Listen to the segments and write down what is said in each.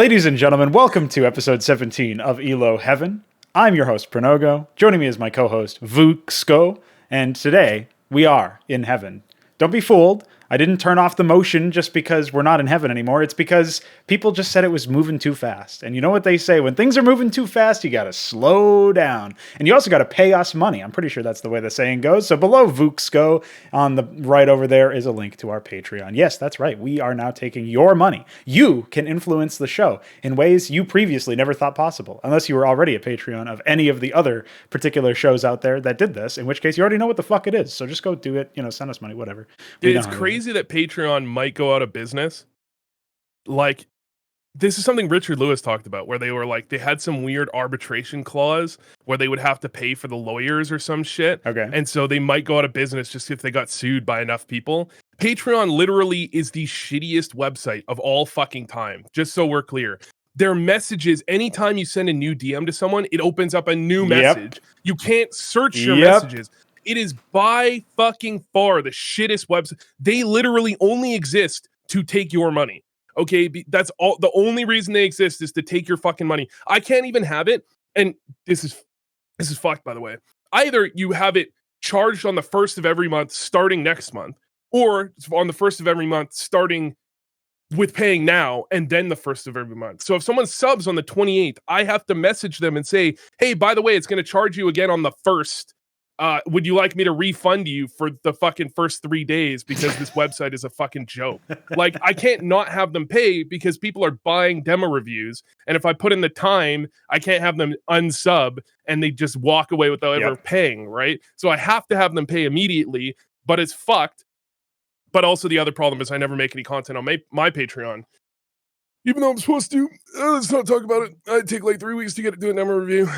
Ladies and gentlemen, welcome to episode 17 of ELO Heaven. I'm your host, Pronogo. Joining me is my co-host, Vuxco, and today we are in heaven. Don't be fooled. I didn't turn off the motion just because we're not in heaven anymore. It's because people just said it was moving too fast. And you know what they say, when things are moving too fast, you gotta slow down. And you also gotta pay us money. I'm pretty sure that's the way the saying goes. So below Vuxco, on the right over there, is a link to our Patreon. Yes, that's right. We are now taking your money. You can influence the show in ways you previously never thought possible, unless you were already a Patreon of any of the other particular shows out there that did this, in which case you already know what the fuck it is. So just go do it, send us money, whatever. Dude, it's crazy that Patreon might go out of business. Like, this is something Richard Lewis talked about, where they were like, they had some weird arbitration clause where they would have to pay for the lawyers or some shit. Okay. And so they might go out of business just if they got sued by enough people. Patreon literally is the shittiest website of all fucking time, just so we're clear. Their messages, anytime you send a new DM to someone, it opens up a new message. You can't search your messages. It is by fucking far the shittest website. They literally only exist to take your money. Okay, that's all. The only reason they exist is to take your fucking money. I can't even have it. And this is fucked, by the way. Either you have it charged on the 1st of every month starting next month, or on the 1st of every month starting with paying now and then the 1st of every month. So if someone subs on the 28th, I have to message them and say, hey, by the way, it's going to charge you again on the 1st. Would you like me to refund you for the fucking first 3 days because this website is a fucking joke? Like, I can't not have them pay because people are buying demo reviews. And if I put in the time, I can't have them unsub and they just walk away without ever paying, right? So I have to have them pay immediately, but it's fucked. But also the other problem is I never make any content on my Patreon. Even though I'm supposed to. Let's not talk about it. I take like 3 weeks to do a demo review.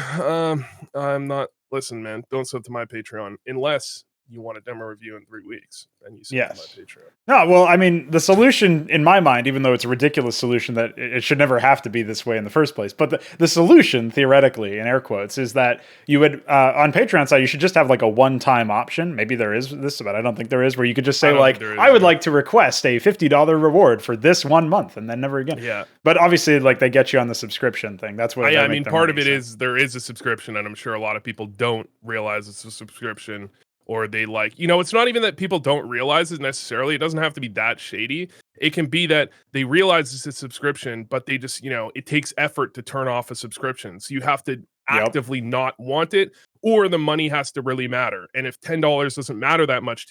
I'm not. Listen, man, don't sub to my Patreon unless you want a demo review in 3 weeks. Then you sub to my Patreon. No, well, I mean, the solution in my mind, even though it's a ridiculous solution that it should never have to be this way in the first place, but the solution, theoretically, in air quotes, is that you would, on Patreon side, you should just have like a one-time option. Maybe there is this, but I don't think there is, where you could just say like, I would like to request a $50 reward for this 1 month and then never again. Yeah. But obviously, like, they get you on the subscription thing. That's what I mean, part of it is there is a subscription, and I'm sure a lot of people don't realize it's a subscription. Or they like, it's not even that people don't realize it necessarily. It doesn't have to be that shady. It can be that they realize it's a subscription, but they just, it takes effort to turn off a subscription. So you have to actively not want it, or the money has to really matter. And if $10 doesn't matter that much,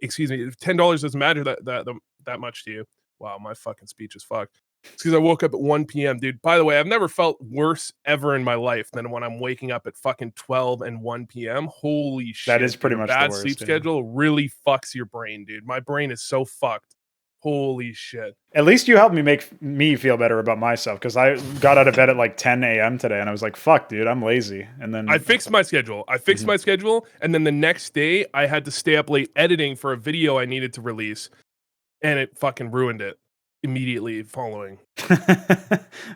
if $10 doesn't matter that much to you, wow, my fucking speech is fucked. It's because I woke up at 1 p.m., dude. By the way, I've never felt worse ever in my life than when I'm waking up at fucking 12 and 1 p.m. Holy shit. That is pretty much bad the worst, sleep schedule really fucks your brain, dude. My brain is so fucked. Holy shit. At least you helped me make me feel better about myself, because I got out of bed at like 10 a.m. today and I was like, fuck, dude, I'm lazy. And then I fixed my schedule. My schedule. And then the next day I had to stay up late editing for a video I needed to release. And it fucking ruined it immediately following.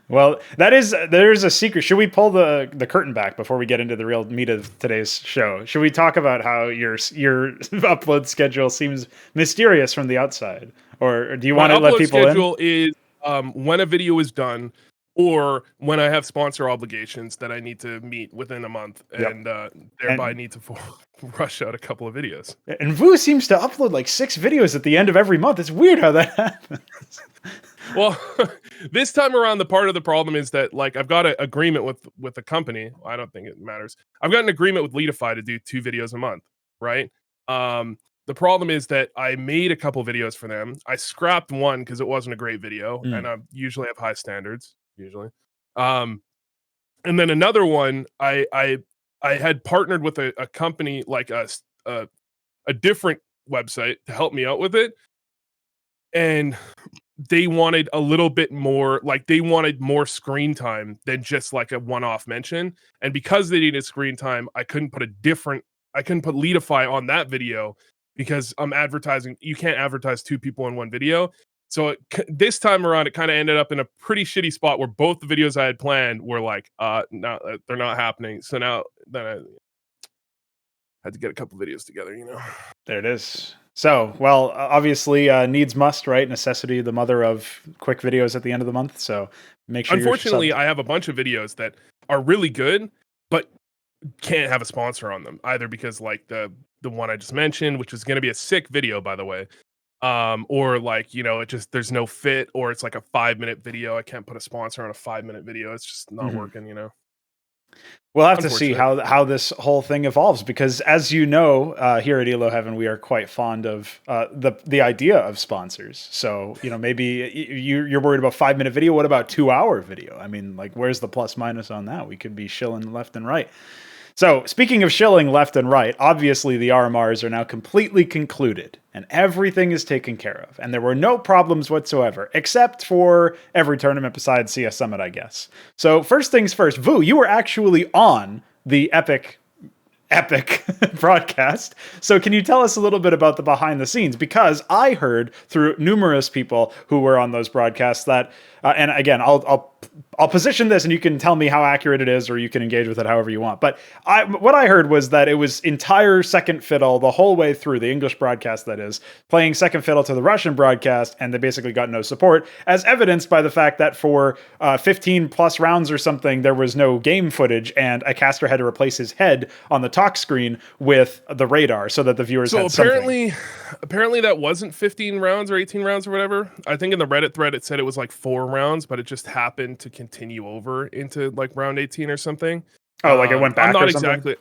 Well, there's a secret. Should we pull the curtain back before we get into the real meat of today's show? Should we talk about how your upload schedule seems mysterious from the outside, or do you want to let people in? My upload schedule is when a video is done, or when I have sponsor obligations that I need to meet within a month, and thereby need to rush out a couple of videos. And Vu seems to upload like 6 videos at the end of every month. It's weird how that happens. Well, this time around, the part of the problem is that, like, I've got an agreement with the company. I don't think it matters. I've got an agreement with Leadify to do 2 videos a month, right? The problem is that I made a couple videos for them. I scrapped one because it wasn't a great video, and I usually have high standards. And then another one, I had partnered with a company, like a different website, to help me out with it, and they wanted a little bit more, like, they wanted more screen time than just like a one-off mention. And because they needed screen time, I couldn't put Leadify on that video because I'm advertising. You can't advertise 2 people in one video. So this time around, it kind of ended up in a pretty shitty spot where both the videos I had planned were like, no, they're not happening. So now had to get a couple videos together, you know. There it is. So, well, obviously, needs must, right? Necessity, the mother of quick videos at the end of the month. So make sure. Unfortunately, I have a bunch of videos that are really good, but can't have a sponsor on them either, because like the one I just mentioned, which is going to be a sick video, by the way, or like, you know, it just, there's no fit, or it's like a 5-minute video. I can't put a sponsor on a 5-minute video. It's just not working, you know. We'll have to see how this whole thing evolves, because as you know, here at ELO Heaven, we are quite fond of the idea of sponsors. So, you know, maybe you're worried about 5-minute video. What about 2-hour video? I mean, like, where's the plus minus on that? We could be shilling left and right. So speaking of shilling left and right, obviously the RMRs are now completely concluded and everything is taken care of. And there were no problems whatsoever, except for every tournament besides CS Summit, I guess. So first things first, Vu, you were actually on the Epic broadcast. So can you tell us a little bit about the behind the scenes? Because I heard through numerous people who were on those broadcasts that, and again, I'll position this and you can tell me how accurate it is, or you can engage with it however you want. But what I heard was that it was entire second fiddle the whole way through, the English broadcast, that is, playing second fiddle to the Russian broadcast, and they basically got no support, as evidenced by the fact that for 15 plus rounds or something, there was no game footage, and a caster had to replace his head on the talk screen with the radar so that the viewers had something. Apparently that wasn't 15 rounds or 18 rounds or whatever. I think in the Reddit thread it said it was like 4 rounds, but it just happened to continue over into like round 18 or something. Oh, like it went back. I'm not exactly.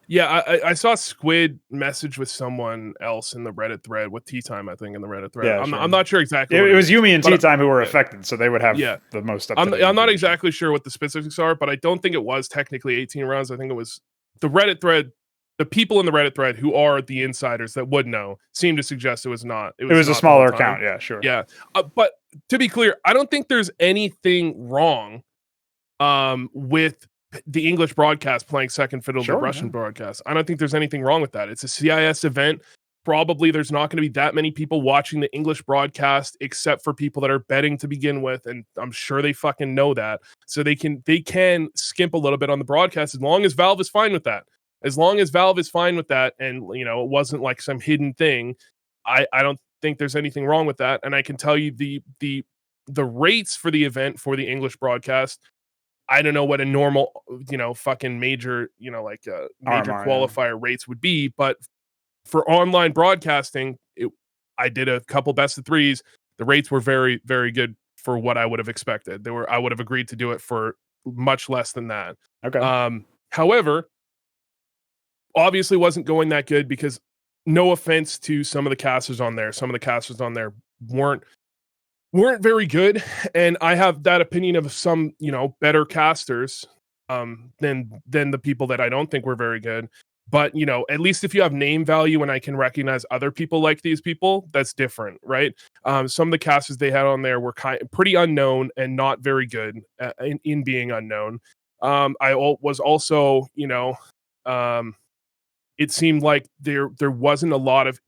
Yeah, I saw Squid message with someone else in the Reddit thread with Tea Time, I think, in the Reddit thread. Yeah, I'm not sure exactly. It was Yumi and Tea Time who were affected, so they would have the most up. I'm not exactly sure what the specifics are, but I don't think it was technically 18 rounds. I think it was the Reddit thread. The people in the Reddit thread who are the insiders that would know seem to suggest it was not. It was a smaller count. Yeah, sure. Yeah. But to be clear, I don't think there's anything wrong with the English broadcast playing second fiddle to the Russian broadcast. I don't think there's anything wrong with that. It's a CIS event. Probably there's not going to be that many people watching the English broadcast, except for people that are betting to begin with, and I'm sure they fucking know that. So they can skimp a little bit on the broadcast, as long as Valve is fine with that. As long as Valve is fine with that, and you know, it wasn't like some hidden thing, I don't think there's anything wrong with that. And I can tell you the rates for the event for the English broadcast, I don't know what a normal, you know, fucking major, you know, like major RMR, qualifier rates would be, but for online broadcasting, I did a couple best of threes. The rates were very, very good for what I would have expected. I would have agreed to do it for much less than that. Okay. However, obviously wasn't going that good, because no offense to some of the casters on there, weren't very good, and I have that opinion of some, you know, better casters than the people that I don't think were very good. But you know, at least if you have name value and I can recognize other people like these people, that's different, right? Some of the casters they had on there were pretty unknown and not very good in being unknown. I was also, you know, it seemed like there wasn't a lot of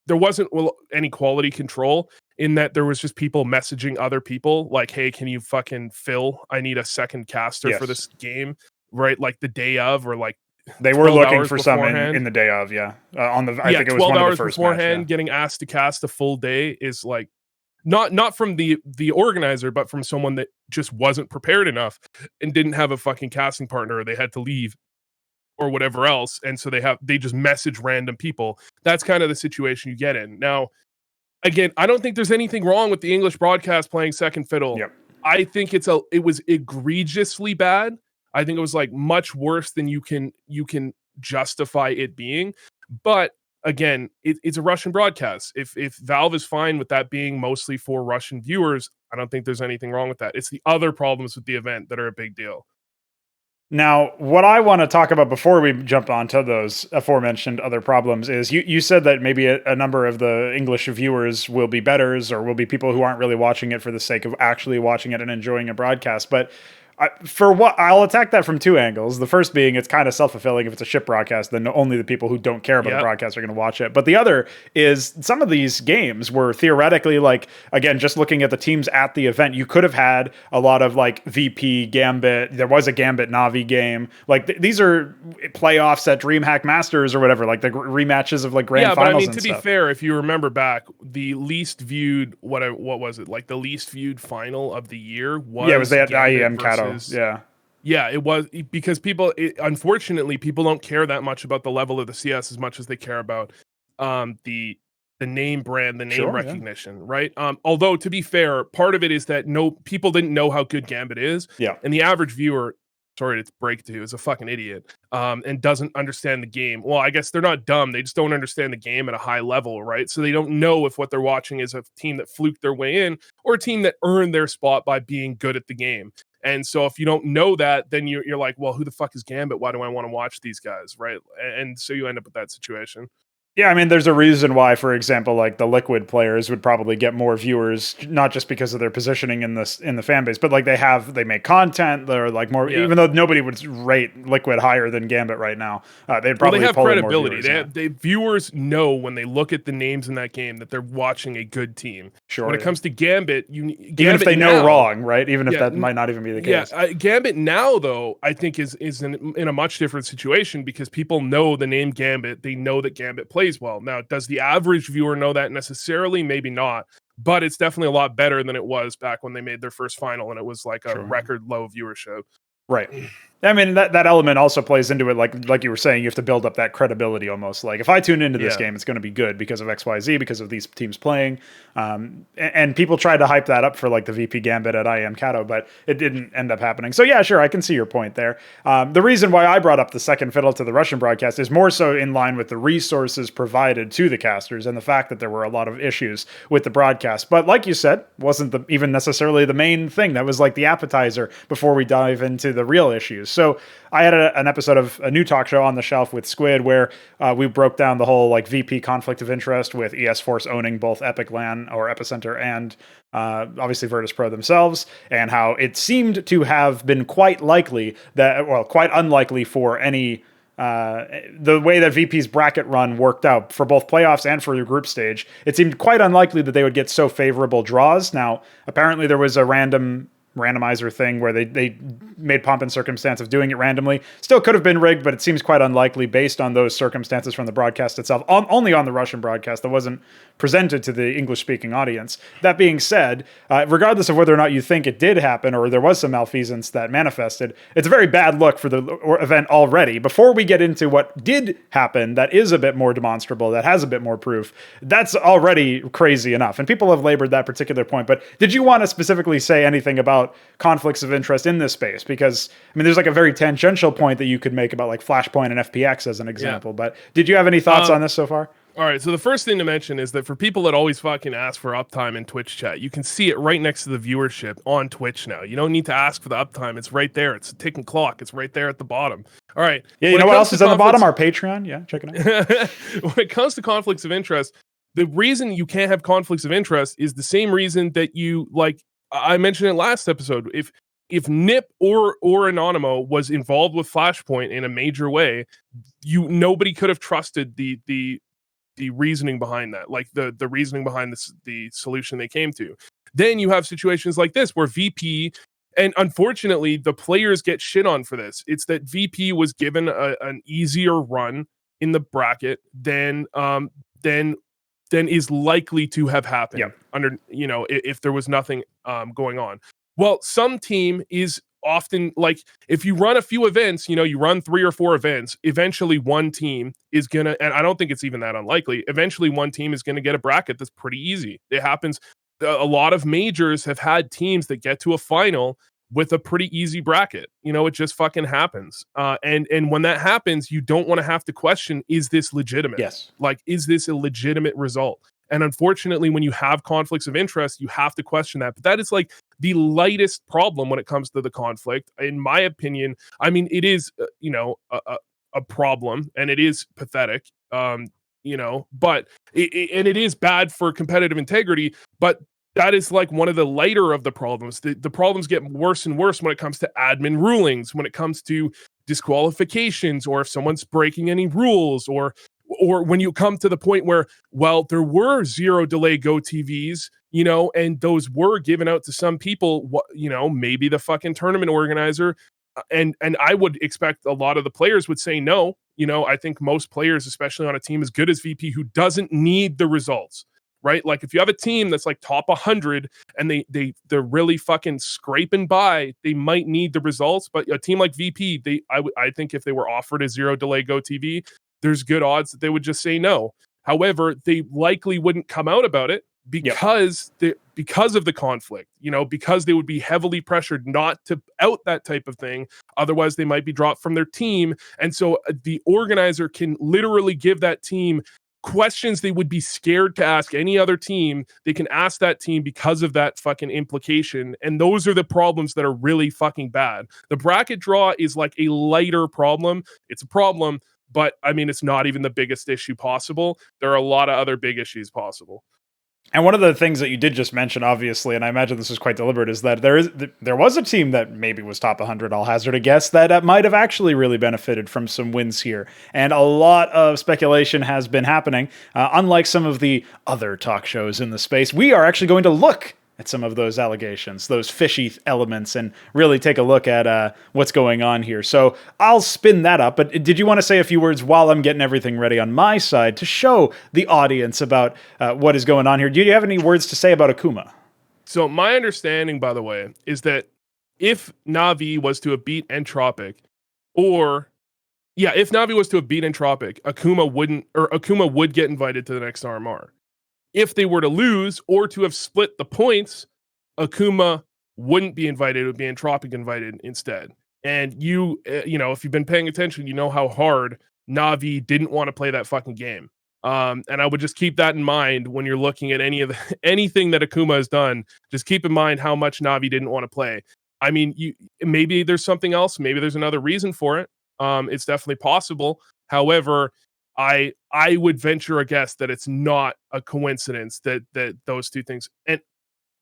there wasn't any quality control, in that there was just people messaging other people like, hey, can you fucking fill? I need a second caster for this game, right? Like the day of, or like they were looking for some in the day of, I think it was 12 one hours of the first beforehand. match, getting asked to cast a full day is like not from the organizer, but from someone that just wasn't prepared enough and didn't have a fucking casting partner, or they had to leave or whatever else, and so they just message random people. That's kind of the situation you get in. Now, again, I don't think there's anything wrong with the English broadcast playing second fiddle. Yep. I think it was egregiously bad. I think it was like much worse than you can justify it being. But again, it's a Russian broadcast. If Valve is fine with that being mostly for Russian viewers, I don't think there's anything wrong with that. It's the other problems with the event that are a big deal. Now, what I want to talk about before we jump onto those aforementioned other problems is you said that maybe a number of the English viewers will be betters, or will be people who aren't really watching it for the sake of actually watching it and enjoying a broadcast. But I'll attack that from two angles. The first being it's kind of self-fulfilling. If it's a ship broadcast, then only the people who don't care about the broadcast are going to watch it. But the other is some of these games were theoretically, like, again, just looking at the teams at the event, you could have had a lot of like VP, Gambit. There was a Gambit NaVi game. Like these are playoffs at DreamHack Masters or whatever, like the rematches of like grand finals. But I mean, to stuff. be fair, if you remember back, the least viewed what was it, like the least viewed final of the year was it was that IEM Kato. Yeah, it was because unfortunately people don't care that much about the level of the CS as much as they care about the name brand, the name recognition, right? Although to be fair, part of it is that people didn't know how good Gambit is, and the average viewer, sorry to break to you, is a fucking idiot and doesn't understand the game. Well, I guess they're not dumb; they just don't understand the game at a high level, right? So they don't know if what they're watching is a team that fluked their way in or a team that earned their spot by being good at the game. And so if you don't know that, then you're like, well, who the fuck is Gambit? Why do I want to watch these guys, right? And so you end up with that situation. Yeah, I mean, there's a reason why, for example, like the Liquid players would probably get more viewers, not just because of their positioning in the fan base, but like they make content. They're like more, even though nobody would rate Liquid higher than Gambit right now, they'd probably they have pull credibility. In more viewers, viewers know when they look at the names in that game that they're watching a good team. Sure. When it comes to Gambit, even if they know wrong, right? Even if that might not even be the case. Yeah, Gambit now though, I think is in a much different situation because people know the name Gambit. They know that Gambit plays well. Now, does the average viewer know that necessarily? Maybe not, but it's definitely a lot better than it was back when they made their first final and it was like a record low viewership. Right. I mean, that element also plays into it. Like you were saying, you have to build up that credibility almost. Like if I tune into this game, it's going to be good because of XYZ, because of these teams playing. And people tried to hype that up for like the VP Gambit at IEM Kato, but it didn't end up happening. So yeah, sure, I can see your point there. The reason why I brought up the second fiddle to the Russian broadcast is more so in line with the resources provided to the casters and the fact that there were a lot of issues with the broadcast. But like you said, wasn't even necessarily the main thing. That was like the appetizer before we dive into the real issues. So I had an episode of a new talk show on the shelf with Squid where we broke down the whole like VP conflict of interest with ES Force owning both Epic LAN or Epicenter and obviously Virtus Pro themselves, and how it seemed to have been quite unlikely for any the way that VP's bracket run worked out for both playoffs and for your group stage. It seemed quite unlikely that they would get so favorable draws. Now, apparently there was a randomizer thing where they made pomp and circumstance of doing it randomly. Still could have been rigged, but it seems quite unlikely based on those circumstances from the broadcast itself, only on the Russian broadcast that wasn't presented to the English-speaking audience. That being said, regardless of whether or not you think it did happen or there was some malfeasance that manifested, it's a very bad look for the event already. Before we get into what did happen that is a bit more demonstrable, that has a bit more proof, that's already crazy enough. And people have labored that particular point. But did you want to specifically say anything about conflicts of interest in this space? Because, I mean, there's like a very tangential point that you could make about like Flashpoint and FPX as an example. But did you have any thoughts on this so far? All right, so the first thing to mention is that for people that always fucking ask for uptime in Twitch chat, you can see it right next to the viewership on Twitch now. You don't need to ask for the uptime. It's right there. It's a ticking clock. It's right there at the bottom. All right. Yeah, you know what else is at the bottom? Our Patreon. Yeah, check it out. When it comes to conflicts of interest, the reason you can't have conflicts of interest is the same reason that you, like I mentioned in last episode, if Nip or Anonymous was involved with Flashpoint in a major way, nobody could have trusted the reasoning behind that, like the reasoning behind the solution they came to. Then you have situations like this where VP, and unfortunately the players get shit on for this. It's that VP was given an easier run in the bracket than is likely to have happened under, if there was nothing going on. Well, some team is often like, if you run a few events, you run 3 or 4 events, eventually one team is gonna, and I don't think it's even that unlikely, eventually one team is gonna get a bracket that's pretty easy. It happens. A lot of majors have had teams that get to a final with a pretty easy bracket. It just fucking happens. And when that happens, you don't want to have to question, is this legitimate? Yes. Like, is this a legitimate result? And unfortunately, when you have conflicts of interest, you have to question that. But that is like the lightest problem when it comes to the conflict. In my opinion, I mean, it is, a problem and it is pathetic, but it is bad for competitive integrity. But that is like one of the lighter of the problems. The problems get worse and worse when it comes to admin rulings, when it comes to disqualifications, or if someone's breaking any rules, or when you come to the point where, well, there were 0 delay GOTVs, and those were given out to some people, maybe the fucking tournament organizer, and I would expect a lot of the players would say no. I think most players, especially on a team as good as VP, who doesn't need the results, right? Like if you have a team that's like top 100 and they're really fucking scraping by, they might need the results. But a team like VP, I think if they were offered a 0 delay GOTV, there's good odds that they would just say no. However, they likely wouldn't come out about it because of the conflict, because they would be heavily pressured not to out that type of thing. Otherwise, they might be dropped from their team. And so the organizer can literally give that team questions they would be scared to ask any other team. They can ask that team because of that fucking implication. And those are the problems that are really fucking bad. The bracket draw is like a lighter problem. It's a problem, but I mean, it's not even the biggest issue possible. There are a lot of other big issues possible. And one of the things that you did just mention, obviously, and I imagine this is quite deliberate, is that there was a team that maybe was top 100, I'll hazard a guess, that might have actually really benefited from some wins here. And a lot of speculation has been happening. Unlike some of the other talk shows in the space, we are actually going to look at some of those allegations, those fishy elements, and really take a look at what's going on here. So I'll spin that up, but did you want to say a few words while I'm getting everything ready on my side to show the audience about what is going on here? Do you have any words to say about Akuma? So my understanding, by the way, is that if NaVi was to have beat Entropiq, if NaVi was to have beat Entropiq, Akuma would get invited to the next RMR. If they were to lose or to have split the points, Akuma wouldn't be invited. It would be Entropiq invited instead. And if you've been paying attention, you know how hard NaVi didn't want to play that fucking game. And I would just keep that in mind when you're looking at anything that Akuma has done. Just keep in mind how much NaVi didn't want to play. I mean, maybe there's something else. Maybe there's another reason for it. It's definitely possible. However, I would venture a guess that it's not a coincidence that those two things. And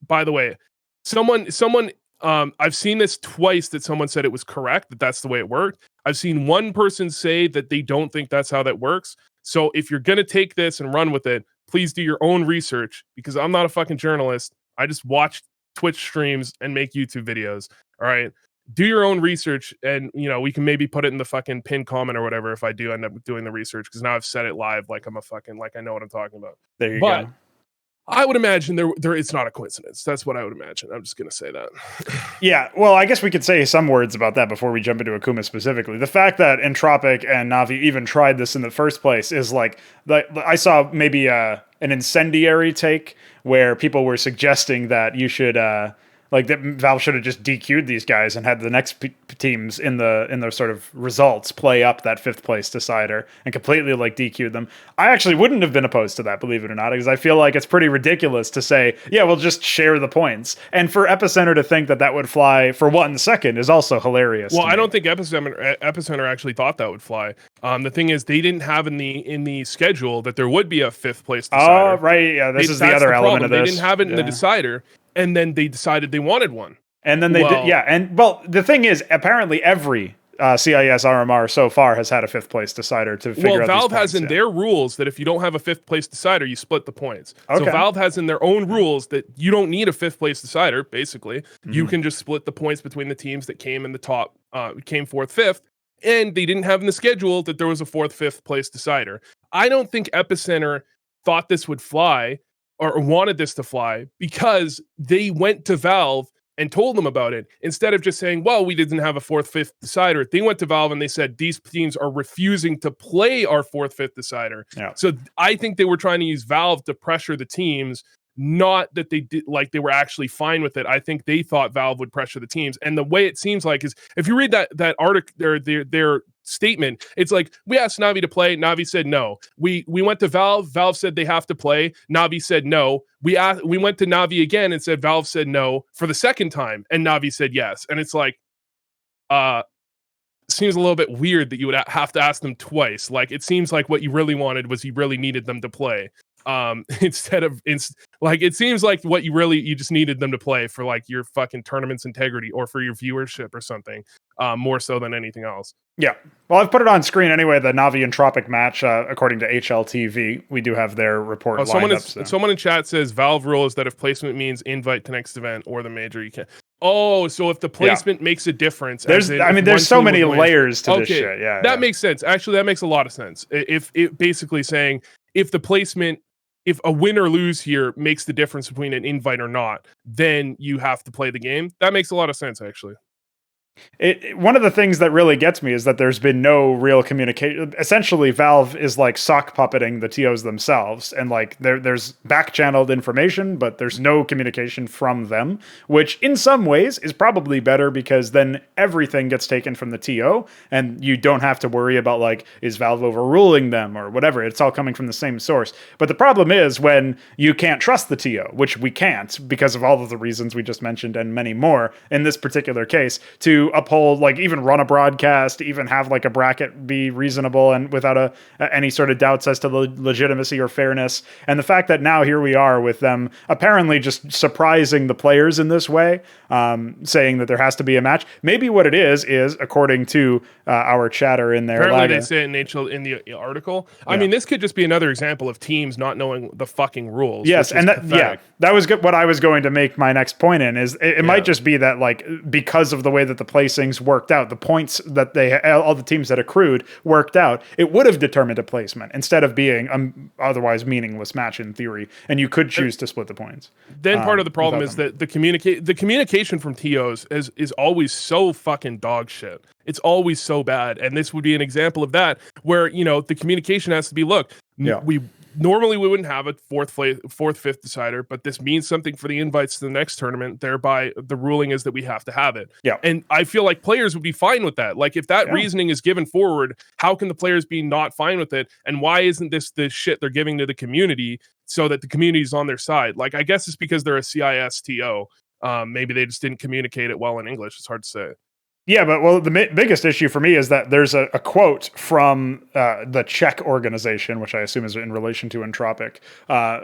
by the way, someone I've seen this twice, that someone said it was correct, that that's the way it worked. I've seen one person say that they don't think that's how that works. So if you're going to take this and run with it, please do your own research, because I'm not a fucking journalist. I just watch Twitch streams and make YouTube videos. All right. Do your own research, and we can maybe put it in the fucking pin comment or whatever if I do end up doing the research, because now I've said it live like I know what I'm talking about. There you go. I would imagine there it's not a coincidence. That's what I would imagine. I'm just gonna say that. Yeah, well, I guess we could say some words about that before we jump into Akuma specifically. The fact that Entropiq and NaVi even tried this in the first place is like I saw maybe an incendiary take where people were suggesting that you should that Valve should have just DQ'd these guys and had the next teams in their sort of results play up that 5th place decider and completely DQ'd them. I actually wouldn't have been opposed to that, believe it or not, because I feel like it's pretty ridiculous to say, yeah, we'll just share the points. And for Epicenter to think that would fly for 1 second is also hilarious. Well, I don't think Epicenter actually thought that would fly. The thing is, they didn't have in the schedule that there would be a 5th place decider. Oh, right. Yeah, this is the other element of this. They didn't have it in the decider. And then they decided they wanted one. And then they did, yeah. And the thing is, apparently every CIS RMR so far has had a 5th place decider to figure out. Well, Valve these has points, in their rules that if you don't have a 5th place decider, you split the points. Okay. So Valve has in their own rules that you don't need a 5th place decider. Basically, you can just split the points between the teams that came in the top, came 4th, 5th. And they didn't have in the schedule that there was a 4th, 5th place decider. I don't think Epicenter thought this would fly, or wanted this to fly, because they went to Valve and told them about it, instead of just saying, well, we didn't have a 4th, 5th decider. They went to Valve and they said, these teams are refusing to play our 4th, 5th decider. Yeah. So I think they were trying to use Valve to pressure the teams, not that they did they were actually fine with it. I think they thought Valve would pressure the teams. And the way it seems like is, if you read that article, their statement, it's like, we asked NaVi to play, NaVi said no. We went to Valve said they have to play, NaVi said no. We went to NaVi again and said Valve said no for the second time, and NaVi said yes. And it's like, seems a little bit weird that you would have to ask them twice. Like, it seems like what you really wanted was you really needed them to play. instead of like it seems like what you just needed them to play for like your fucking tournament's integrity or for your viewership or something, more so than anything else. Yeah. Well, I've put it on screen anyway, the NaVi Entropiq match, according to HLTV. We do have their report lined up. Someone in chat says Valve rule is that if placement means invite to next event or the major, you can't. Oh, so if the placement makes a difference. There's so many layers to this shit. Yeah. That makes sense. Actually, that makes a lot of sense. If it basically saying if the placement, if a win or lose here makes the difference between an invite or not, then you have to play the game. That makes a lot of sense, actually. One of the things that really gets me is that there's been no real communication. Essentially, Valve is like sock puppeting the TOs themselves, and like there's back-channeled information, but there's no communication from them, which in some ways is probably better because then everything gets taken from the TO, and you don't have to worry about like, is Valve overruling them or whatever. It's all coming from the same source. But the problem is when you can't trust the TO, which we can't because of all of the reasons we just mentioned and many more in this particular case, to uphold, like even run a broadcast, even have like a bracket be reasonable and without any sort of doubts as to the legitimacy or fairness. And the fact that now here we are with them apparently just surprising the players in this way, saying that there has to be a match. Maybe what it is according to our chatter in there. Apparently they say it in the article. I mean, this could just be another example of teams not knowing the fucking rules. Yes, and that was good. What I was going to make my next point in is it might just be that like because of the way that the placings worked out, the points that all the teams that accrued worked out, it would have determined a placement instead of being an otherwise meaningless match in theory, and you could choose to split the points. Then part of the problem is that the communication from TOs is always so fucking dog shit. It's always so bad, and this would be an example of that, where the communication has to be, look, Normally, we wouldn't have a fourth, fifth decider, but this means something for the invites to the next tournament. Thereby, the ruling is that we have to have it. Yeah. And I feel like players would be fine with that. Like, if that reasoning is given forward, how can the players be not fine with it? And why isn't this the shit they're giving to the community so that the community is on their side? Like, I guess it's because they're a CISTO. Maybe they just didn't communicate it well in English. It's hard to say. Yeah, but the biggest issue for me is that there's a quote from the Czech organization, which I assume is in relation to Entropiq,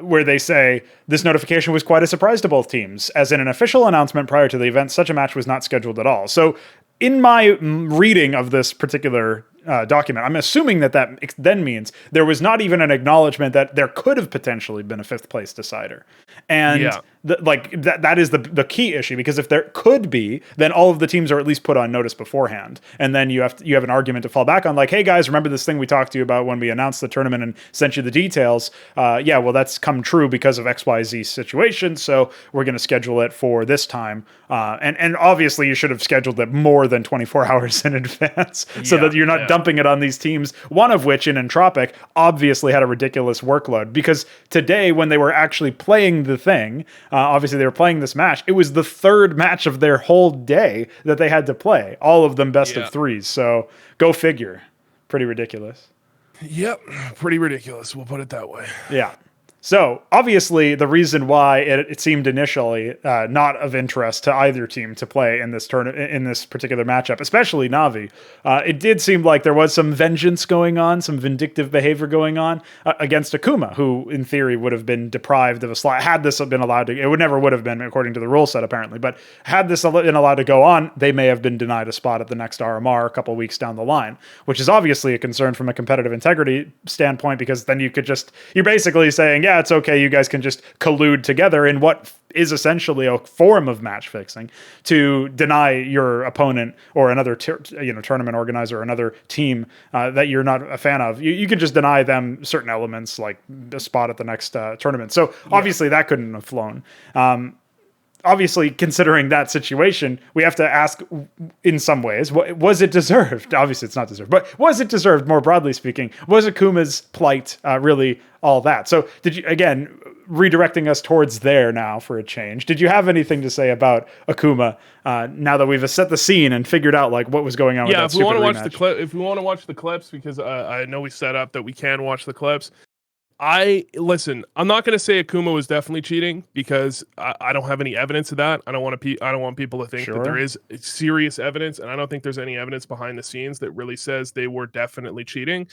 where they say, this notification was quite a surprise to both teams. As in an official announcement prior to the event, such a match was not scheduled at all. So in my reading of this particular document, I'm assuming that then means there was not even an acknowledgement that there could have potentially been a fifth place decider. And that is the key issue, because if there could be, then all of the teams are at least put on notice beforehand. And then you have an argument to fall back on, like, hey guys, remember this thing we talked to you about when we announced the tournament and sent you the details? Well, that's come true because of XYZ situation, so we're going to schedule it for this time. And obviously you should have scheduled it more than 24 hours in advance so that you're not dumping it on these teams, one of which in Entropiq obviously had a ridiculous workload, because today when they were actually playing the thing, obviously they were playing this match, it was the third match of their whole day that they had to play, all of them best of threes. So go figure. Pretty ridiculous. Yep, pretty ridiculous, we'll put it that way. Yeah. So, obviously, the reason why it seemed initially not of interest to either team to play in this in this particular matchup, especially NaVi, it did seem like there was some vengeance going on, some vindictive behavior going on against Akuma, who, in theory, would have been deprived of a slot. Had this been allowed to, it never would have been, according to the rule set, apparently, but had this been allowed to go on, they may have been denied a spot at the next RMR a couple of weeks down the line, which is obviously a concern from a competitive integrity standpoint, because then you're basically saying, yeah, it's okay, you guys can just collude together in what is essentially a form of match fixing to deny your opponent or another tournament organizer or another team that you're not a fan of. You can just deny them certain elements, like a spot at the next tournament. So obviously that couldn't have flown. Obviously, considering that situation, we have to ask, in some ways, was it deserved? Obviously, it's not deserved, but was it deserved, more broadly speaking? Was Akuma's plight really all that? So, did you, again, redirecting us towards there now for a change, did you have anything to say about Akuma now that we've set the scene and figured out like what was going on with that stupid rematch? If we want to watch the clips, because I know we set up that we can watch the clips. Listen, I'm not going to say Akuma was definitely cheating, because I don't have any evidence of that. I don't want people to think that there is serious evidence, and I don't think there's any evidence behind the scenes that really says they were definitely cheating.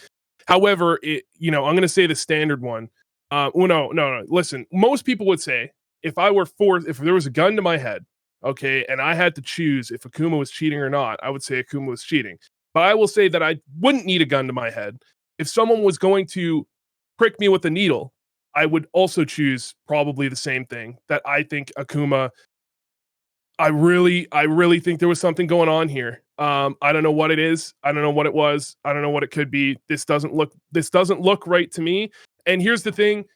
However, I'm going to say the standard one. Well, no. Listen, most people would say if there was a gun to my head, okay, and I had to choose if Akuma was cheating or not, I would say Akuma was cheating. But I will say that I wouldn't need a gun to my head. If someone was going to prick me with a needle, I would also choose probably the same thing. That I think Akuma. I really think there was something going on here. I don't know what it is. I don't know what it was. I don't know what it could be. This doesn't look right to me. And here's the thing.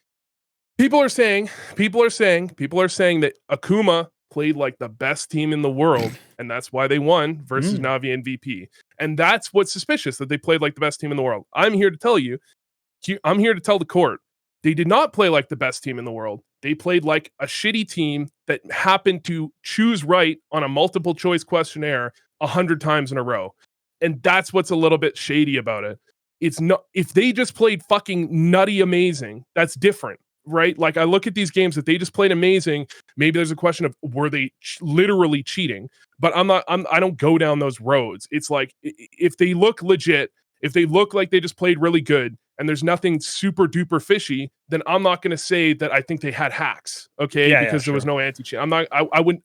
People are saying that Akuma played like the best team in the world, and that's why they won versus NaVi and VP. And that's what's suspicious, that they played like the best team in the world. I'm here to tell the court, they did not play like the best team in the world. They played like a shitty team that happened to choose right on a multiple choice questionnaire 100 times in a row. And that's what's a little bit shady about it. It's not, if they just played fucking nutty amazing, that's different, right? Like I look at these games that they just played amazing. Maybe there's a question of were they literally cheating? But I don't go down those roads. It's like if they look legit, if they look like they just played really good and there's nothing super duper fishy, then I'm not going to say that I think they had hacks, okay? Because there was no anti-cheat. I would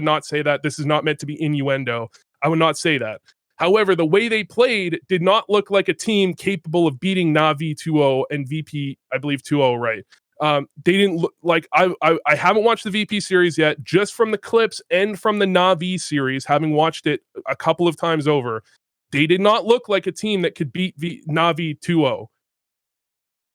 not say that. This is not meant to be innuendo. I would not say that. However, the way they played did not look like a team capable of beating NaVi 2-0 and VP, I believe 2-0, right? They didn't look like I haven't watched the VP series yet, just from the clips and from the NaVi series, having watched it a couple of times over. They did not look like a team that could beat NaVi 2-0.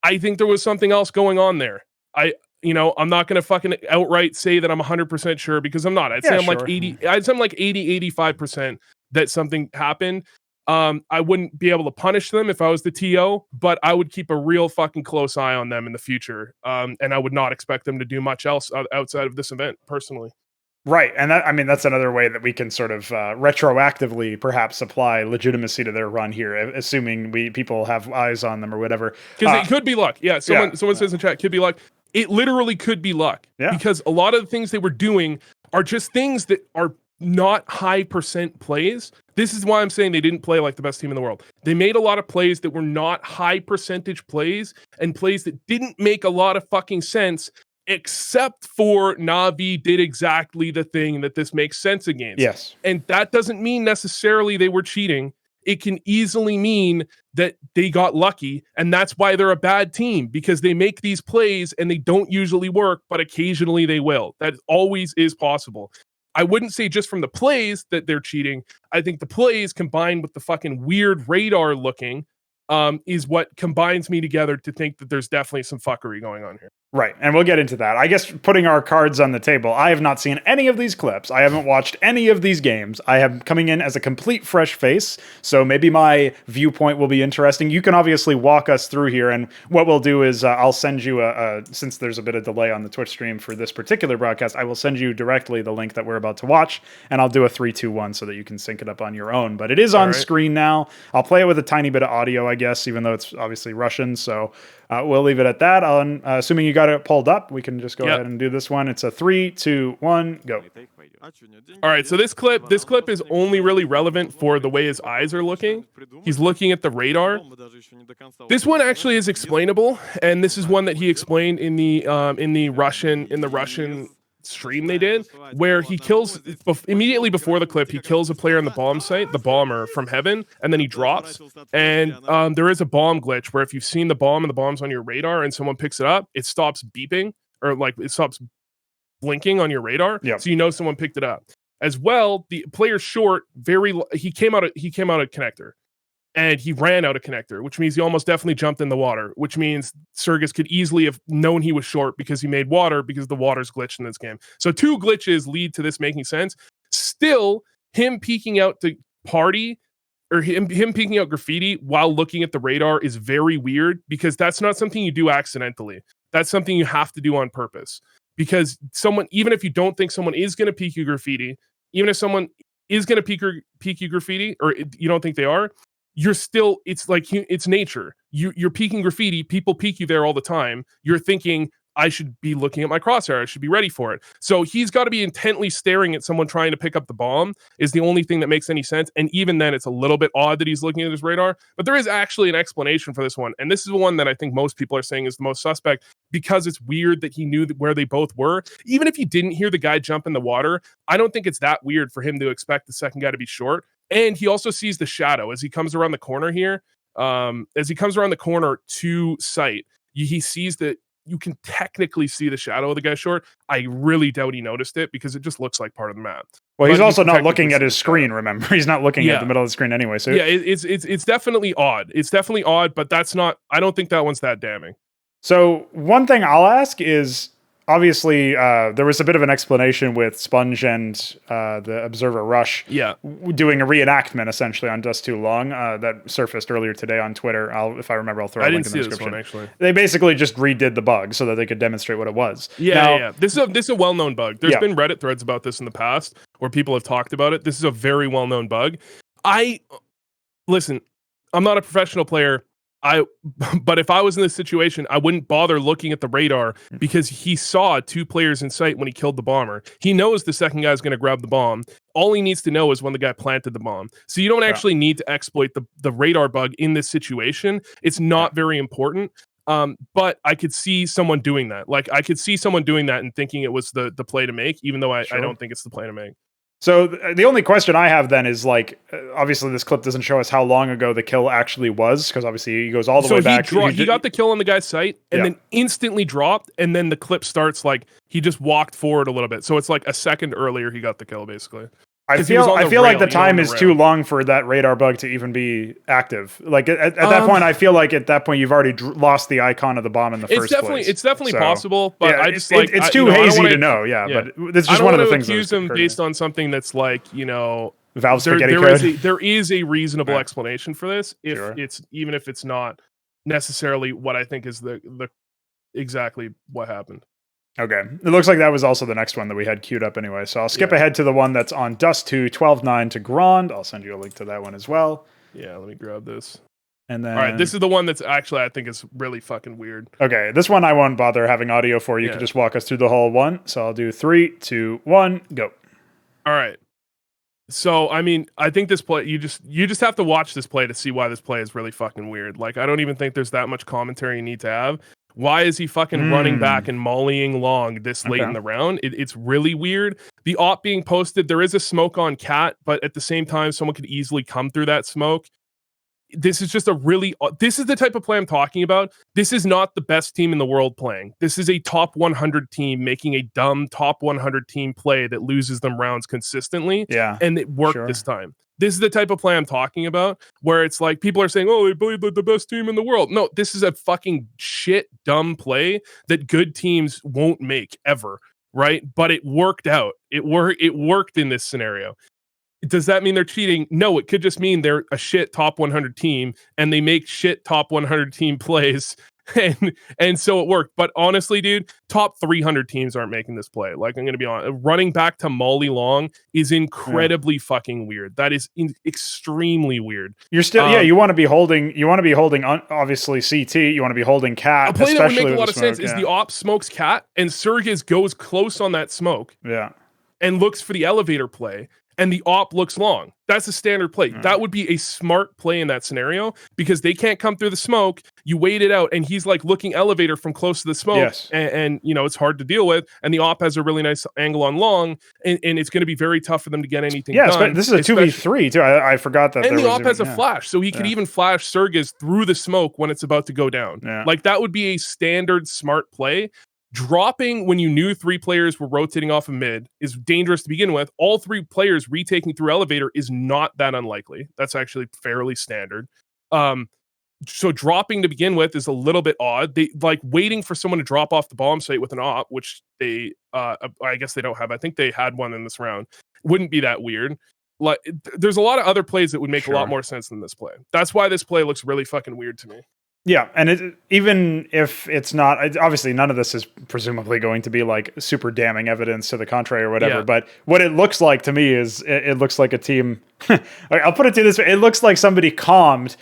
I think there was something else going on there. I'm not going to fucking outright say that I'm 100% sure, because I'm not. I'd say I'm like 85% that something happened. I wouldn't be able to punish them if I was the TO, but I would keep a real fucking close eye on them in the future. And I would not expect them to do much else outside of this event, personally. Right. And that's another way that we can sort of retroactively perhaps apply legitimacy to their run here, assuming people have eyes on them or whatever. Because it could be luck. Yeah. Someone says in chat, could be luck. It literally could be luck. Yeah. Because a lot of the things they were doing are just things that are not high percent plays. This is why I'm saying they didn't play like the best team in the world. They made a lot of plays that were not high percentage plays, and plays that didn't make a lot of fucking sense, except for NaVi did exactly the thing that this makes sense against. Yes. And that doesn't mean necessarily they were cheating. It can easily mean that they got lucky, and that's why they're a bad team, because they make these plays and they don't usually work, but occasionally they will. That always is possible. I wouldn't say just from the plays that they're cheating. I think the plays combined with the fucking weird radar looking is what combines me together to think that there's definitely some fuckery going on here. Right, and we'll get into that. I guess putting our cards on the table, I have not seen any of these clips. I haven't watched any of these games. I am coming in as a complete fresh face, so maybe my viewpoint will be interesting. You can obviously walk us through here, and what we'll do is I'll send you since there's a bit of delay on the Twitch stream for this particular broadcast, I will send you directly the link that we're about to watch, and I'll do a 3, 2, 1 so that you can sync it up on your own. But it is on screen now. I'll play it with a tiny bit of audio, I guess, even though it's obviously Russian, so we'll leave it at that. Assuming you got it pulled up, we can just go ahead and do this one. It's a 3, 2, 1, go. All right, so this clip is only really relevant for the way his eyes are looking. He's looking at the radar. This one actually is explainable, and this is one that he explained in the Russian stream they did, where he kills immediately before the clip. He kills a player on the bomb site, the bomber from heaven, and then he drops. And there is a bomb glitch where if you've seen the bomb and the bomb's on your radar and someone picks it up, it stops beeping, or like it stops blinking on your radar. Yep. So you know someone picked it up. As well, the player's short, he came out of connector. And he ran out of connector, which means he almost definitely jumped in the water, which means Sergis could easily have known he was short because he made water, because the water's glitched in this game. So 2 glitches lead to this making sense. Still, him peeking out to party, or him peeking out graffiti while looking at the radar is very weird, because that's not something you do accidentally. That's something you have to do on purpose. Because someone, even if you don't think someone is going to peek you graffiti, even if someone is going to peek you graffiti, or you don't think they are, you're still, it's like, it's nature. You're peeking graffiti, people peek you there all the time. You're thinking, I should be looking at my crosshair. I should be ready for it. So he's got to be intently staring at someone trying to pick up the bomb is the only thing that makes any sense. And even then, it's a little bit odd that he's looking at his radar. But there is actually an explanation for this one. And this is the one that I think most people are saying is the most suspect because it's weird that he knew where they both were. Even if he didn't hear the guy jump in the water, I don't think it's that weird for him to expect the second guy to be short. And he also sees the shadow as he comes around the corner here. As he comes around the corner to sight, he sees that you can technically see the shadow of the guy short. I really doubt he noticed it because it just looks like part of the map. Well, he's also not looking at his screen, remember? He's not looking at the middle of the screen anyway. So yeah, it's definitely odd. It's definitely odd, but that's not, I don't think that one's that damning. So one thing I'll ask is, obviously, there was a bit of an explanation with Sponge and the Observer Rush doing a reenactment, essentially, on Dust Too Long that surfaced earlier today on Twitter. If I remember, I'll throw a link in the description. This one, actually. They basically just redid the bug so that they could demonstrate what it was. Yeah. This is a well-known bug. There's been Reddit threads about this in the past where people have talked about it. This is a very well-known bug. Listen, I'm not a professional player. But if I was in this situation, I wouldn't bother looking at the radar because he saw 2 players in sight when he killed the bomber. He knows the second guy's going to grab the bomb. All he needs to know is when the guy planted the bomb. So you don't actually need to exploit the radar bug in this situation. It's not very important. But I could see someone doing that. Like I could see someone doing that and thinking it was the play to make, even though I don't think it's the play to make. So the only question I have then is, like, obviously this clip doesn't show us how long ago the kill actually was, because obviously he goes all the way back. He got the kill on the guy's site and then instantly dropped, and then the clip starts like he just walked forward a little bit. So it's like a second earlier he got the kill, basically. I feel like the time is too long for that radar bug to even be active. Like at that point, I feel like at that point you've already lost the icon of the bomb in the first place. It's definitely possible, but I just it's too hazy to know. But it's just one of the things. I don't want to accuse him based on something that's like, Valve spaghetti code. There is a reasonable explanation for this. Even if it's not necessarily what I think is the exactly what happened. Okay. It looks like that was also the next one that we had queued up anyway. So I'll skip ahead to the one that's on Dust 2, 12-9 to Grand. I'll send you a link to that one as well. Yeah, let me grab this. And then... All right, this is the one that's actually, I think, is really fucking weird. Okay, this one I won't bother having audio for. You can just walk us through the whole one. So I'll do 3, 2, 1, go. All right. So, I mean, I think this play, you just have to watch this play to see why this play is really fucking weird. Like, I don't even think there's that much commentary you need to have. Why is he fucking running back and mollying long this late in the round? It's really weird. The op being posted, there is a smoke on Cat, but at the same time, someone could easily come through that smoke. This is just this is the type of play I'm talking about. This is not the best team in the world playing. This is a top 100 team making a dumb top 100 team play that loses them rounds consistently. Yeah. And it worked this time. This is the type of play I'm talking about, where it's like people are saying, oh, they played the best team in the world. No, this is a fucking shit, dumb play that good teams won't make ever, right? But it worked out. It worked in this scenario. Does that mean they're cheating? No, it could just mean they're a shit top 100 team and they make shit top 100 team plays. And so it worked. But honestly, dude, top 300 teams aren't making this play. Like, I'm going to be honest. Running back to Molly Long is incredibly fucking weird. That is extremely weird. You're still, you want to be holding, obviously CT, you want to be holding Cat. A play that would make a lot of sense is the op smokes Cat and Surges goes close on that smoke. Yeah. And looks for the elevator play. And the op looks long. That's a standard play. That would be a smart play in that scenario because they can't come through the smoke. You wait it out, and he's like looking elevator from close to the smoke, and it's hard to deal with. And the op has a really nice angle on long, and it's going to be very tough for them to get anything done. Yeah, this is a 2v3 too. I forgot that. And the op has a flash, so he could even flash Surges through the smoke when it's about to go down. Yeah. Like that would be a standard smart play. Dropping when you knew 3 players were rotating off of mid is dangerous to begin with. All 3 players retaking through elevator is not that unlikely. That's actually fairly standard. So dropping to begin with is a little bit odd. They like waiting for someone to drop off the bomb site with an op, which they, I guess they don't have. I think they had one in this round. Wouldn't be that weird. Like, there's a lot of other plays that would make a lot more sense than this play. That's why this play looks really fucking weird to me. Yeah, and even if it's not, obviously none of this is presumably going to be like super damning evidence to the contrary or whatever, but what it looks like to me is it looks like a team, I'll put it to this way, it looks like somebody calmed,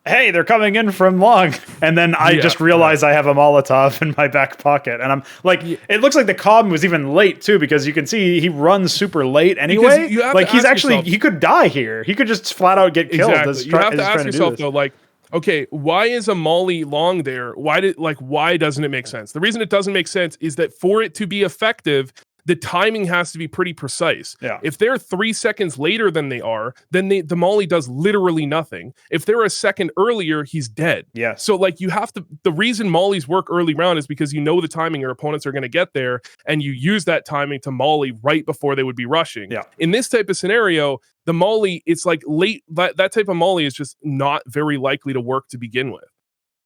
hey, they're coming in from long. And then I just realized I have a Molotov in my back pocket. And I'm like, it looks like the comm was even late too, because you can see he runs super late anyway. Like he's actually, he could die here. He could just flat out get killed. Exactly. You have to ask yourself though, like, okay, why is a molly long there? Why doesn't it make sense? The reason it doesn't make sense is that for it to be effective, the timing has to be pretty precise. Yeah. If they're 3 seconds later than they are, then the molly does literally nothing. If they're a second earlier, he's dead. Yeah. So like you have to, the reason mollies work early round is because you know the timing your opponents are going to get there, and you use that timing to molly right before they would be rushing. Yeah. In this type of scenario, the molly, it's like late, that type of molly is just not very likely to work to begin with.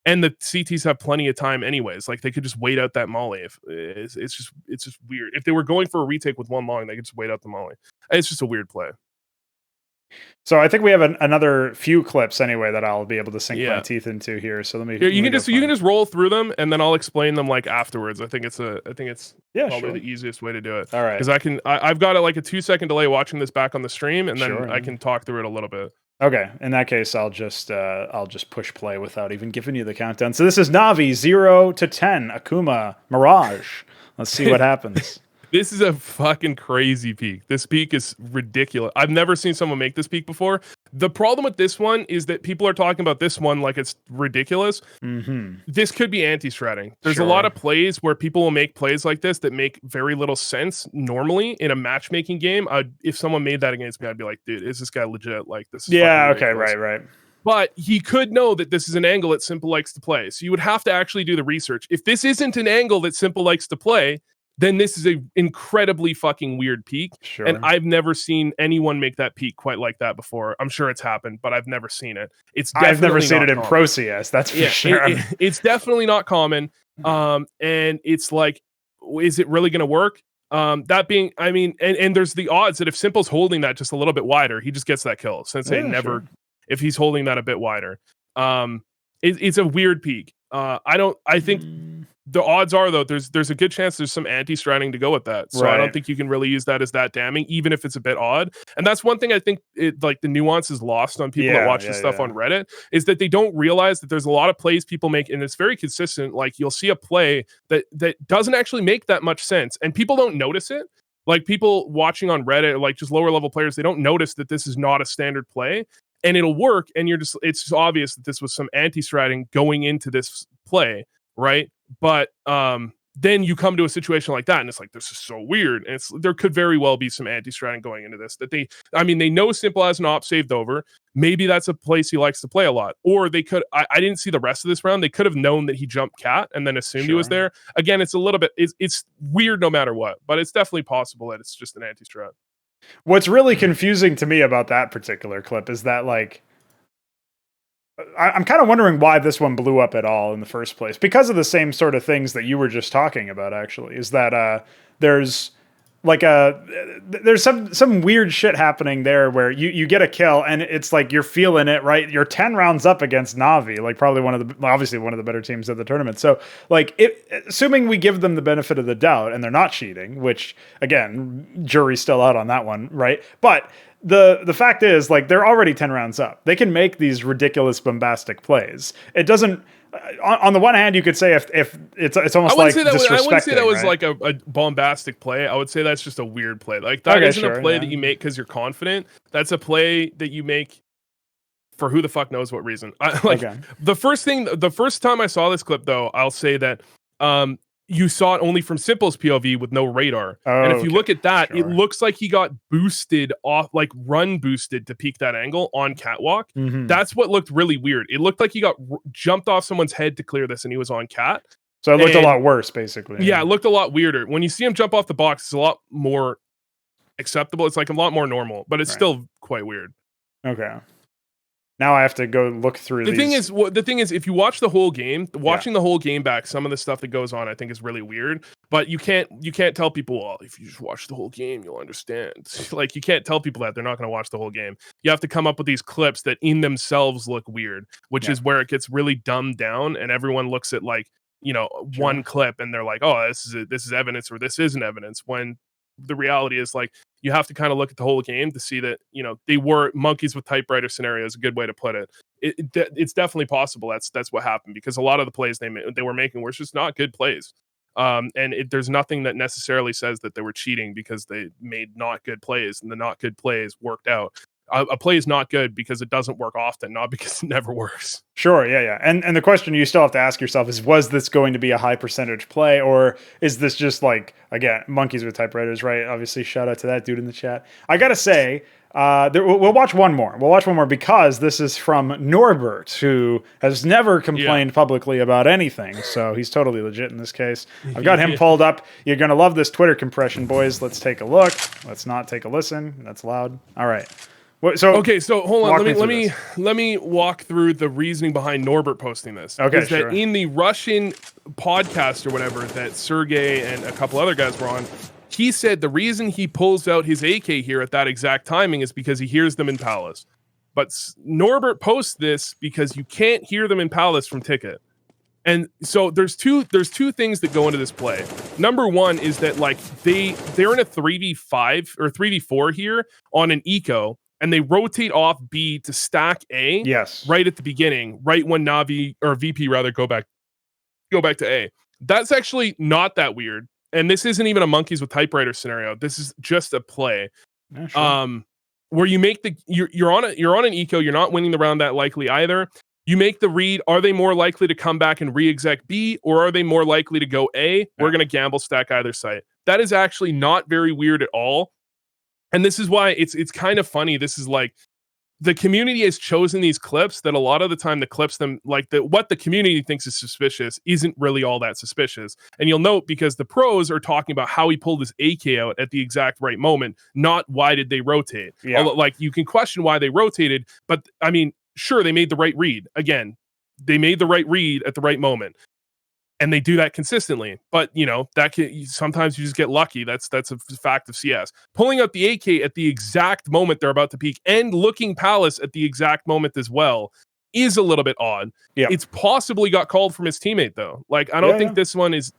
And the CTs have plenty of time anyways. Like they could just wait out that molly. If it's just weird. If they were going for a retake with one long, they could just wait out the molly. It's just a weird play. So I think we have another few clips anyway that I'll be able to sink my teeth into here. So let me. You can just roll through them, and then I'll explain them like afterwards. I think it's probably the easiest way to do it. All right, because I've got like a 2-second delay watching this back on the stream, and then I can talk through it a little bit. Okay, in that case, I'll just push play without even giving you the countdown. So this is NaVi 0 to 10 Akuma Mirage. Let's see what happens. This is a fucking crazy peak. This peak is ridiculous. I've never seen someone make this peak before. The problem with this one is that people are talking about this one like it's ridiculous. Mm-hmm. This could be anti-stratting. There's a lot of plays where people will make plays like this that make very little sense normally in a matchmaking game. If someone made that against me, I'd be like, dude, is this guy legit? Like this is okay, right. But he could know that this is an angle that Simple likes to play. So you would have to actually do the research. If this isn't an angle that Simple likes to play, then this is an incredibly fucking weird peak. Sure. And I've never seen anyone make that peak quite like that before. I'm sure it's happened, but I've never seen it. I've never seen it in Pro CS, that's for sure. It's definitely not common. And it's like, is it really going to work? That being, I mean, and there's the odds that if Simple's holding that just a little bit wider, he just gets that kill. Sensei never, if he's holding that a bit wider. It's a weird peak. I think the odds are though there's a good chance there's some anti-stratting to go with that. So I don't think you can really use that as that damning, even if it's a bit odd. And that's one thing I think like the nuance is lost on people that watch this stuff on Reddit, is that they don't realize that there's a lot of plays people make, and it's very consistent. Like you'll see a play that doesn't actually make that much sense, and people don't notice it. Like people watching on Reddit, like just lower level players, they don't notice that this is not a standard play. And it'll work, and it's just obvious that this was some anti-stratting going into this play, right? But then you come to a situation like that, and it's like, this is so weird. And there could very well be some anti-stratting going into this. That they know Simple has an op saved over. Maybe that's a place he likes to play a lot. Or they could, I didn't see the rest of this round. They could have known that he jumped cat and then assumed he was there. Again, it's a little bit, it's weird no matter what, but it's definitely possible that it's just an anti-strat. What's really confusing to me about that particular clip is that, like, I'm kind of wondering why this one blew up at all in the first place, because of the same sort of things that you were just talking about, actually, is that there's some weird shit happening there where you get a kill and it's like you're feeling it, right? You're 10 rounds up against NaVi, like probably obviously one of the better teams of the tournament. So like assuming we give them the benefit of the doubt and they're not cheating, which again, jury's still out on that one, right? But the fact is, like, they're already 10 rounds up. They can make these ridiculous bombastic plays. It doesn't. On the one hand, you could say if it's almost like disrespecting. I wouldn't say that was like a bombastic play. I would say that's just a weird play. Like that isn't a play that you make because you're confident. That's a play that you make for who the fuck knows what reason. The first time I saw this clip, though, I'll say that you saw it only from Simple's POV with no radar. And if you look at that, it looks like he got boosted off, like run boosted to peak that angle on catwalk. Mm-hmm. That's what looked really weird. It looked like he got jumped off someone's head to clear this, and he was on cat. So it looked a lot worse, basically. Yeah, it looked a lot weirder. When you see him jump off the box, it's a lot more acceptable. It's like a lot more normal, but it's still quite weird. Okay. Now I have to go look through the thing is, if you watch the whole game, watching the whole game back, some of the stuff that goes on, I think, is really weird. But you can't tell people, well, if you just watch the whole game, you'll understand. Like, you can't tell people that they're not going to watch the whole game. You have to come up with these clips that in themselves look weird, which is where it gets really dumbed down, and everyone looks at, like, one clip and they're like, oh, this is evidence, or this isn't evidence, when the reality is, like, You have to kind of look at the whole game to see that, you know, they were monkeys with typewriter scenario is a good way to put it. It's definitely possible that's what happened, because a lot of the plays they were making were just not good plays. There's nothing that necessarily says that they were cheating because they made not good plays and the not good plays worked out. A play is not good because it doesn't work often, not because it never works. Sure, yeah. And the question you still have to ask yourself is, was this going to be a high percentage play, or is this just like, again, monkeys with typewriters, right? Obviously, shout out to that dude in the chat. I gotta say, we'll watch one more. We'll watch one more because this is from Norbert, who has never complained publicly about anything. So he's totally legit in this case. I've got him pulled up. You're going to love this Twitter compression, boys. Let's take a look. Let's not take a listen. That's loud. All right. So hold on. Let me walk through the reasoning behind Norbert posting this. Okay, is that in the Russian podcast or whatever that Sergey and a couple other guys were on, he said the reason he pulls out his AK here at that exact timing is because he hears them in Palace. But Norbert posts this because you can't hear them in Palace from Ticket. And so there's two things that go into this play. Number one is that like they're in a 3v5 or 3v4 here on an eco, and they rotate off B to stack A. Yes. Right at the beginning, right when NaVi or VP rather go back to A. That's actually not that weird. And this isn't even a monkeys with typewriter scenario. This is just a play. Yeah, sure. Where you make you're on an eco, you're not winning the round that likely either. You make the read, are they more likely to come back and re-exec B, or are they more likely to go A? Yeah. We're gonna gamble stack either site. That is actually not very weird at all. And this is why it's kind of funny. This is like the community has chosen these clips that a lot of the time the clips them like what the community thinks is suspicious isn't really all that suspicious. And you'll note because the pros are talking about how he pulled his AK out at the exact right moment, not why did they rotate. Yeah. Like you can question why they rotated, but I mean, sure, they made the right read. Again, they made the right read at the right moment. And they do that consistently, but you know that sometimes you just get lucky. That's a fact of CS. Pulling out the AK at the exact moment they're about to peak and looking Palace at the exact moment as well is a little bit odd. Yeah, it's possibly got called from his teammate though. Like I don't think this one is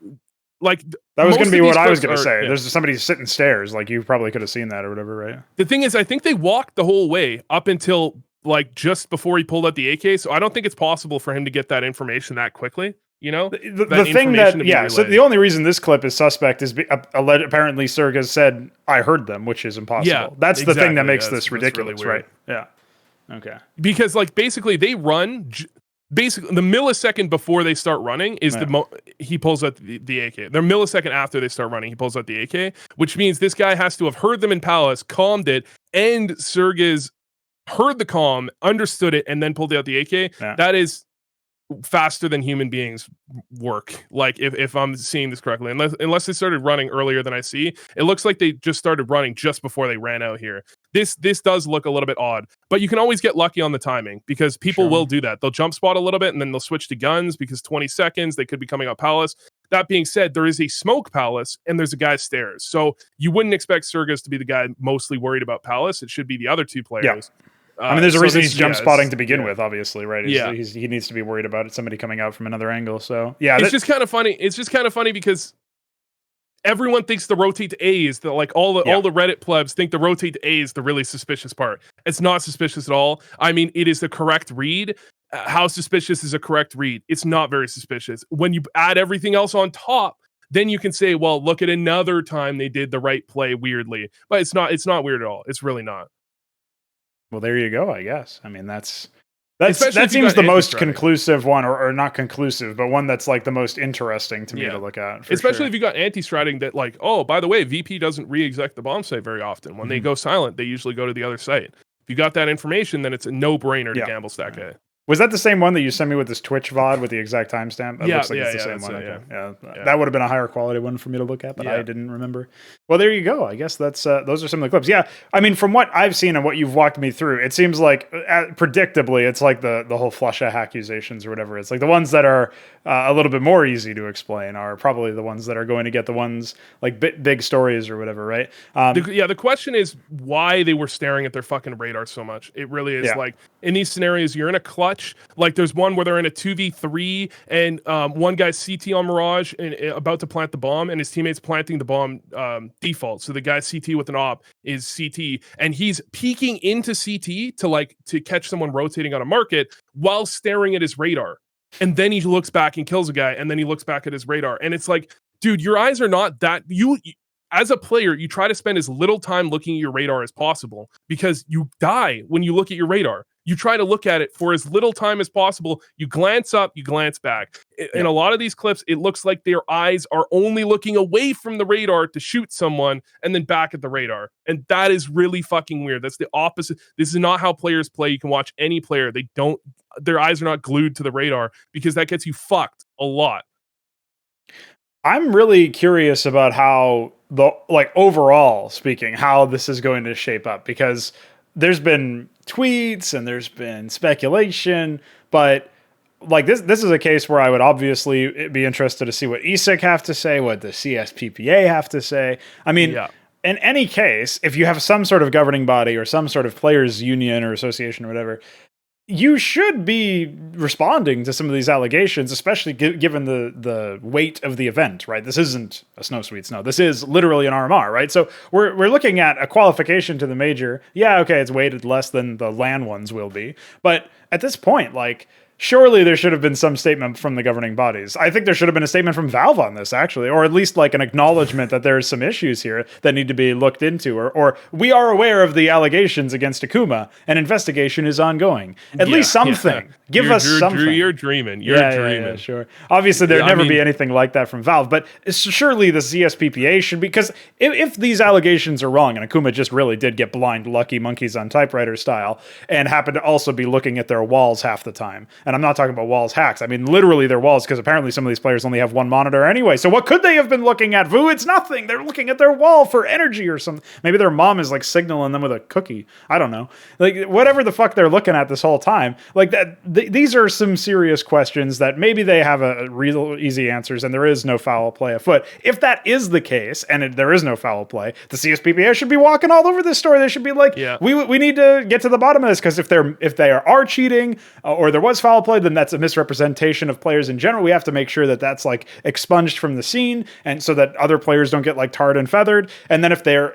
like that was going to be what I was going to say. There's somebody sitting stairs. Like you probably could have seen that or whatever, right? The thing is, I think they walked the whole way up until like just before he pulled out the AK. So I don't think it's possible for him to get that information that quickly. You know, the thing that, so the only reason this clip is suspect is apparently Serg has said, I heard them, which is impossible. Yeah, that's exactly the thing that makes this ridiculous, really right? Yeah. Okay. Because like basically they run, basically the millisecond before they start running is he pulls out the AK. The millisecond after they start running, he pulls out the AK, which means this guy has to have heard them in Palace, calmed it, and Serg has heard the calm, understood it, and then pulled out the AK. Yeah. That is faster than human beings work. Like if I'm seeing this correctly, unless they started running earlier than I see, it looks like they just started running just before they ran out here. This does look a little bit odd, but you can always get lucky on the timing because people will do that. They'll jump spot a little bit and then they'll switch to guns because 20 seconds, they could be coming up Palace. That being said, there is a smoke Palace and there's a guy stairs. So you wouldn't expect Sergas to be the guy mostly worried about Palace. It should be the other two players. Yeah. I mean, there's a reason he's jump spotting to begin with, obviously, right? He needs to be worried about somebody coming out from another angle. So, yeah. It's just kind of funny. It's just kind of funny because everyone thinks the rotate to A is all the Reddit plebs think the rotate to A is the really suspicious part. It's not suspicious at all. I mean, it is the correct read. How suspicious is a correct read? It's not very suspicious. When you add everything else on top, then you can say, well, look at another time they did the right play weirdly. But it's not weird at all. It's really not. Well, there you go, I guess. I mean, that seems the most conclusive one, or not conclusive, but one that's like the most interesting to me to look at. Especially if you got anti-stratting that like, oh, by the way, VP doesn't re-exec the bomb site very often. When they go silent, they usually go to the other site. If you got that information, then it's a no-brainer to gamble stack A. Was that the same one that you sent me with this Twitch VOD with the exact timestamp? It looks like it's the same one. That would have been a higher quality one for me to look at, but I didn't remember. Well, there you go. I guess that's those are some of the clips. Yeah, I mean, from what I've seen and what you've walked me through, it seems like predictably, it's like the whole Flusha accusations or whatever. It's like the ones that are a little bit more easy to explain are probably the ones that are going to get the ones like big stories or whatever, right? The question is why they were staring at their fucking radar so much. It really is like in these scenarios, you're in a clutch. clutch. Like there's one where they're in a 2v3 and one guy's CT on Mirage and about to plant the bomb, and his teammate's planting the bomb default. So the guy CT with an op is CT, and he's peeking into CT to catch someone rotating on a market while staring at his radar. And then he looks back and kills a guy, and then he looks back at his radar. And it's like, dude, your eyes are not that... You as a player, you try to spend as little time looking at your radar as possible because you die when you look at your radar. You try to look at it for as little time as possible. You glance up, you glance back. In a lot of these clips, it looks like their eyes are only looking away from the radar to shoot someone and then back at the radar. And that is really fucking weird. That's the opposite. This is not how players play. You can watch any player. Their eyes are not glued to the radar because that gets you fucked a lot. I'm really curious about how overall speaking, how this is going to shape up, because there's been tweets and there's been speculation, but like this is a case where I would obviously be interested to see what ESIC have to say, what the CSPPA have to say. I mean, in any case, if you have some sort of governing body or some sort of players union or association or whatever, you should be responding to some of these allegations, especially given the weight of the event, right? This isn't a snow sweet snow. This is literally an RMR, right? So we're looking at a qualification to the major. Yeah, okay, it's weighted less than the LAN ones will be. But at this point, like, surely there should have been some statement from the governing bodies. I think there should have been a statement from Valve on this, actually, or at least like an acknowledgement that there's some issues here that need to be looked into, or we are aware of the allegations against Akuma, and investigation is ongoing. At least something. Give us something. You're dreaming. You're dreaming. Yeah, sure. Obviously, there'd never be anything like that from Valve, but surely the CSPPA should be, because if these allegations are wrong, and Akuma just really did get blind lucky monkeys on typewriter style, and happened to also be looking at their walls half the time, and I'm not talking about walls hacks. I mean, literally their walls, because apparently some of these players only have one monitor anyway. So what could they have been looking at, Vu? It's nothing. They're looking at their wall for energy or something. Maybe their mom is like signaling them with a cookie. I don't know. Like whatever the fuck they're looking at this whole time. Like that. These are some serious questions that maybe they have a real easy answers, and there is no foul play afoot. If that is the case, and there is no foul play, the CSPPA should be walking all over this story. They should be like, we need to get to the bottom of this, because if they are cheating or there was foul play, then that's a misrepresentation of players in general. We have to make sure that that's like expunged from the scene, and so that other players don't get like tarred and feathered. And then if they're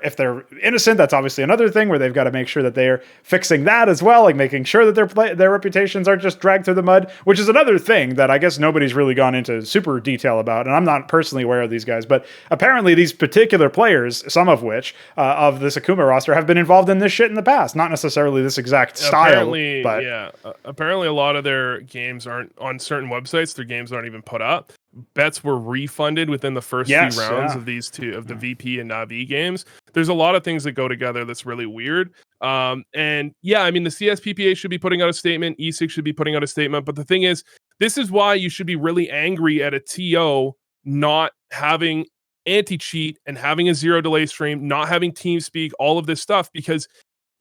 innocent, that's obviously another thing where they've got to make sure that they're fixing that as well, like making sure that their reputations aren't just dragged through the mud, which is another thing that I guess nobody's really gone into super detail about. And I'm not personally aware of these guys, but apparently these particular players, some of which of this Akuma roster, have been involved in this shit in the past. Not necessarily this exact style, but apparently a lot of their games aren't on certain websites. Their games aren't even put up. Bets were refunded within the first few rounds of these two, of the VP and NaVi games. There's a lot of things that go together that's really weird. And yeah, I mean, the CSPPA should be putting out a statement. ESIC should be putting out a statement. But the thing is, this is why you should be really angry at a TO not having anti-cheat and having a zero delay stream, not having TeamSpeak, all of this stuff, because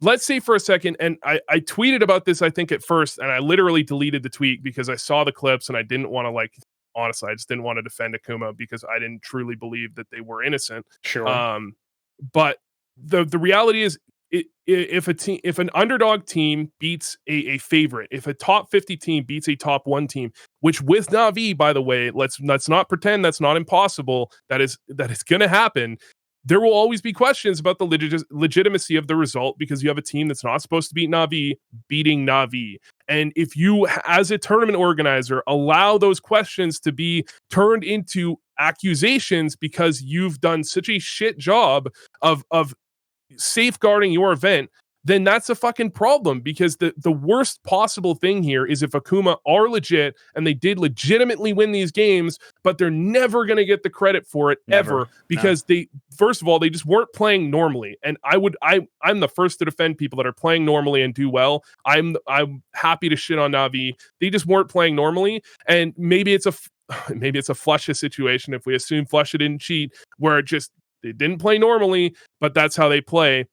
let's say for a second, and I tweeted about this, I think, at first, and I literally deleted the tweet because I saw the clips and I didn't want to, honestly, I just didn't want to defend Akuma because I didn't truly believe that they were innocent. Sure. But the reality is, if an underdog team beats a favorite, if a top 50 team beats a top 1 team, which with NaVi, by the way, let's not pretend that's not impossible, that is going to happen. There will always be questions about the legitimacy of the result, because you have a team that's not supposed to beat NaVi beating NaVi. And if you, as a tournament organizer, allow those questions to be turned into accusations because you've done such a shit job of safeguarding your event, then that's a fucking problem, because the worst possible thing here is if Akuma are legit and they did legitimately win these games, but they're never going to get the credit for it ever, because they, first of all, they just weren't playing normally. And I'm the first to defend people that are playing normally and do well. I'm happy to shit on NaVi. They just weren't playing normally. And maybe it's a Flusha situation, if we assume Flusha didn't cheat, where they didn't play normally, but that's how they play.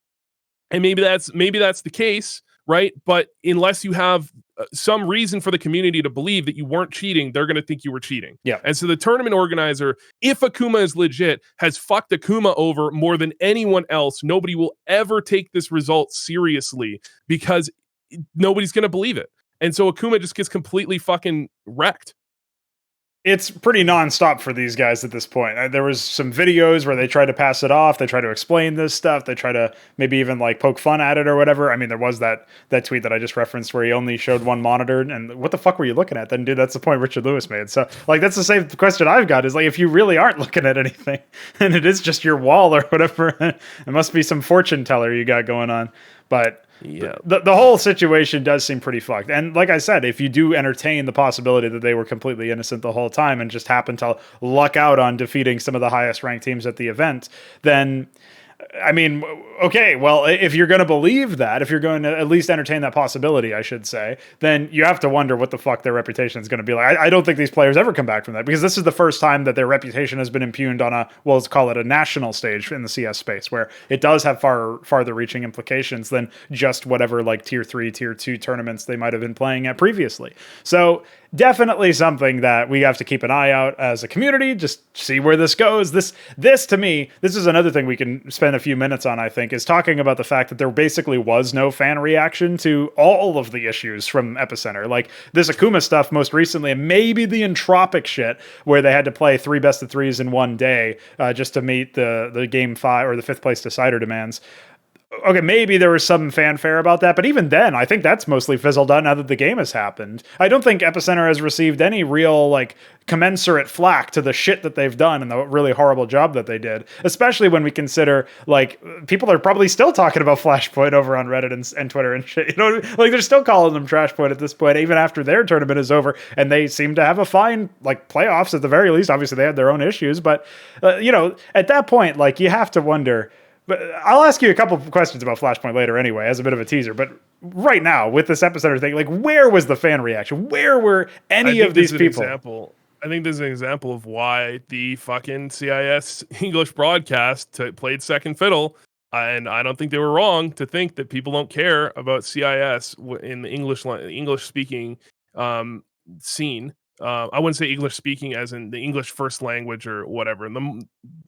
And maybe that's the case, right? But unless you have some reason for the community to believe that you weren't cheating, they're going to think you were cheating. Yeah. And so the tournament organizer, if Akuma is legit, has fucked Akuma over more than anyone else. Nobody will ever take this result seriously because nobody's going to believe it. And so Akuma just gets completely fucking wrecked. It's pretty nonstop for these guys at this point. There was some videos where they try to pass it off. They try to explain this stuff. They try to maybe even like poke fun at it or whatever. I mean, there was that tweet that I just referenced where he only showed one monitor. And what the fuck were you looking at then, dude? That's the point Richard Lewis made. So like, that's the same question I've got is like, if you really aren't looking at anything and it is just your wall or whatever, it must be some fortune teller you got going on. But yeah, the whole situation does seem pretty fucked. And like I said, if you do entertain the possibility that they were completely innocent the whole time and just happened to luck out on defeating some of the highest ranked teams at the event, then I mean, okay, well, if you're going to believe that, if you're going to at least entertain that possibility, I should say, then you have to wonder what the fuck their reputation is going to be like. I don't think these players ever come back from that, because this is the first time that their reputation has been impugned on a, well, let's call it a national stage in the CS space, where it does have farther reaching implications than just whatever like tier 3, tier 2 tournaments they might have been playing at previously. So definitely something that we have to keep an eye out as a community, just see where this goes. This to me, this is another thing we can spend a few minutes on, I think, is talking about the fact that there basically was no fan reaction to all of the issues from Epicenter. Like this Akuma stuff most recently, and maybe the Entropiq shit, where they had to play 3 best of 3s in one day just to meet the game 5 or the 5th place decider demands. Okay, maybe there was some fanfare about that, but even then, I think that's mostly fizzled out now that the game has happened. I don't think Epicenter has received any real, like, commensurate flack to the shit that they've done and the really horrible job that they did, especially when we consider, like, people are probably still talking about Flashpoint over on Reddit and Twitter and shit. You know, like, they're still calling them Trashpoint at this point, even after their tournament is over, and they seem to have a fine, like, playoffs at the very least. Obviously, they had their own issues, but, you know, at that point, like, you have to wonder. But I'll ask you a couple of questions about Flashpoint later anyway, as a bit of a teaser. But right now, with this Epicenter thing, like, where was the fan reaction? Where were any of these people? I think this is an example of why the fucking CIS English broadcast played second fiddle. And I don't think they were wrong to think that people don't care about CIS in the English speaking scene. I wouldn't say English speaking as in the English first language or whatever,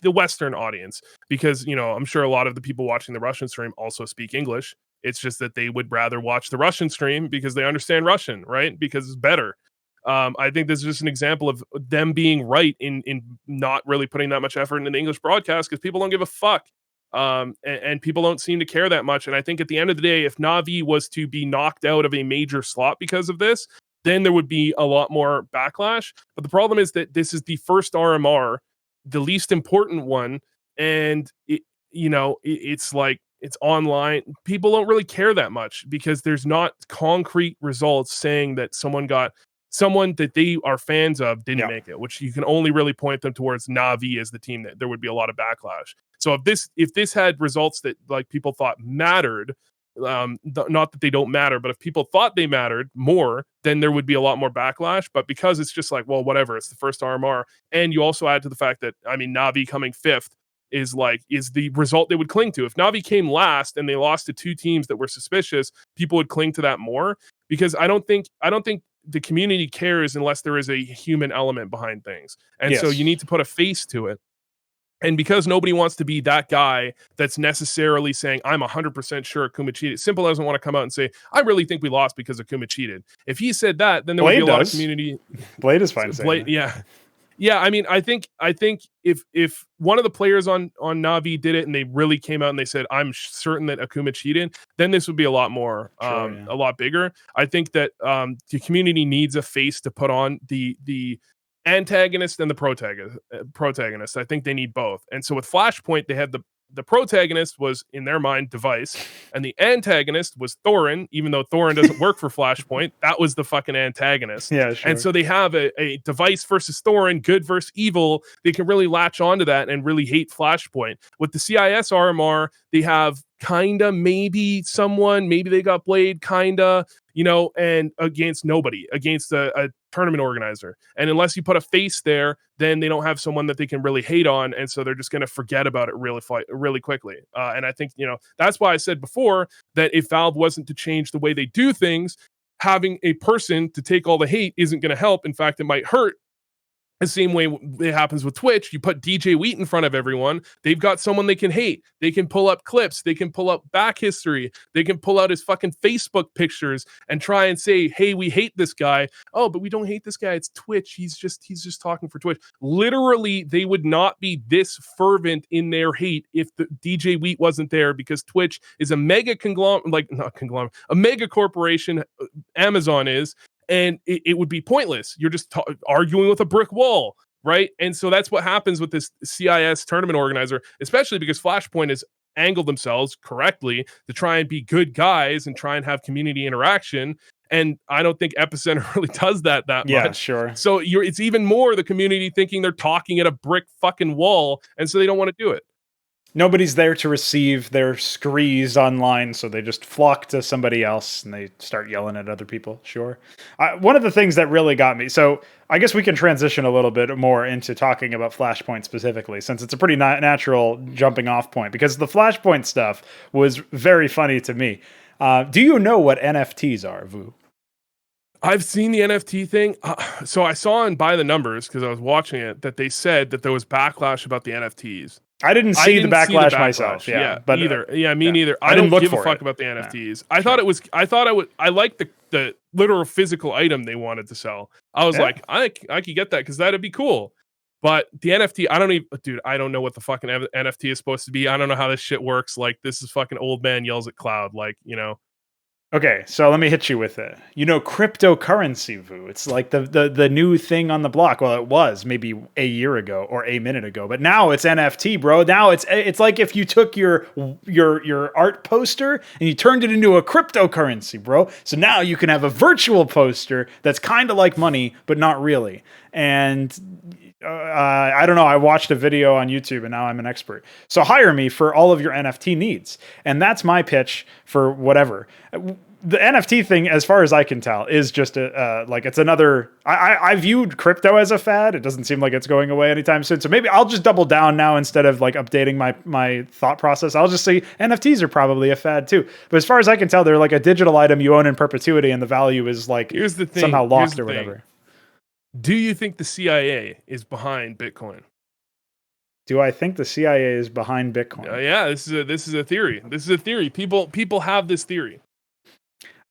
the Western audience, because, you know, I'm sure a lot of the people watching the Russian stream also speak English. It's just that they would rather watch the Russian stream because they understand Russian, right? Because it's better. I think this is just an example of them being right in not really putting that much effort into the English broadcast because people don't give a fuck. And people don't seem to care that much. And I think at the end of the day, if NaVi was to be knocked out of a major slot because of this, then there would be a lot more backlash. But the problem is that this is the first RMR, the least important one. And, it's like, it's online. People don't really care that much because there's not concrete results saying that someone that they are fans of didn't make it, which you can only really point them towards NaVi as the team that there would be a lot of backlash. So if this had results that like people thought mattered, not that they don't matter, but if people thought they mattered more, then there would be a lot more backlash. But because it's just like, well, whatever, it's the first RMR, and you also add to the fact that, I mean, NaVi coming 5th is the result they would cling to. If NaVi came last and they lost to 2 teams that were suspicious, people would cling to that more, because I don't think the community cares unless there is a human element behind things. And so you need to put a face to it. And because nobody wants to be that guy that's necessarily saying, I'm 100% sure Akuma cheated. Simple doesn't want to come out and say, I really think we lost because Akuma cheated. If he said that, then there would be a lot of community. Blade is fine saying that. Yeah. Yeah, I mean, I think if one of the players on NaVi did it and they really came out and they said, I'm certain that Akuma cheated, then this would be a lot more, a lot bigger. I think that the community needs a face to put on the antagonist and the protagonist. I think they need both. And so with Flashpoint, they had the protagonist was, in their mind, Device, and the antagonist was Thorin, even though Thorin doesn't work for Flashpoint. That was the fucking antagonist. Yeah, sure. And so they have a Device versus Thorin, good versus evil. They can really latch onto that and really hate Flashpoint. With the CIS RMR, they have kinda, maybe they got Blade, kinda, and against nobody, against a tournament organizer. And unless you put a face there, then they don't have someone that they can really hate on. And so they're just going to forget about it really quickly. And I think, that's why I said before that if Valve wasn't to change the way they do things, having a person to take all the hate isn't going to help. In fact, it might hurt The same way it happens with Twitch. You put DJ Wheat in front of everyone. They've got someone they can hate. They can pull up clips. They can pull up back history. They can pull out his fucking Facebook pictures and try and say, hey, we hate this guy. Oh, but we don't hate this guy. It's Twitch. He's just talking for Twitch. Literally, they would not be this fervent in their hate if the DJ Wheat wasn't there, because Twitch is a mega a mega corporation. Amazon is. And it would be pointless. You're just arguing with a brick wall, right? And so that's what happens with this CIS tournament organizer, especially because Flashpoint has angled themselves correctly to try and be good guys and try and have community interaction. And I don't think Epicenter really does that much. Yeah, sure. So it's even more the community thinking they're talking at a brick fucking wall, and so they don't want to do it. Nobody's there to receive their screes online, so they just flock to somebody else and they start yelling at other people. Sure. One of the things that really got me, so I guess we can transition a little bit more into talking about Flashpoint specifically, since it's a pretty natural jumping off point, because the Flashpoint stuff was very funny to me. Do you know what NFTs are, Vu? I've seen the NFT thing. So I saw in By the Numbers, because I was watching it, that they said that there was backlash about the NFTs. I didn't see the backlash myself. Yeah, but neither. Me neither. I don't give a fuck about the NFTs. I liked the literal physical item they wanted to sell. I was like, I could get that because that'd be cool. But the NFT, I don't know what the fucking NFT is supposed to be. I don't know how this shit works. Like, this is fucking old man yells at cloud. Like, you know. Okay, so let me hit you with it. You know, cryptocurrency, Vu. It's like the new thing on the block. Well, it was maybe a year ago or a minute ago, but now it's NFT, bro. Now it's like if you took your art poster and you turned it into a cryptocurrency, bro. So now you can have a virtual poster that's kind of like money, but not really. And I don't know. I watched a video on YouTube and now I'm an expert. So hire me for all of your NFT needs. And that's my pitch for whatever. The NFT thing, as far as I can tell, is just it's another. I viewed crypto as a fad. It doesn't seem like it's going away anytime soon. So maybe I'll just double down now instead of like updating my thought process. I'll just say NFTs are probably a fad too. But as far as I can tell, they're like a digital item you own in perpetuity, and the value is like somehow lost or whatever. Do you think the CIA is behind Bitcoin? Do I think the CIA is behind Bitcoin? Yeah, this is a theory. This is a theory. People have this theory.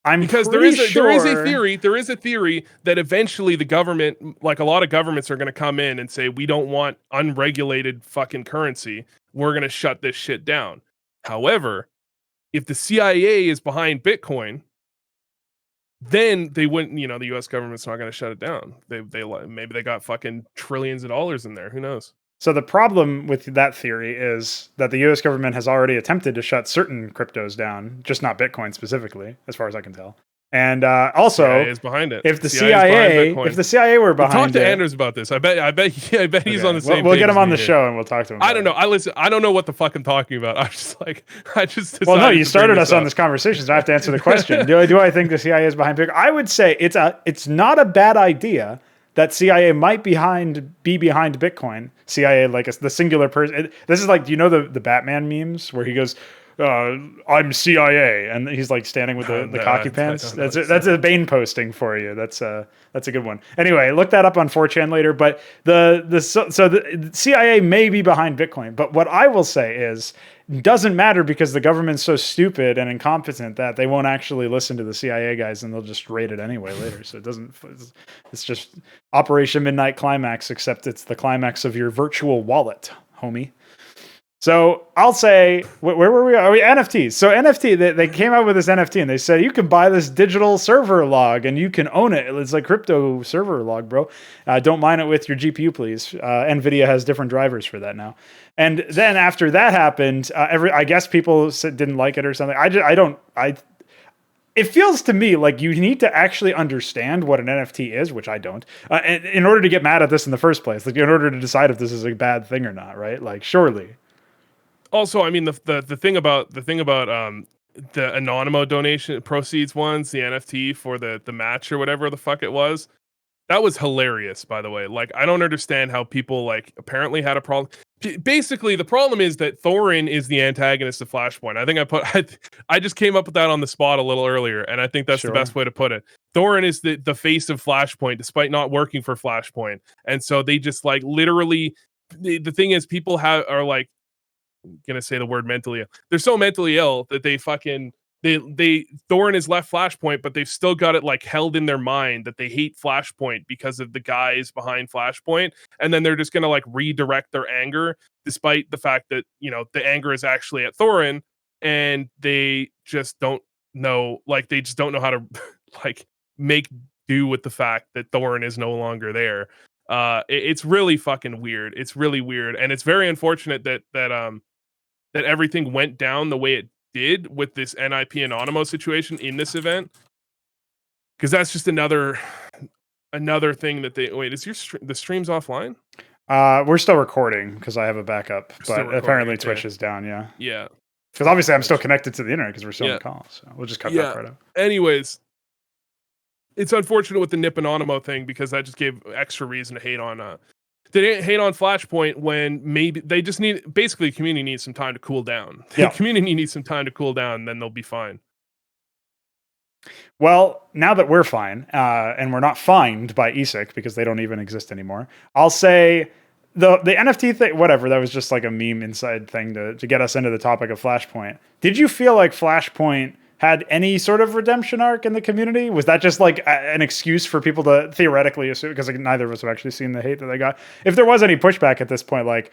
Because there is a theory that eventually the government, like a lot of governments, are going to come in and say, we don't want unregulated fucking currency. We're going to shut this shit down. However, if the CIA is behind Bitcoin, then they wouldn't, the US government's not going to shut it down. Maybe they got fucking trillions of dollars in there. Who knows? So the problem with that theory is that the US government has already attempted to shut certain cryptos down, just not Bitcoin specifically, as far as I can tell. And also, CIA is behind it. If the CIA were behind talk to it, Anders about this. I bet he's on the same. We'll get him on the show and we'll talk to him. I don't know. I don't know what the fuck I'm talking about. I just. Well, no, you started us on this conversation, so I have to answer the question. Do I think the CIA is behind Bitcoin? I would say it's not a bad idea that CIA might be behind Bitcoin. CIA, like the singular person. This is like, do you know the Batman memes where he goes, I'm CIA, and he's like standing with the cocky pants. That's a Baneposting for you. That's a good one. Anyway, look that up on 4chan later. But the CIA may be behind Bitcoin. But what I will say is, doesn't matter, because the government's so stupid and incompetent that they won't actually listen to the CIA guys, and they'll just raid it anyway later. So it's just Operation Midnight Climax, except it's the climax of your virtual wallet, homie. So I'll say, where were we? Are we NFTs? So NFT, they came out with this NFT and they said, you can buy this digital server log and you can own it. It's like crypto server log, bro. Don't mine it with your GPU, please. NVIDIA has different drivers for that now. And then after that happened, I guess people didn't like it or something. It feels to me like you need to actually understand what an NFT is, which I don't, in order to get mad at this in the first place. Like, in order to decide if this is a bad thing or not, right? Like, surely. Also, I mean, the thing about the Anonymous donation proceeds ones, the NFT for the match or whatever the fuck it was, that was hilarious, by the way. Like, I don't understand how people like apparently had a problem. Basically, the problem is that Thorin is the antagonist of Flashpoint. I think I just came up with that on the spot a little earlier, and I think that's the best way to put it. Thorin is the face of Flashpoint, despite not working for Flashpoint, and so they just like literally. The thing is, people are like, I'm gonna say the word mentally ill. They're so mentally ill that they fucking Thorin has left Flashpoint, but they've still got it like held in their mind that they hate Flashpoint because of the guys behind Flashpoint, and then they're just gonna like redirect their anger, despite the fact that the anger is actually at Thorin, and they just don't know, like they just don't know how to like make do with the fact that Thorin is no longer there. It's really fucking weird. It's really weird, and it's very unfortunate that everything went down the way it did with this NIP Anonymous situation in this event, because that's just another thing that they wait. Is the stream's offline? We're still recording because I have a backup, but apparently Twitch is down. Yeah, because obviously I'm still connected to the internet because we're still on the call, so we'll just cut that part out. Anyways, it's unfortunate with the NIP Anonymous thing because that just gave extra reason to hate on they didn't hate on Flashpoint when maybe they just basically the community needs some time to cool down. The community needs some time to cool down, then they'll be fine. Well, now that we're fine, and we're not fined by ESIC because they don't even exist anymore, I'll say the NFT thing, whatever, that was just like a meme inside thing to get us into the topic of Flashpoint. Did you feel like Flashpoint had any sort of redemption arc in the community? Was that just like an excuse for people to theoretically assume, because like, neither of us have actually seen the hate that they got? If there was any pushback at this point, like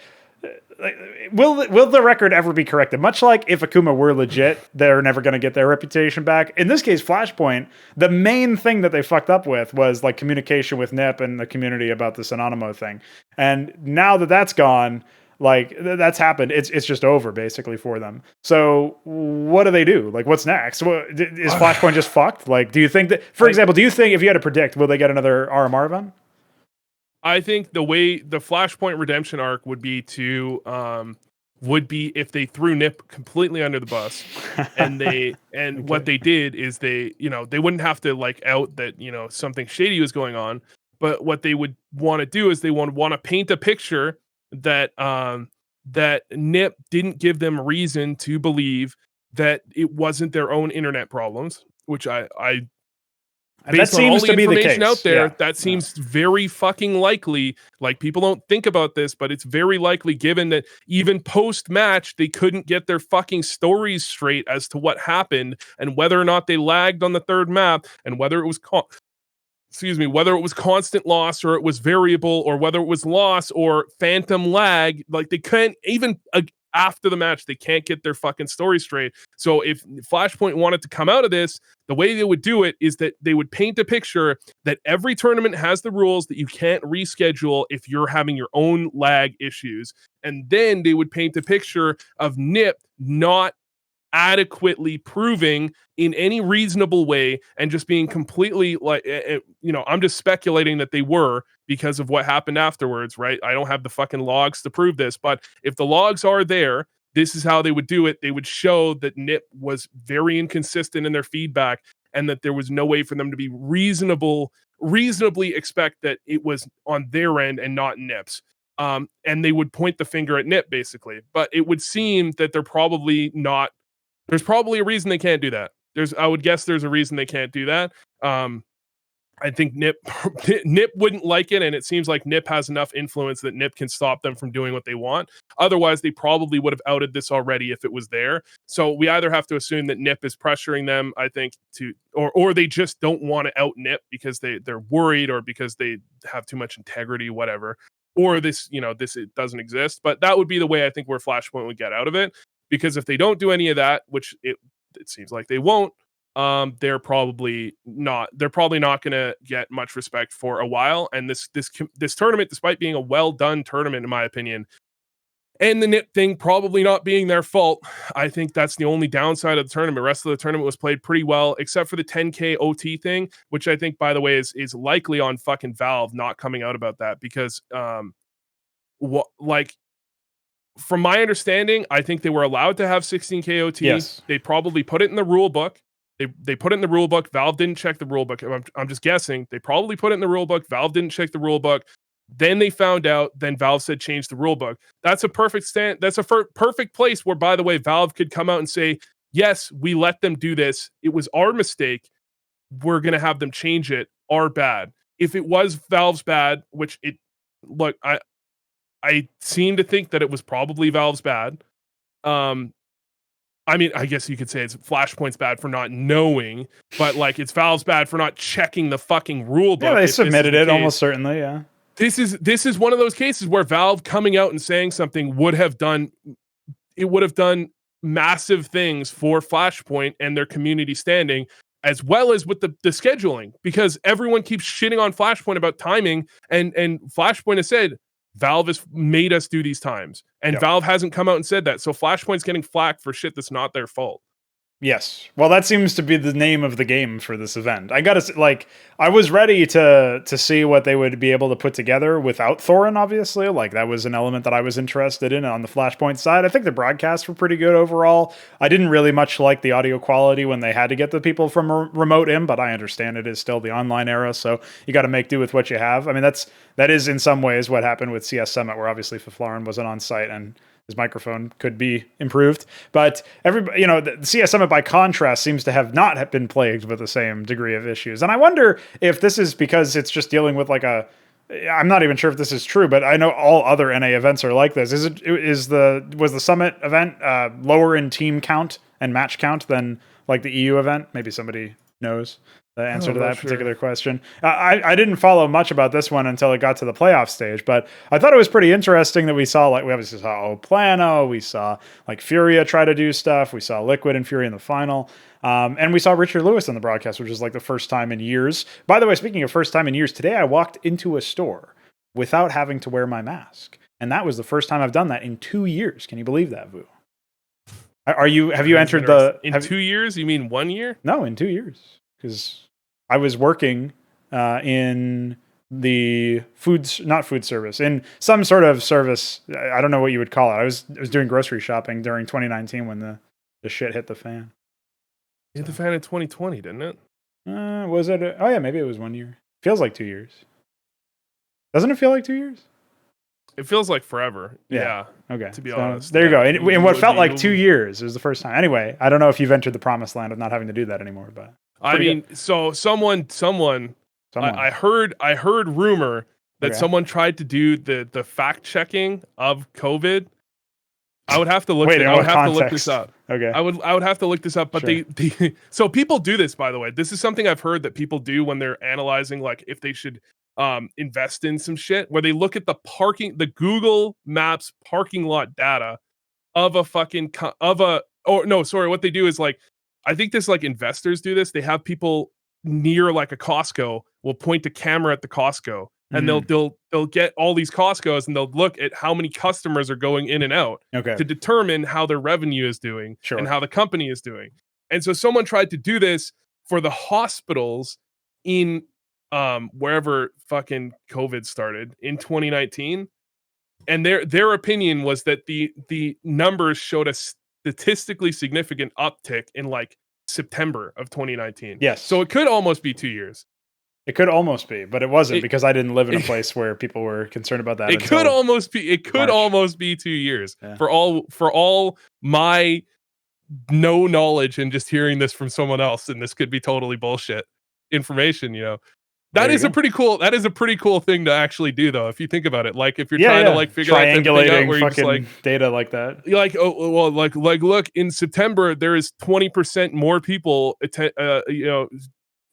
will the record ever be corrected? Much like if Akuma were legit, they're never going to get their reputation back. In this case, Flashpoint, the main thing that they fucked up with was like communication with NIP and the community about this Anonymous thing. And now that that's gone, like that's happened, it's just over basically for them. So what do they do? Like, what's next? Is Flashpoint just fucked? Like, do you think that, for example, do you think if you had to predict, will they get another RMR event? I think the way the Flashpoint redemption arc would be if they threw NIP completely under the bus, and what they did is they wouldn't have to like out that something shady was going on, but what they would want to do is they want to paint a picture that NIP didn't give them reason to believe that it wasn't their own internet problems, which I that seems to be the case out there. That seems very fucking likely. Like, people don't think about this, but it's very likely, given that even post match they couldn't get their fucking stories straight as to what happened and whether or not they lagged on the third map, and whether it was whether it was constant loss or it was variable, or whether it was loss or phantom lag. Like, they couldn't even after the match, they can't get their fucking story straight. So if Flashpoint wanted to come out of this, the way they would do it is that they would paint a picture that every tournament has the rules that you can't reschedule if you're having your own lag issues. And then they would paint a picture of NIP not adequately proving in any reasonable way, and just being completely like, I'm just speculating that they were, because of what happened afterwards, right? I don't have the fucking logs to prove this, but if the logs are there, this is how they would do it. They would show that NIP was very inconsistent in their feedback, and that there was no way for them to be reasonably expect that it was on their end and not NIP's. And they would point the finger at NIP basically, but it would seem that they're probably not. There's probably a reason they can't do that. I would guess there's a reason they can't do that. I think NIP wouldn't like it, and it seems like NIP has enough influence that NIP can stop them from doing what they want. Otherwise, they probably would have outed this already if it was there. So we either have to assume that NIP is pressuring them, I think, or they just don't want to out NIP because they're worried, or because they have too much integrity, whatever. Or this it doesn't exist. But that would be the way I think where Flashpoint would get out of it. Because if they don't do any of that, which it seems like they won't, they're probably not going to get much respect for a while. And this tournament, despite being a well done tournament in my opinion, and the NIP thing probably not being their fault, I think that's the only downside of the tournament. The rest of the tournament was played pretty well, except for the 10K OT thing, which I think, by the way, is likely on fucking Valve not coming out about that, because from my understanding, I think they were allowed to have 16K OT. Yes. They probably put it in the rule book. They put it in the rule book. Valve didn't check the rule book. I'm just guessing. They probably put it in the rule book. Valve didn't check the rule book. Then they found out. Then Valve said change the rule book. That's a perfect stand. That's a perfect place where, by the way, Valve could come out and say, yes, we let them do this. It was our mistake. We're gonna have them change it. Our bad. If it was Valve's bad, which it look, I seem to think that it was probably Valve's bad. I mean, I guess you could say it's Flashpoint's bad for not knowing, but like it's Valve's bad for not checking the fucking rule book. Yeah, they submitted it almost certainly. Yeah, this is one of those cases where Valve coming out and saying something would have done massive things for Flashpoint and their community standing, as well as with the scheduling, because everyone keeps shitting on Flashpoint about timing, and Flashpoint has said Valve has made us do these times, and Valve hasn't come out and said that. So Flashpoint's getting flack for shit that's not their fault. Yes. Well, that seems to be the name of the game for this event. I was ready to see what they would be able to put together without Thorin, obviously. Like, that was an element that I was interested in on the Flashpoint side. I think the broadcasts were pretty good overall. I didn't really much like the audio quality when they had to get the people from remote in, but I understand it is still the online era, so you got to make do with what you have. I mean, that is in some ways what happened with CS Summit, where obviously Faflarin wasn't on site and his microphone could be improved. But everybody, the CS Summit, by contrast, seems to have not been plagued with the same degree of issues. And I wonder if this is because it's just dealing with I'm not even sure if this is true, but I know all other NA events are like this. Was the Summit event lower in team count and match count than like the EU event? Maybe somebody knows the answer to that particular question. I didn't follow much about this one until it got to the playoff stage, but I thought it was pretty interesting that we obviously saw Plano, we saw like Furia try to do stuff, we saw Liquid and Fury in the final, and we saw Richard Lewis on the broadcast, which is like the first time in years. By the way, speaking of first time in years, today I walked into a store without having to wear my mask, and that was the first time I've done that in 2 years. Can you believe that, Vu? Have you entered in 2 years? You mean 1 year? No, in 2 years. Because I was working in the not food service, in some sort of service. I don't know what you would call it. I was doing grocery shopping during 2019 when the shit hit the fan. It hit the fan in 2020, didn't it? Was it? Oh yeah, maybe it was 1 year. Feels like 2 years. Doesn't it feel like 2 years? It feels like forever. Yeah. Okay. To be honest. There you go. And what felt like 2 years was the first time. Anyway, I don't know if you've entered the promised land of not having to do that anymore, but I mean, good. So someone. I heard rumor that someone tried to do the fact checking of COVID. I would have to look. I would have to look this up. Okay. I would have to look this up. But sure. So people do this, by the way. This is something I've heard that people do when they're analyzing, like, if they should invest in some shit, where they look at the Google Maps parking lot data of what they do is, like, I think this, like, investors do this. They have people near like a Costco will point a camera at the Costco, and they'll get all these Costcos, and they'll look at how many customers are going in and out to determine how their revenue is doing and how the company is doing. And so someone tried to do this for the hospitals in wherever fucking COVID started in 2019. And their opinion was that the numbers showed a statistically significant uptick in like September of 2019. Yes. So it could almost be 2 years. It could almost be, but it wasn't, because I didn't live in a place where people were concerned about that. It could almost be 2 years. Yeah. For all my no knowledge and just hearing this from someone else, and this could be totally bullshit information, That is a pretty cool thing to actually do, though, if you think about it. Like, if you're trying to like figure triangulating out where fucking like data like that. You're like, look, in September there is 20% more people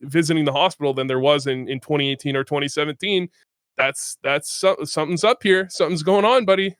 visiting the hospital than there was in 2018 or 2017. That's something's up here. Something's going on, buddy.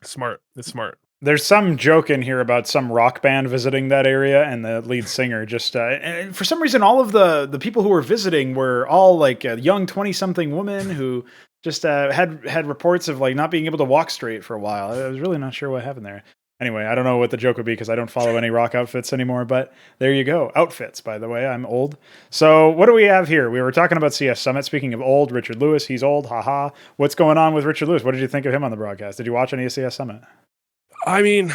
Smart. It's smart. There's some joke in here about some rock band visiting that area, and the lead singer just and for some reason all of the people who were visiting were all like a young 20-something woman who just had reports of like not being able to walk straight for a while. I was really not sure what happened there. Anyway, I don't know what the joke would be because I don't follow any rock outfits anymore, but there you go. Outfits, by the way. I'm old. So what do we have here? We were talking about CS Summit. Speaking of old, Richard Lewis, he's old. Haha. What's going on with Richard Lewis? What did you think of him on the broadcast? Did you watch any of CS Summit? I mean,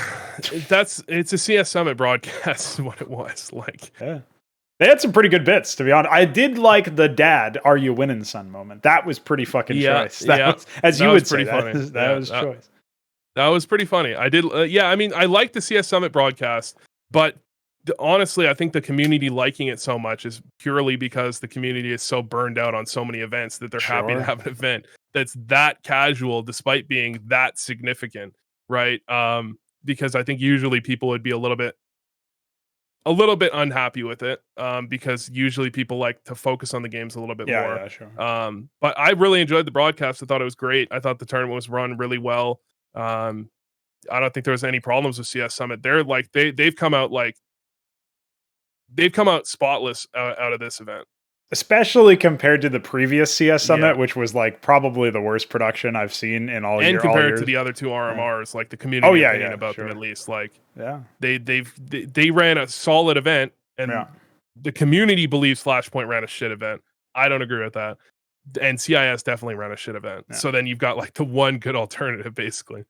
it's a CS Summit broadcast is what it was. Like, yeah. They had some pretty good bits, to be honest. I did like the dad, "Are you winning, son?" moment. That was pretty fucking choice. That was, as you would say, funny. that was choice. That was pretty funny. I did. I mean, I like the CS Summit broadcast, but honestly, I think the community liking it so much is purely because the community is so burned out on so many events that they're happy to have an event that's that casual, despite being that significant, right? Because I think usually people would be a little bit unhappy with it, because usually people like to focus on the games a little bit more. Yeah, sure. But I really enjoyed the broadcast. I thought it was great. I thought the tournament was run really well. I don't think there was any problems with CS Summit. They're like they've come out spotless out of this event. Especially compared to the previous CS Summit, which was like probably the worst production I've seen in all year. And compared to the other two RMRs, like the community opinion about them, at least, like they ran a solid event, and the community believes Flashpoint ran a shit event. I don't agree with that. And CIS definitely ran a shit event. Yeah. So then you've got like the one good alternative, basically.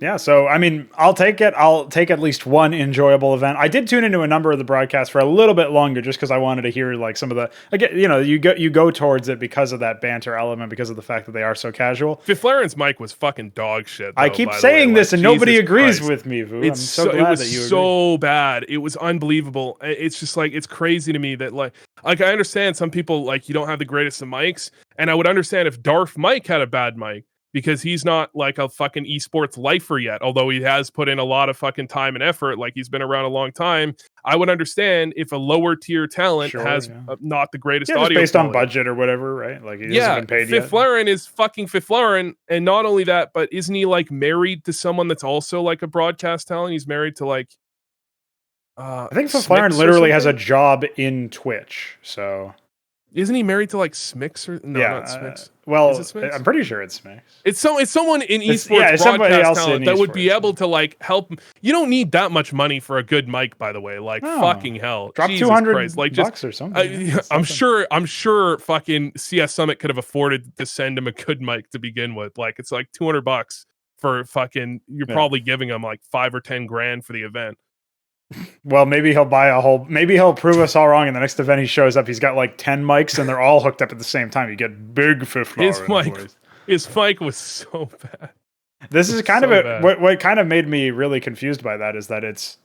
Yeah, so I mean, I'll take it. I'll take at least one enjoyable event. I did tune into a number of the broadcasts for a little bit longer, just because I wanted to hear like some of the. Again, you go towards it because of that banter element, because of the fact that they are so casual. Fiflaren's mic was fucking dog shit. Though, I keep saying this, and nobody agrees with me. Vu. I'm so glad that you agree. So bad. It was unbelievable. It's just like, it's crazy to me that like I understand some people like you don't have the greatest of mics, and I would understand if Darth Mike had a bad mic, because he's not like a fucking esports lifer yet, although he has put in a lot of fucking time and effort. Like, he's been around a long time. I would understand if a lower tier talent has not the greatest audio based quality. On budget or whatever, right? Like, he hasn't been paid yet. Fiflaren is fucking Fiflaren, and not only that, but isn't he like married to someone that's also like a broadcast talent? He's married to like I think Fiflaren literally has a job in Twitch, so. Isn't he married to like Smix or not Smix? I'm pretty sure it's Smix. It's someone in esports broadcast talent that would be able to like help. You don't need that much money for a good mic, by the way. Like fucking hell, drop $200 like bucks or something. I'm sure fucking CS Summit could have afforded to send him a good mic to begin with. Like, it's like $200 for fucking. You're probably giving him like $5 or $10 grand for the event. Well, maybe he'll buy a whole. Maybe he'll prove us all wrong. In the next event he shows up, he's got like 10 mics and they're all hooked up at the same time. You get big Fiflaren. His mic was so bad. This is kind of what kind of made me really confused by that is that it's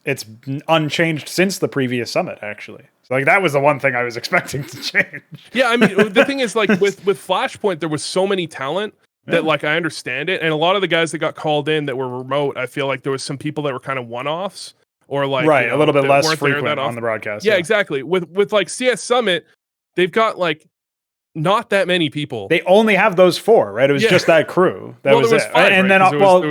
unchanged since the previous summit, actually. So like, that was the one thing I was expecting to change. Yeah, I mean, the thing is, like, with Flashpoint, there was so many talent that like I understand it, and a lot of the guys that got called in that were remote, I feel like there was some people that were kind of one-offs. Or like a little bit less frequent on the broadcast. Yeah, exactly. With like CS Summit, they've got like not that many people. They only have those 4, right? It was just that crew. That was it. 5, and then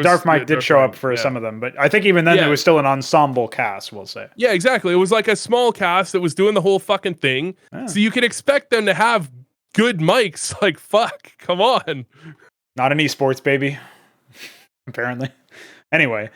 Darth Mike did show up for some of them, but I think even then it was still an ensemble cast, we'll say. Yeah, exactly. It was like a small cast that was doing the whole fucking thing. So you could expect them to have good mics. Like, fuck, come on. Not an esports, baby. Apparently. Anyway,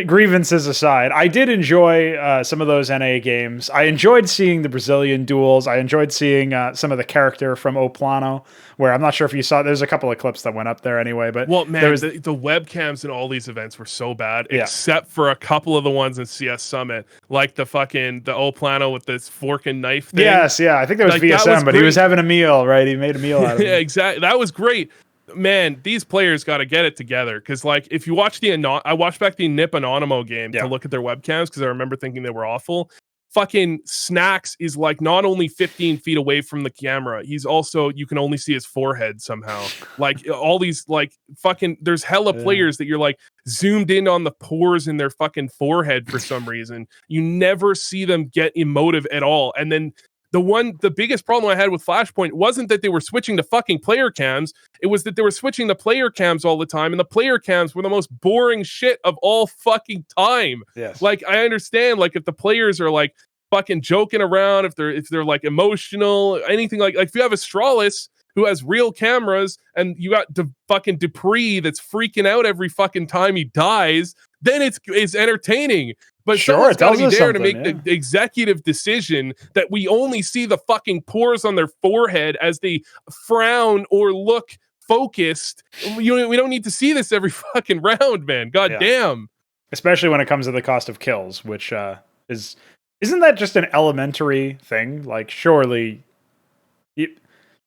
grievances aside, I did enjoy some of those NA games. I enjoyed seeing the Brazilian duels. I enjoyed seeing some of the character from O Plano, where I'm not sure if you saw, there's a couple of clips that went up there anyway. But well, man, the webcams in all these events were so bad, except for a couple of the ones in CS Summit, like the O Plano with this fork and knife thing. Yes, I think that was like, VSM, but he was having a meal, right? He made a meal out of it. Yeah, exactly. That was great. Man, these players got to get it together, because like if you watch I watched back the Nip Anonymous game to look at their webcams, because I remember thinking they were awful. Fucking Snacks is like not only 15 feet away from the camera, he's also, you can only see his forehead somehow. Like all these like fucking, there's hella players that you're like zoomed in on the pores in their fucking forehead for some reason. You never see them get emotive at all. And then the biggest problem I had with Flashpoint wasn't that they were switching to fucking player cams. It was that they were switching to player cams all the time, and the player cams were the most boring shit of all fucking time. Yes. Like, I understand, like, if the players are like fucking joking around, if they're like emotional, anything like if you have Astralis who has real cameras and you got fucking Dupree that's freaking out every fucking time he dies, then it's entertaining. But someone's got to be there to make the executive decision that we only see the fucking pores on their forehead as they frown or look focused. We don't need to see this every fucking round, man. God damn. Especially when it comes to the cost of kills, which is Isn't that just an elementary thing? Like, surely,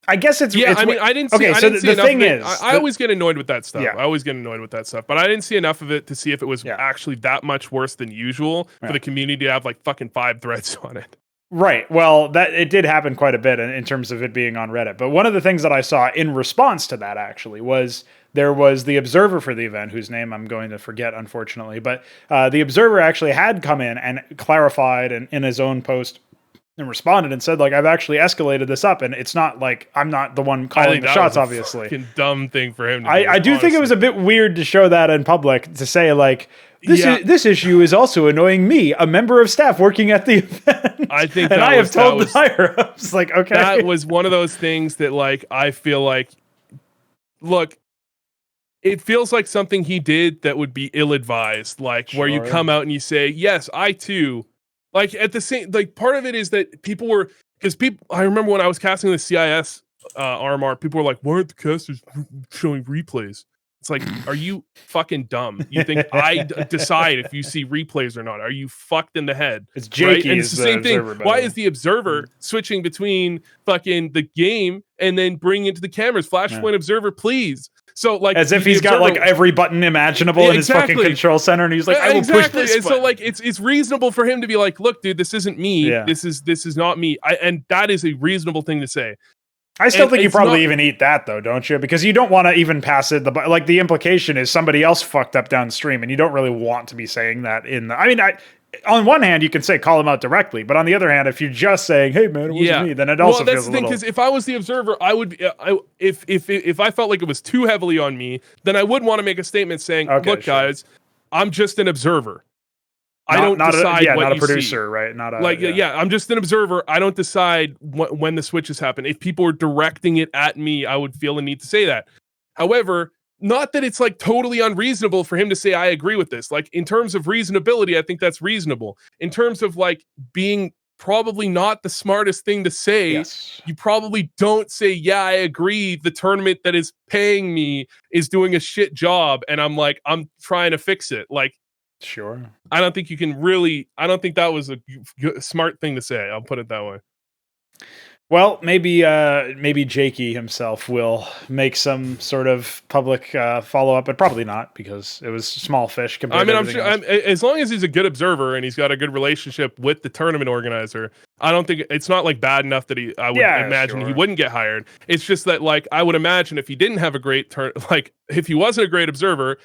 I guess it's. Yeah, it's I mean, I didn't see. Okay, I so didn't see the enough thing of it. is, I always get annoyed with that stuff. Yeah. I always get annoyed with that stuff. But I didn't see enough of it to see if it was Yeah. actually that much worse than usual for the community to have like fucking 5 threads on it. Right. Well, that it did happen quite a bit in terms of it being on Reddit. But one of the things that I saw in response to that actually was there was the observer for the event, whose name I'm going to forget, unfortunately. But the observer actually had come in and clarified in his own post and responded and said, like, I've actually escalated this up, and it's not like I'm not the one calling the shots, obviously. Fucking dumb thing for him to do, I do think it was a bit weird to show that in public, to say, like, this issue is also annoying me, a member of staff working at the event. I think and I have told the higher ups, like, okay. That was one of those things that, like, I feel like, look, it feels like something he did that would be ill-advised, like, where you come out and you say, yes, I too. Like, at the same, like, part of it is that people were, because I remember when I was casting the CIS RMR, people were like, why aren't the casters showing replays? It's like, are you fucking dumb? You think I decide if you see replays or not? Are you fucked in the head? It's Jakey, right? And it's the same thing. Why is the observer switching between fucking the game and then bringing it to the cameras? Flashpoint observer, please. So, like, as if he's got like every button imaginable in his fucking control center, and he's like, I will push this. And so, like, it's reasonable for him to be like, look, dude, this isn't me. Yeah. This is not me. And that is a reasonable thing to say. I still think you probably even eat that, though, don't you? Because you don't want to even pass it. Like, the implication is somebody else fucked up downstream, and you don't really want to be saying that in the. I mean, on one hand, you can say call him out directly, but on the other hand, if you're just saying, "Hey, man, it wasn't me," then it also feels a little. Because if I was the observer, I would. If I felt like it was too heavily on me, then I would want to make a statement saying, "Look, guys, I'm just an observer. I don't decide what not a you producer, see. Right? Not a I'm just an observer. I don't decide when the switches happen. If people are directing it at me, I would feel the need to say that. However, not that it's like totally unreasonable for him to say I agree with this. Like, in terms of reasonability, I think that's reasonable. In terms of like being probably not the smartest thing to say, you probably don't say, yeah, I agree, the tournament that is paying me is doing a shit job, and I'm trying to fix it. Like, sure. I don't think you can really. I don't think that was a smart thing to say. I'll put it that way. Well, maybe Jakey himself will make some sort of public follow-up, but probably not, because it was small fish compared to everything else. As long as he's a good observer and he's got a good relationship with the tournament organizer, I don't think it's not like bad enough that I would imagine he wouldn't get hired. It's just that, like, I would imagine if he didn't have a great if he wasn't a great observer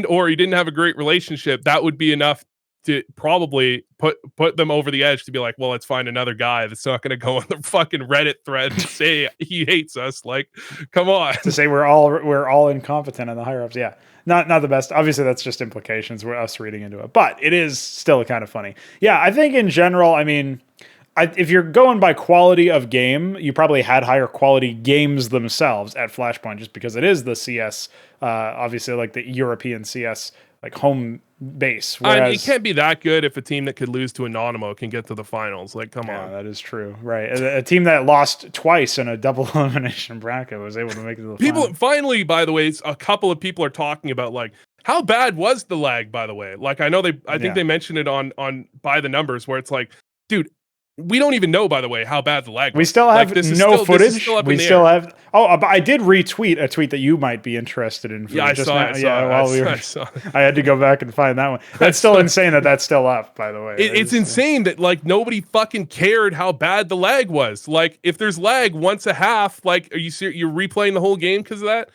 or he didn't have a great relationship, that would be enough to probably put them over the edge to be like, well, let's find another guy that's not going to go on the fucking Reddit thread and say he hates us. Like, come on. To say we're all incompetent in the higher ups. Yeah. Not the best. Obviously, that's just implications. We're us reading into it, but it is still kind of funny. Yeah, I think in general, I mean, if you're going by quality of game, you probably had higher quality games themselves at Flashpoint, just because it is the CS, obviously, like the European CS, like home base. Whereas, it can't be that good if a team that could lose to Anonymous can get to the finals. Like, come on. That is true. Right. A team that lost twice in a double elimination bracket was able to make it to the finals. Finally, by the way, a couple of people are talking about, like, how bad was the lag, by the way? Like, I know I think they mentioned it on by the numbers, where it's like, dude, we don't even know, by the way, how bad the lag was. We still have no footage. We still have. Oh, but I did retweet a tweet that you might be interested in. Yeah, I saw it. I had to go back and find that one. That's still insane that's still up, by the way. It's insane that, like, nobody fucking cared how bad the lag was. Like, if there's lag once a half, like, are you serious? You're replaying the whole game because of that?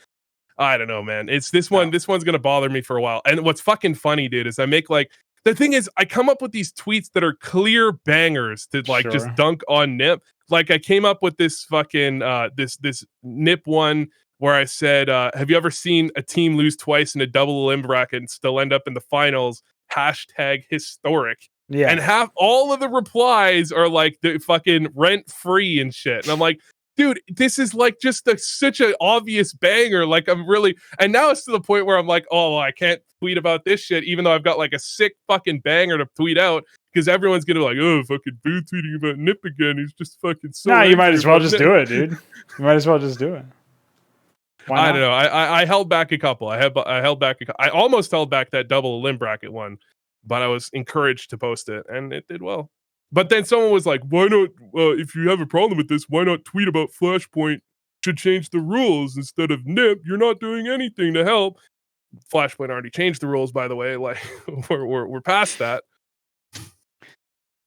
I don't know, man. It's this one. This one's gonna bother me for a while. And what's fucking funny, dude, is I make like. The thing is, I come up with these tweets that are clear bangers to just dunk on Nip. Like, I came up with this fucking this Nip one where I said, "Have you ever seen a team lose twice in a double elim bracket and still end up in the finals?" #historic. Yeah, and all of the replies are like the fucking rent free and shit. And I'm like, dude, this is like just such an obvious banger. Like, and now it's to the point where I'm like, oh, I can't tweet about this shit, even though I've got like a sick fucking banger to tweet out, because everyone's gonna be like, oh, fucking boo tweeting about Nip again. He's just fucking so. Nah, you might as well just do it, dude. You might as well just do it. I don't know. I held back a couple. I almost held back that double elim bracket one, but I was encouraged to post it, and it did well. But then someone was like, why not, if you have a problem with this, why not tweet about Flashpoint should change the rules instead of NIP? You're not doing anything to help. Flashpoint already changed the rules, by the way. Like, we're past that.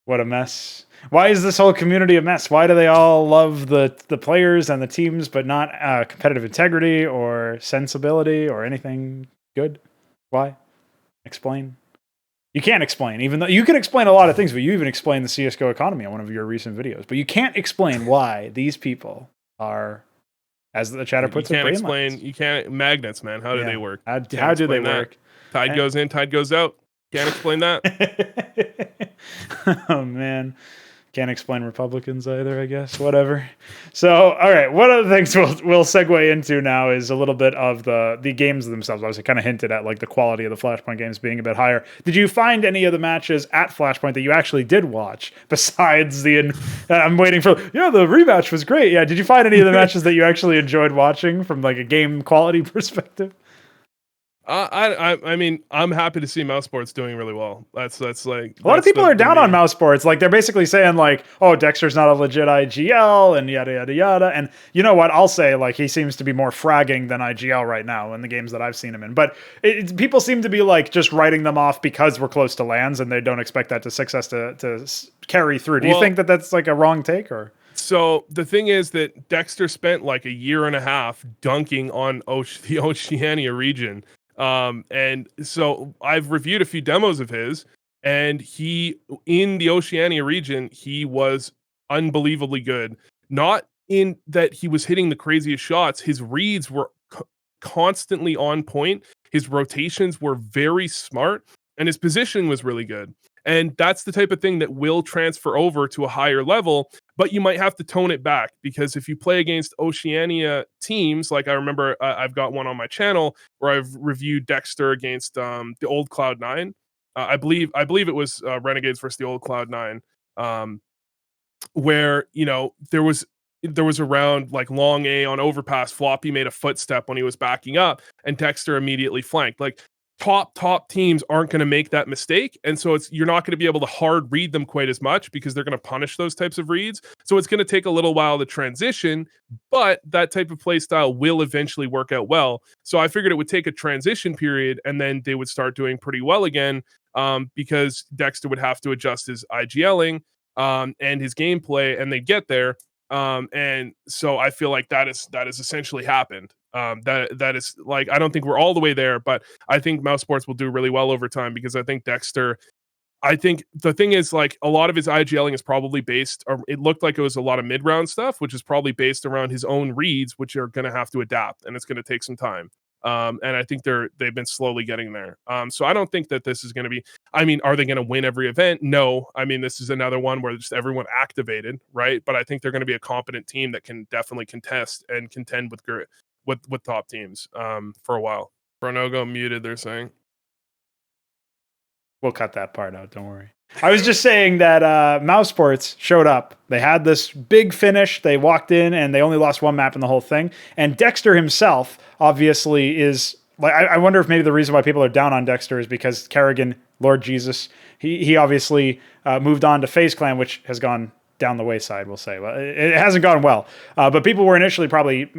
What a mess. Why is this whole community a mess? Why do they all love the players and the teams, but not competitive integrity or sensibility or anything good? Why? Explain. You can't explain, even though you can explain a lot of things, but you even explained the CSGO economy on one of your recent videos. But you can't explain why these people are, as the chatter puts it, you can't explain. You can't magnets, man. How do they work? How do they work? Tide goes in, tide goes out. Can't explain that. Oh man. Can't explain Republicans either, I guess. Whatever. So, all right. One of the things we'll segue into now is a little bit of the games themselves. Obviously, kind of hinted at like the quality of the Flashpoint games being a bit higher. Did you find any of the matches at Flashpoint that you actually did watch besides the? I'm waiting for. Yeah, the rematch was great. Yeah. Did you find any of the matches that you actually enjoyed watching from like a game quality perspective? I mean, I'm happy to see mouseports doing really well. That's like a lot of people are down on mouseports. Like they're basically saying like, oh, Dexter's not a legit IGL and yada yada yada. And you know what? I'll say like he seems to be more fragging than IGL right now in the games that I've seen him in. But people seem to be like just writing them off because we're close to lands and they don't expect that to success to carry through. Do you think that that's like a wrong take or? So the thing is that Dexter spent like a year and a half dunking on the Oceania region. And so I've reviewed a few demos of his, and he, in the Oceania region, he was unbelievably good. Not in that he was hitting the craziest shots. His reads were constantly on point. His rotations were very smart, and his position was really good. And that's the type of thing that will transfer over to a higher level, but you might have to tone it back because if you play against Oceania teams, like I remember I've got one on my channel where I've reviewed Dexter against the old Cloud9. I believe it was Renegades versus the old Cloud9, where, you know, there was a round like long A on overpass. Floppy made a footstep when he was backing up, and Dexter immediately flanked. Like, top teams aren't going to make that mistake, and so you're not going to be able to hard read them quite as much because they're going to punish those types of reads. So it's going to take a little while to transition, but that type of play style will eventually work out well. So I figured it would take a transition period, and then they would start doing pretty well again, because Dexter would have to adjust his IGLing and his gameplay, and they get there. And so I feel like that is essentially happened. That is like, I don't think we're all the way there, but I think mousesports will do really well over time because I think Dexter, I think the thing is like a lot of his IGLing is probably based, or it looked like it was a lot of mid-round stuff, which is probably based around his own reads, which are going to have to adapt, and it's going to take some time. And I think they've been slowly getting there. So I don't think that this is going to be, I mean, are they going to win every event? No. I mean, this is another one where just everyone activated, right? But I think they're going to be a competent team that can definitely contest and contend with top teams for a while. Pronogo muted, they're saying. We'll cut that part out, don't worry. I was just saying that mousesports showed up. They had this big finish. They walked in and they only lost one map in the whole thing. And Dexter himself obviously is like, I wonder if maybe the reason why people are down on Dexter is because Kerrigan, Lord Jesus, he obviously moved on to FaZe Clan, which has gone down the wayside, we'll say. Well, it hasn't gone well. But people were initially probably,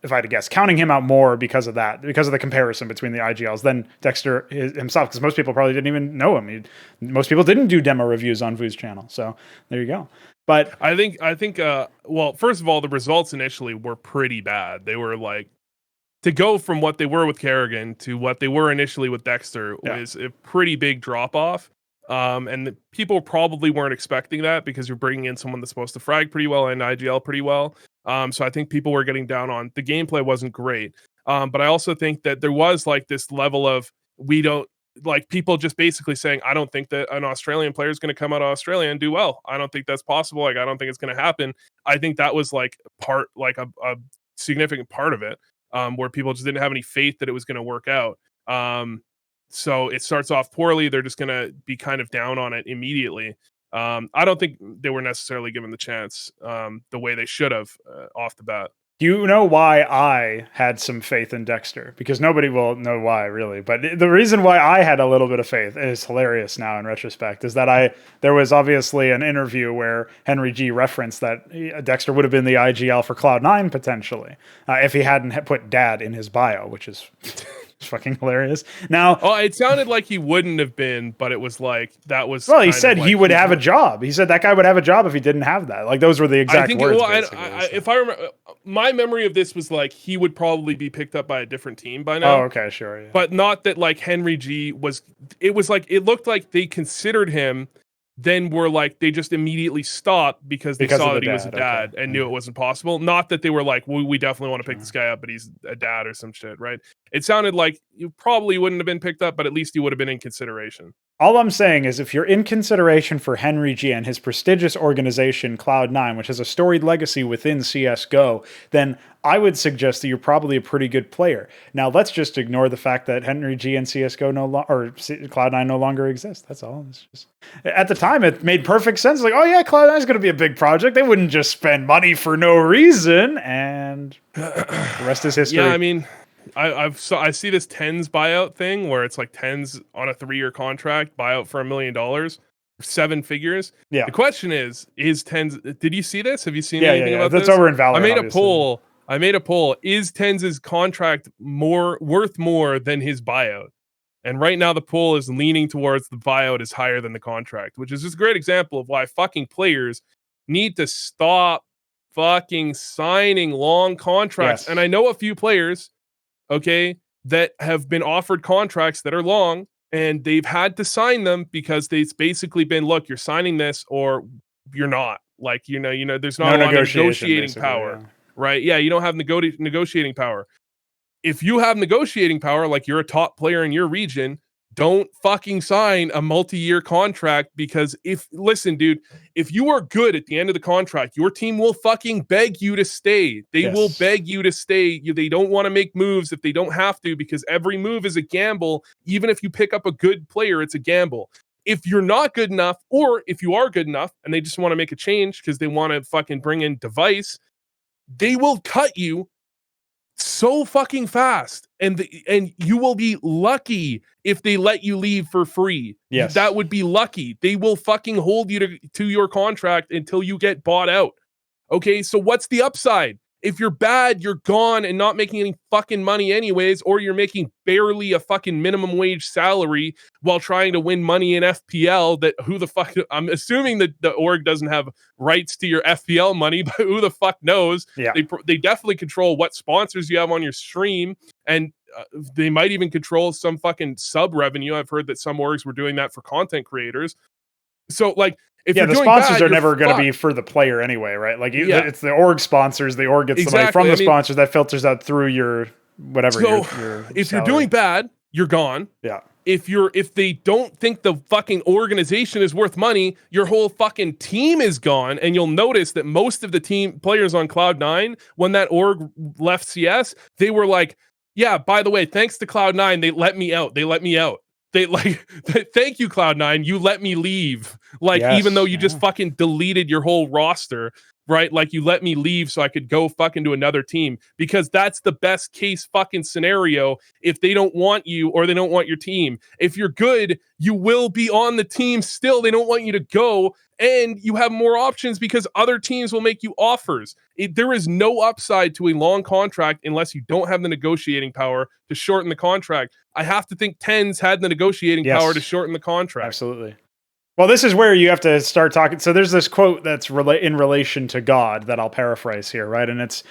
if I had to guess, counting him out more because of that, because of the comparison between the IGLs than Dexter himself, because most people probably didn't even know him. Most people didn't do demo reviews on Vu's channel. So there you go. But I think, well, first of all, the results initially were pretty bad. They were like, to go from what they were with Kerrigan to what they were initially with Dexter was a pretty big drop off. And people probably weren't expecting that because you're bringing in someone that's supposed to frag pretty well and IGL pretty well. So I think people were getting down on the gameplay wasn't great. But I also think that there was like this level of, we don't, like, people just basically saying, I don't think that an Australian player is going to come out of Australia and do well. I don't think that's possible. Like, I don't think it's going to happen. I think that was like a significant part of it, where people just didn't have any faith that it was going to work out. So it starts off poorly. They're just going to be kind of down on it immediately. I don't think they were necessarily given the chance the way they should have off the bat. Do you know why I had some faith in Dexter? Because nobody will know why, really. But the reason why I had a little bit of faith is hilarious now in retrospect. Is that there was obviously an interview where Henry G referenced that Dexter would have been the IGL for Cloud9 potentially if he hadn't put Dad in his bio, which is fucking hilarious. Now, it sounded like he wouldn't have been, but it was like that was. Well, he said he would have a job. He said that guy would have a job if he didn't have that. Like those were the exact words. If I remember, my memory of this was like he would probably be picked up by a different team by now. Oh, okay, sure. Yeah. But not that like Henry G was. It was like it looked like they considered him. Then were like they just immediately stopped because they saw that he was a dad and knew it wasn't possible. Not that they were like, well, we definitely want to pick this guy up, but he's a dad or some shit, right? It sounded like you probably wouldn't have been picked up, but at least he would have been in consideration. All I'm saying is if you're in consideration for Henry G and his prestigious organization, Cloud9, which has a storied legacy within CSGO, then I would suggest that you're probably a pretty good player. Now, let's just ignore the fact that Henry G and CSGO Cloud9 no longer exist. That's all. It's just, at the time, it made perfect sense. Like, oh yeah, Cloud9 is going to be a big project. They wouldn't just spend money for no reason. And the rest is history. Yeah, I mean, I see this TENS buyout thing where it's like TENS on a 3-year contract buyout for $1 million, 7 figures. Yeah. The question is TENS? Did you see this? Have you seen anything about this? That's over in Valorant. I made a poll. Is TENS's contract worth more than his buyout? And right now the poll is leaning towards the buyout is higher than the contract, which is just a great example of why fucking players need to stop fucking signing long contracts. Yes. And I know a few players, okay, that have been offered contracts that are long and they've had to sign them because it's basically been, look, you're signing this or you're not. Like, you know, there's not a lot of negotiating power. Yeah. Right? Yeah, you don't have negotiating power. If you have negotiating power, like you're a top player in your region, don't fucking sign a multi-year contract because listen, dude, if you are good at the end of the contract, your team will fucking beg you to stay. They will beg you to stay. They don't want to make moves if they don't have to because every move is a gamble. Even if you pick up a good player, it's a gamble. If you're not good enough, or if you are good enough and they just want to make a change because they want to fucking bring in device, they will cut you so fucking fast, and you will be lucky if they let you leave for free. Yes, that would be lucky. They will fucking hold you to your contract until you get bought out. Okay, so what's the upside? If you're bad, you're gone and not making any fucking money anyways, or you're making barely a fucking minimum wage salary while trying to win money in FPL. That who the fuck? I'm assuming that the org doesn't have rights to your FPL money, but who the fuck knows? Yeah. They definitely control what sponsors you have on your stream, and they might even control some fucking sub revenue. I've heard that some orgs were doing that for content creators. So like. If the sponsors are never going to be for the player anyway, right? Like it's the org sponsors. The org gets the money from the sponsors that filters out through your whatever. So if you're doing bad, you're gone. Yeah. If they don't think the fucking organization is worth money, your whole fucking team is gone. And you'll notice that most of the team players on Cloud9, when that org left CS, they were like, yeah, by the way, thanks to Cloud9, they let me out. They like, thank you, Cloud9. You let me leave. Like, even though you just fucking deleted your whole roster, right? Like, you let me leave so I could go fucking to another team because that's the best case fucking scenario if they don't want you or they don't want your team. If you're good, you will be on the team still. They don't want you to go and you have more options because other teams will make you offers. There is no upside to a long contract unless you don't have the negotiating power to shorten the contract. I have to think TENS had the negotiating power to shorten the contract. Absolutely. Well, this is where you have to start talking. So there's this quote that's in relation to God that I'll paraphrase here, right? And it's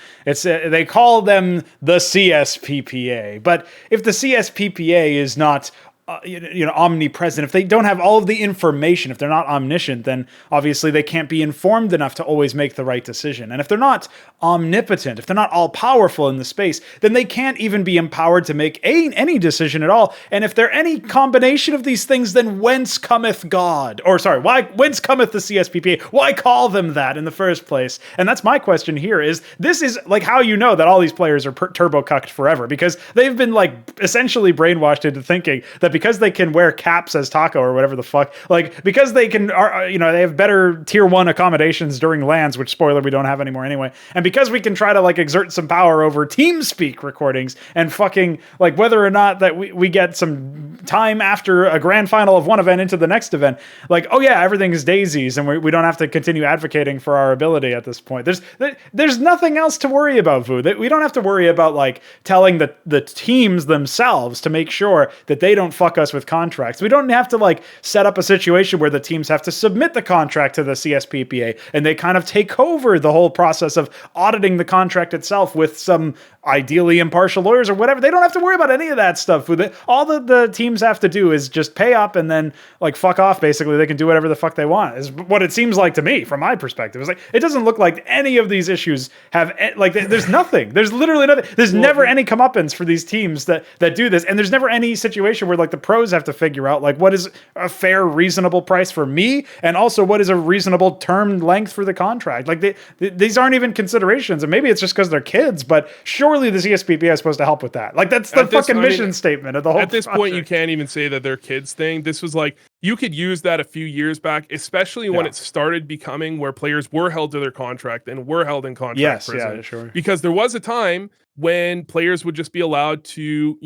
they call them the CSPPA. But if the CSPPA is not omnipresent, if they don't have all of the information, if they're not omniscient, then obviously they can't be informed enough to always make the right decision. And if they're not omnipotent, if they're not all powerful in the space, then they can't even be empowered to make any decision at all. And if they're any combination of these things, then whence cometh God? Or sorry, whence cometh the CSPPA? Why call them that in the first place? And that's my question here is, this is like how you know that all these players are turbo cucked forever, because they've been like essentially brainwashed into thinking that because they can wear caps as Taco or whatever the fuck, like because they can, they have better tier 1 accommodations during LANs, which spoiler we don't have anymore anyway, and because we can try to like exert some power over TeamSpeak recordings and fucking like whether or not that we get some time after a grand final of one event into the next event, like, oh yeah, everything is daisies and we don't have to continue advocating for our ability at this point. There's nothing else to worry about, Vu. That we don't have to worry about like telling the teams themselves to make sure that they don't fuck us with contracts. We don't have to like set up a situation where the teams have to submit the contract to the CSPPA and they kind of take over the whole process of auditing the contract itself with some ideally impartial lawyers or whatever. They don't have to worry about any of that stuff. All the teams have to do is just pay up and then like fuck off. Basically, they can do whatever the fuck they want. Is what it seems like to me from my perspective. It's like it doesn't look like any of these issues have like there's nothing. There's literally nothing. There's never any comeuppance for these teams that do this, and there's never any situation where like the pros have to figure out like what is a fair, reasonable price for me, and also what is a reasonable term length for the contract. Like these aren't even considerations, and maybe it's just because they're kids, but surely the CSPPA is supposed to help with that. Like that's the fucking mission statement of the whole. At this point, you can't even say that they're kids thing. This was like you could use that a few years back, especially when it started becoming where players were held to their contract and were held in contract prison. Yeah, sure. Because there was a time when players would just be allowed to,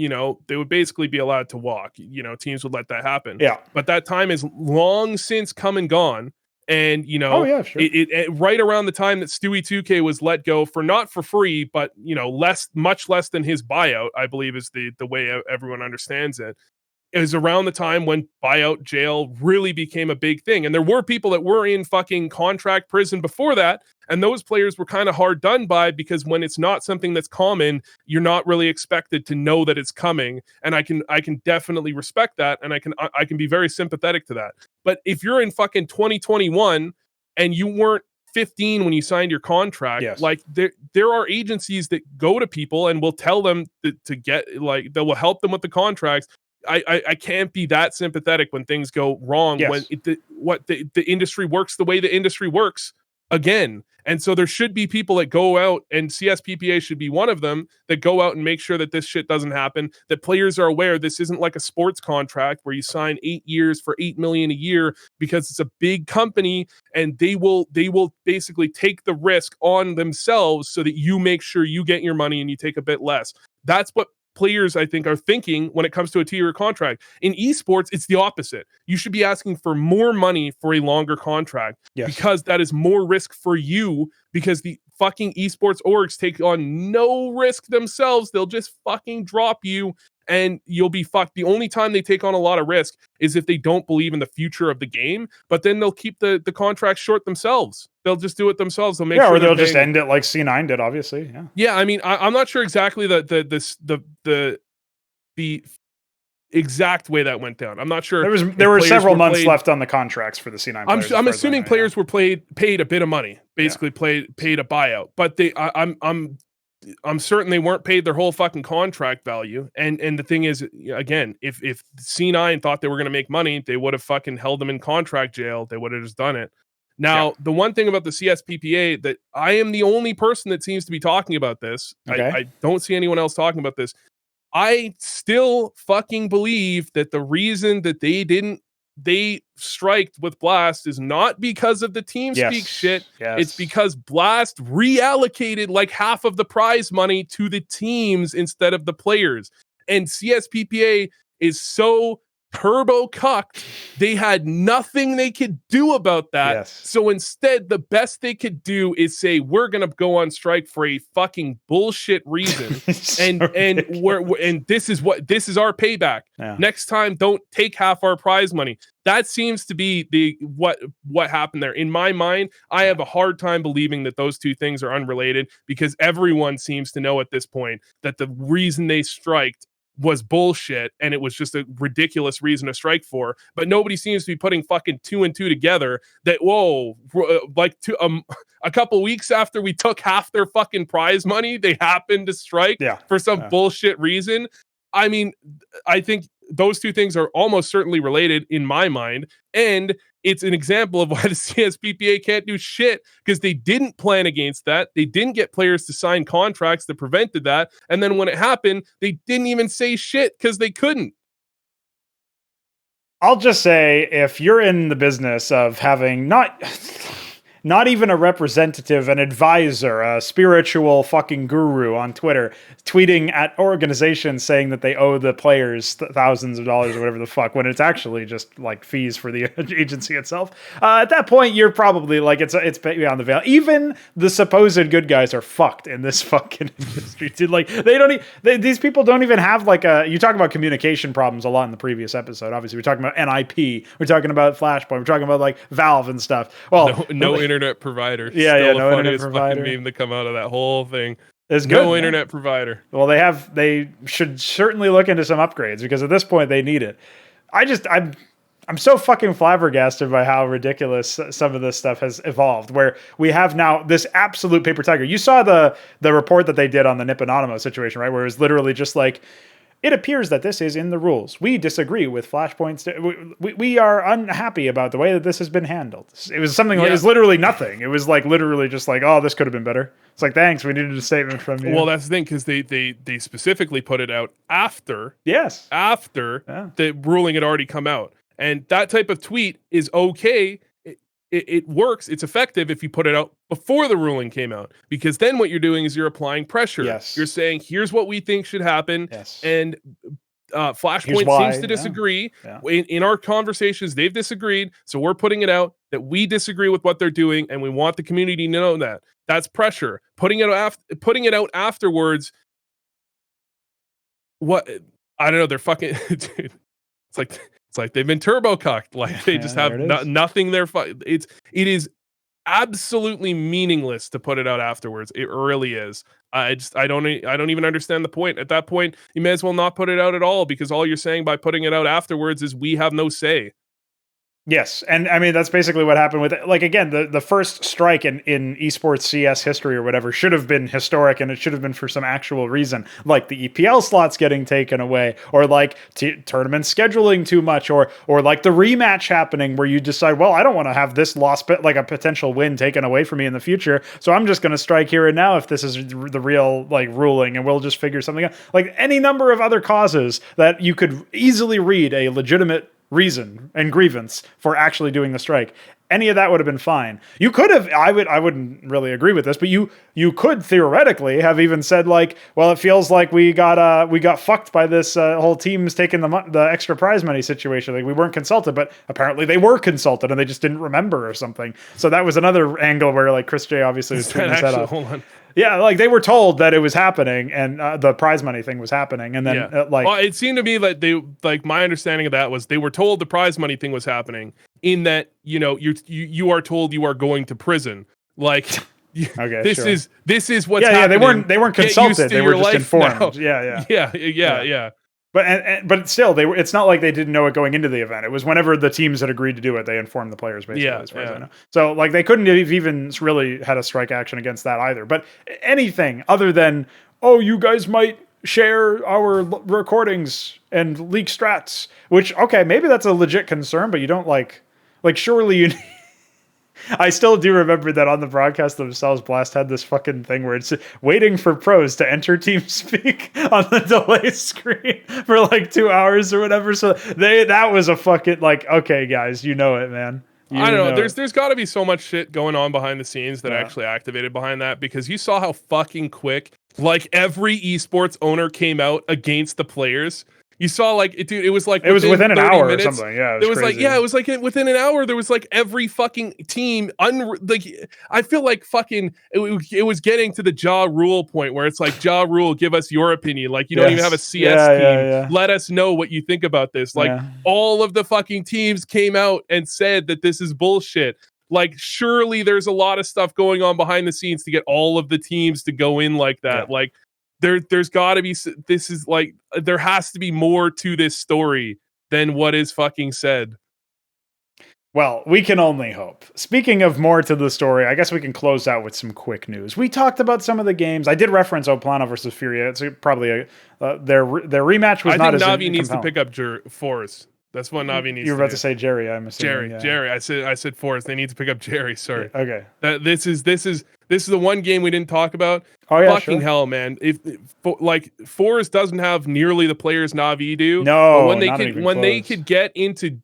they would basically be allowed to walk. Teams would let that happen. Yeah. But that time is long since come and gone. And, it right around the time that Stewie 2K was let go for not for free, but, much less than his buyout, I believe is the way everyone understands it. It was around the time when buyout jail really became a big thing. And there were people that were in fucking contract prison before that. And those players were kind of hard done by because when it's not something that's common, you're not really expected to know that it's coming. And I can definitely respect that. And I can be very sympathetic to that. But if you're in fucking 2021 and you weren't 15 when you signed your contract, like there are agencies that go to people and will tell them to get like that will help them with the contracts. I can't be that sympathetic when things go wrong when the industry works the way the industry works again. And so there should be people that go out, and CSPPA should be one of them, that go out and make sure that this shit doesn't happen, that players are aware this isn't like a sports contract where you sign 8 years for $8 million a year because it's a big company and they will basically take the risk on themselves so that you make sure you get your money and you take a bit less. That's what players, I think, are thinking when it comes to a 2-year contract. In esports, it's the opposite. You should be asking for more money for a longer contract because that is more risk for you, because the fucking esports orgs take on no risk themselves. They'll just fucking drop you and you'll be fucked. The only time they take on a lot of risk is if they don't believe in the future of the game, but then they'll keep the contract short themselves. They'll just do it themselves. They'll make sure, or they'll just end it like C9 did, obviously. Yeah. I mean, I'm not sure exactly the exact way that went down. I'm not sure. There were several months left on the contracts for the C9 players. I'm assuming players were paid a bit of money, basically paid a buyout, but I'm certain they weren't paid their whole fucking contract value. And the thing is, again, if C9 thought they were going to make money, they would have fucking held them in contract jail. They would have just done it. Now, the one thing about the CSPPA that I am the only person that seems to be talking about this. I don't see anyone else talking about this. I still fucking believe that the reason that they striked with Blast is not because of the TeamSpeak shit. It's because Blast reallocated like half of the prize money to the teams instead of the players. And CSPPA is so turbo cucked, they had nothing they could do about that. So instead, the best they could do is say, we're gonna go on strike for a fucking bullshit reason. and this is our payback. Next time, don't take half our prize money. That seems to be what happened there. In my mind, I have a hard time believing that those two things are unrelated, because everyone seems to know at this point that the reason they striked was bullshit and it was just a ridiculous reason to strike for. But nobody seems to be putting fucking 2 and 2 together that, a couple weeks after we took half their fucking prize money, they happened to strike for some bullshit reason. I mean, I think those two things are almost certainly related in my mind. And it's an example of why the CSPPA can't do shit, because they didn't plan against that. They didn't get players to sign contracts that prevented that. And then when it happened, they didn't even say shit because they couldn't. I'll just say, if you're in the business of having not even a representative, an advisor, a spiritual fucking guru on Twitter tweeting at organizations saying that they owe the players thousands of dollars or whatever the fuck, when it's actually just like fees for the agency itself. At that point, you're probably like, it's beyond the veil. Even the supposed good guys are fucked in this fucking industry, dude. Like these people don't even have like you talk about communication problems a lot in the previous episode. Obviously, we're talking about NIP, we're talking about Flashpoint, we're talking about like Valve and stuff. Well, no internet provider. Yeah, Still no the internet funniest provider. fucking meme to come out of that whole thing. It's no good, internet provider. Well, they should certainly look into some upgrades, because at this point they need it. I'm so fucking flabbergasted by how ridiculous some of this stuff has evolved, where we have now this absolute paper tiger. You saw the report that they did on the Nip Anonymous situation, right? Where it was literally just like, it appears that this is in the rules. We disagree with Flashpoint's. We are unhappy about the way that this has been handled. It was something like, it was literally nothing. It was like literally just like, oh, this could have been better. It's like, thanks, we needed a statement from you. Well, that's the thing, because they specifically put it out after the ruling had already come out. And that type of tweet is okay. It works. It's effective if you put it out before the ruling came out, because then what you're doing is you're applying pressure. Yes. You're saying, here's what we think should happen. Yes. And Flashpoint seems to disagree. Yeah. In our conversations, they've disagreed. So we're putting it out that we disagree with what they're doing, and we want the community to know that. That's pressure. Putting it out afterwards. What? I don't know. They're fucking dude. It's like they've been turbo cucked. Like they just have nothing there. It is absolutely meaningless to put it out afterwards. It really is. I don't even understand the point. At that point, you may as well not put it out at all, because all you're saying by putting it out afterwards is we have no say. Yes, and I mean, that's basically what happened with it. Like, again, the first strike in esports CS history or whatever should have been historic, and it should have been for some actual reason, like the EPL slots getting taken away, or like tournament scheduling too much, or like the rematch happening where you decide, well, I don't want to have this loss, but like a potential win taken away from me in the future, so I'm just going to strike here and now if this is the real like ruling, and we'll just figure something out. Like any number of other causes that you could easily read a legitimate reason and grievance for actually doing the strike. Any of that would have been fine. You could have, I wouldn't really agree with this, but you could theoretically have even said like, well, it feels like we got fucked by this whole team's taking the extra prize money situation. Like we weren't consulted, but apparently they were consulted and they just didn't remember or something. So that was another angle where like Chris J obviously was tweeting his head off. Hold on. Yeah, like they were told that it was happening, and the prize money thing was happening, and then well, it seemed to me that my understanding of that was they were told the prize money thing was happening, in that you are told you are going going Like, okay, this is what's happening. They weren't consulted. They were just informed. Now. Yeah. But still, it's not like they didn't know it going into the event. It was whenever the teams had agreed to do it, they informed the players, basically, as far as I know. So like they couldn't have even really had a strike action against that either. But anything other than, oh, you guys might share our recordings and leak strats, which, okay, maybe that's a legit concern, but you don't like surely you I still do remember that on the broadcast themselves, Blast had this fucking thing where it's waiting for pros to enter TeamSpeak on the delay screen for like 2 hours or whatever. So that was a fucking like, okay, guys, you know it, man. I don't know. There's got to be so much shit going on behind the scenes that actually activated behind that, because you saw how fucking quick like every esports owner came out against the players. You saw like it, dude. It was like it was within an hour minutes, or something. Yeah, it was like it was like within an hour. There was like every fucking team. I feel like fucking it was getting to the Ja Rule point where it's like, Ja Rule, give us your opinion. Like you don't even have a CS team. Yeah. Let us know what you think about this. Like all of the fucking teams came out and said that this is bullshit. Like surely there's a lot of stuff going on behind the scenes to get all of the teams to go in like that. Yeah. Like. There's got to be, this is like, there has to be more to this story than what is fucking said. Well, we can only hope. Speaking of more to the story, I guess we can close out with some quick news. We talked about some of the games. I did reference Oplano versus Furia. It's probably their rematch was not as compelling. NaVi needs to pick up Forrest. That's what NaVi needs. You were about to say Jerry, I'm assuming. Jerry. I said Forrest. They need to pick up Jerry. Sorry. Okay. This is the one game we didn't talk about. Oh yeah, fucking hell, man! If Forrest doesn't have nearly the players NaVi do. No, but when they could get into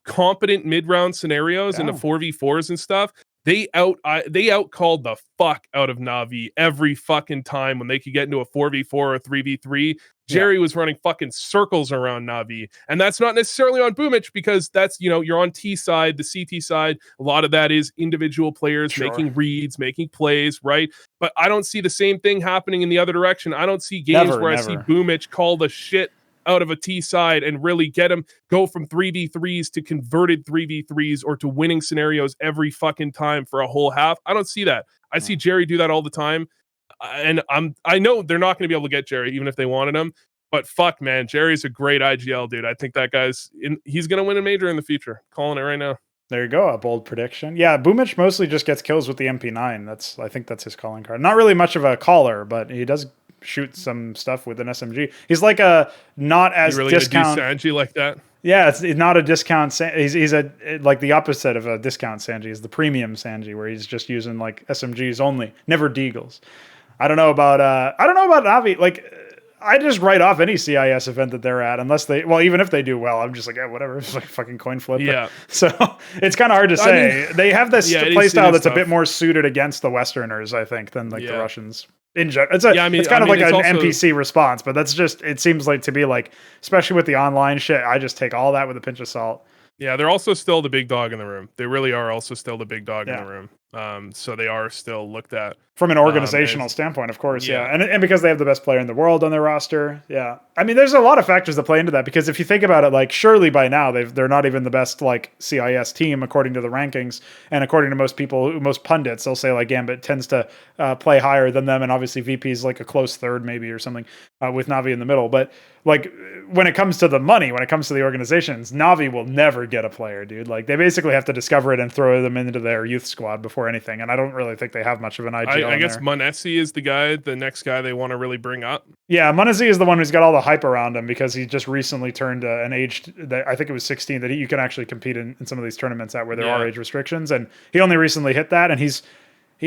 competent mid-round scenarios in the 4v4s and stuff, they outcalled the fuck out of NaVi every fucking time when they could get into a 4v4 or 3v3. Jerry was running fucking circles around NaVi. And that's not necessarily on Boomich, because that's, you're on T side, the CT side. A lot of that is individual players making reads, making plays, right? But I don't see the same thing happening in the other direction. I don't see games where I see Boomich call the shit out of a T side and really get him go from 3v3s to converted 3v3s or to winning scenarios every fucking time for a whole half. I don't see that. I see Jerry do that all the time. And I know they're not going to be able to get Jerry even if they wanted him, but fuck, man, Jerry's a great IGL dude. I think that he's going to win a major in the future. Calling it right now. There you go, a bold prediction. Yeah, Boomich mostly just gets kills with the MP9. I think that's his calling card. Not really much of a caller, but he does shoot some stuff with an SMG. He's like a not as really discount Sanji like that. Yeah, it's not a discount. He's a like the opposite of a discount Sanji. He's the premium Sanji, where he's just using like SMGs only, never deagles. I don't know about NaVi. Like, I just write off any CIS event that they're at, unless even if they do well, I'm just like, yeah, whatever. It's like fucking coin flip. Yeah. So it's kind of hard to say. I mean, they have this playstyle that's tough. A bit more suited against the Westerners, I think, than like the Russians. In general, it's kind of like an NPC response, but that's just, it seems like to be like, especially with the online shit, I just take all that with a pinch of salt. Yeah, they're also still the big dog in the room. They really are also still the big dog in the room. So they are still looked at. From an organizational standpoint, of course, And because they have the best player in the world on their roster, I mean, there's a lot of factors that play into that, because if you think about it, like, surely by now, they're not even the best, like, CIS team, according to the rankings, and according to most pundits, they'll say, like, Gambit tends to play higher than them, and obviously VP is, like, a close third, maybe, or something, with NaVi in the middle. But, like, when it comes to the money, when it comes to the organizations, NaVi will never get a player, dude. Like, they basically have to discover it and throw them into their youth squad before anything, and I don't really think they have much of an IGL. I guess Monesi is the next guy they want to really bring up. Yeah, Monesi is the one who's got all the hype around him, because he just recently turned an age that I think it was 16 that you can actually compete in some of these tournaments where there are age restrictions, and he only recently hit that, and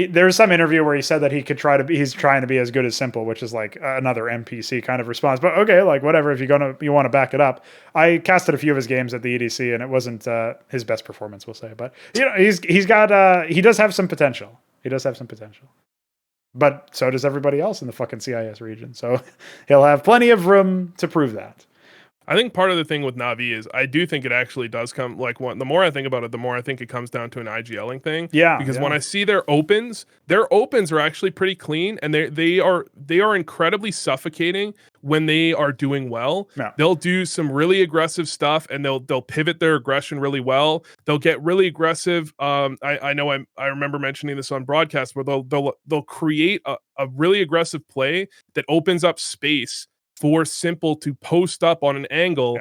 there's some interview where he said that he's trying to be as good as Simple, which is like another NPC kind of response. But okay, like whatever, if you want to back it up. I casted a few of his games at the EDC, and it wasn't his best performance, we'll say. But he does have some potential. He does have some potential. But so does everybody else in the fucking CIS region. So he'll have plenty of room to prove that. I think part of the thing with NaVi is I do think it actually does come, like, the more I think about it, the more I think it comes down to an IGLing thing. Yeah. Because when I see their opens are actually pretty clean, and they are incredibly suffocating when they are doing well. Yeah. They'll do some really aggressive stuff, and they'll pivot their aggression really well. They'll get really aggressive. I know I remember mentioning this on broadcast, where they'll create a really aggressive play that opens up space for Simple to post up on an angle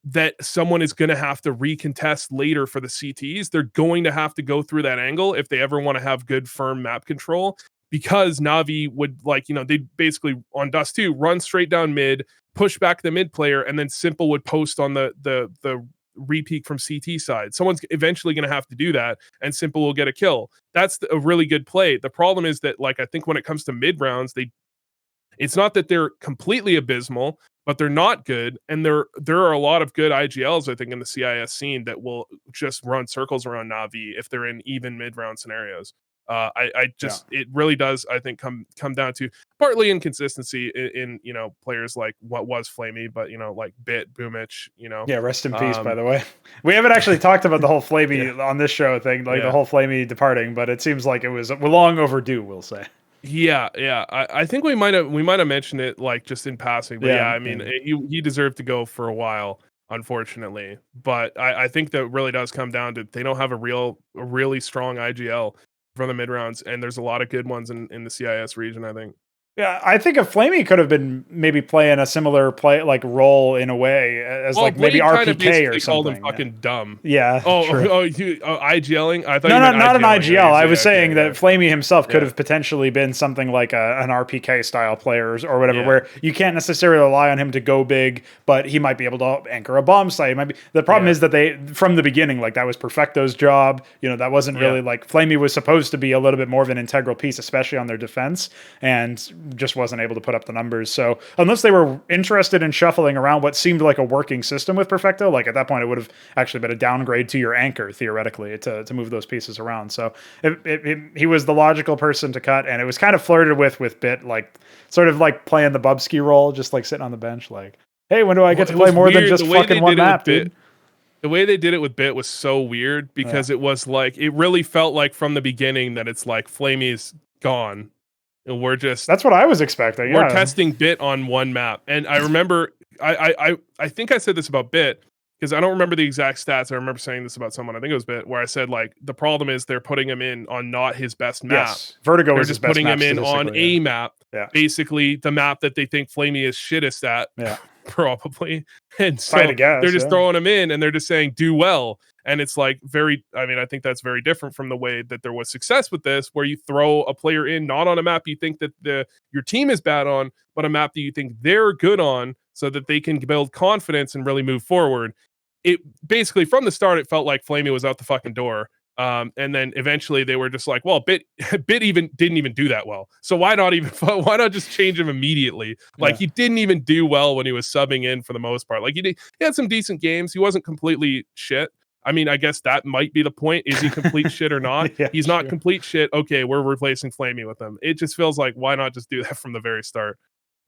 that someone is going to have to recontest later for the CTs. They're going to have to go through that angle if they ever want to have good firm map control, because NaVi would, like, they'd basically on Dust 2 run straight down mid, push back the mid player, and then Simple would post on the repeat from CT side. Someone's eventually going to have to do that, and Simple will get a kill. That's a really good play. The problem is that, like, I think when it comes to mid rounds, it's not that they're completely abysmal, but they're not good. And there are a lot of good IGLs, I think, in the CIS scene that will just run circles around NaVi if they're in even mid-round scenarios. It really does, I think, come down to partly inconsistency in players like what was Flamey, but like Bit, Boomich, Yeah, rest in peace, by the way. We haven't actually talked about the whole Flamey on this show thing, the whole Flamey departing, but it seems like it was long overdue, we'll say. Yeah. I think we might have mentioned it, like, just in passing, but I mean, he deserved to go for a while, unfortunately. But I think that really does come down to they don't have a really strong IGL from the mid rounds, and there's a lot of good ones in the CIS region, I think. Yeah, I think if Flamey could have been maybe playing a similar role in a way as maybe RPK or something. Called him fucking dumb. Yeah. IGLing. I thought no, not an IGL. I was saying that Flamey himself could have potentially been something like an RPK style player or whatever, where you can't necessarily rely on him to go big, but he might be able to anchor a bomb site. The problem is that they, from the beginning, like, that was Perfecto's job. That wasn't really like Flamey was supposed to be a little bit more of an integral piece, especially on their defense, and just wasn't able to put up the numbers. So unless they were interested in shuffling around what seemed like a working system with Perfecto, like at that point, it would have actually been a downgrade to your anchor theoretically to move those pieces around. So he was the logical person to cut, and it was kind of flirted with Bit, like sort of like playing the Bubsky role, just like sitting on the bench, like, hey, when do I get to play more than just fucking one map, dude? The way they did it with Bit was so weird because it was like, it really felt like from the beginning that it's like Flamey's gone. And we're just, that's what I was expecting. We're testing Bit on one map. And I remember, I think I said this about Bit because I don't remember the exact stats. I remember saying this about someone, I think it was Bit, where I said like, the problem is they're putting him in on not his best map. Yes. Vertigo they're is just his best putting map him in on a map. Yeah. Basically the map that they think Flamey is shittest at. Yeah. Probably. And so they're just throwing him in and they're just saying do well. And it's like I think that's very different from the way that there was success with this, where you throw a player in not on a map you think that your team is bad on, but a map that you think they're good on, so that they can build confidence and really move forward. It basically from the start it felt like Flamey was out the fucking door. And then eventually they were just like, well, Bit even didn't even do that well. So why not just change him immediately? Like he didn't even do well when he was subbing in for the most part. Like he had some decent games. He wasn't completely shit. I mean, I guess that might be the point. Is he complete shit or not? He's not complete shit. Okay, we're replacing Flamey with him. It just feels like, why not just do that from the very start?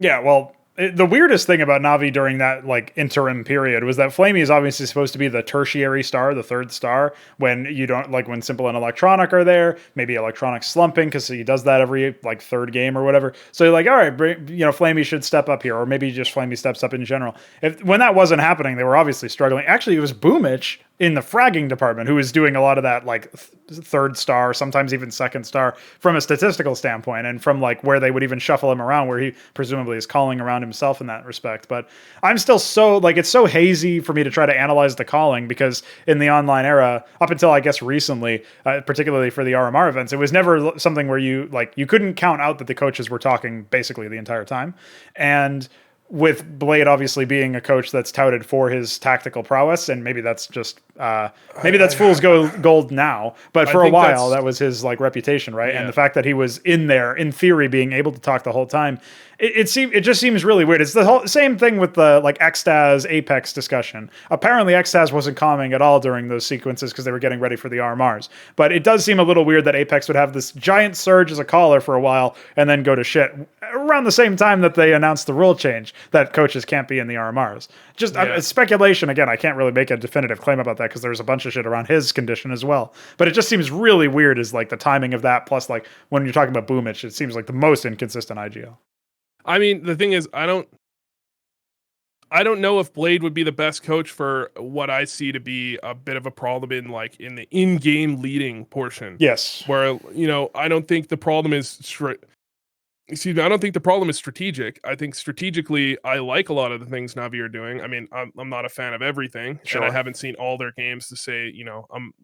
Yeah, well, the weirdest thing about NaVi during that like interim period was that Flamey is obviously supposed to be the tertiary star, the third star, when you don't like when Simple and Electronic are there, maybe Electronic slumping because he does that every like third game or whatever. So you're like, all right, Flamey should step up here, or maybe just Flamey steps up in general. When that wasn't happening, they were obviously struggling. Actually, it was Boomich in the fragging department who was doing a lot of that like third star, sometimes even second star from a statistical standpoint, and from like where they would even shuffle him around, where he presumably is calling around himself in that respect. But I'm still so like, it's so hazy for me to try to analyze the calling, because in the online era, up until I guess recently, particularly for the RMR events, it was never something where you couldn't count out that the coaches were talking basically the entire time. And with Blade obviously being a coach that's touted for his tactical prowess, and maybe that's just fool's gold now, but for a while that was his like reputation, right? Yeah. And the fact that he was in there in theory being able to talk the whole time, it just seems really weird. It's the whole same thing with the like Xtaz Apex discussion. Apparently Xtaz wasn't calming at all during those sequences because they were getting ready for the RMRs, but it does seem a little weird that Apex would have this giant surge as a caller for a while and then go to shit around the same time that they announced the rule change that coaches can't be in the RMRs. Just speculation. Again, I can't really make a definitive claim about that because there's a bunch of shit around his condition as well. But it just seems really weird as like the timing of that, plus like when you're talking about Boomich, it seems like the most inconsistent IGL. I mean, the thing is, I don't know if Blade would be the best coach for what I see to be a bit of a problem in like in the in-game leading portion. Yes. Where, I don't think the problem is I don't think the problem is strategic. I think strategically, I like a lot of the things NaVi are doing. I mean, I'm not a fan of everything, and I haven't seen all their games to say, I'm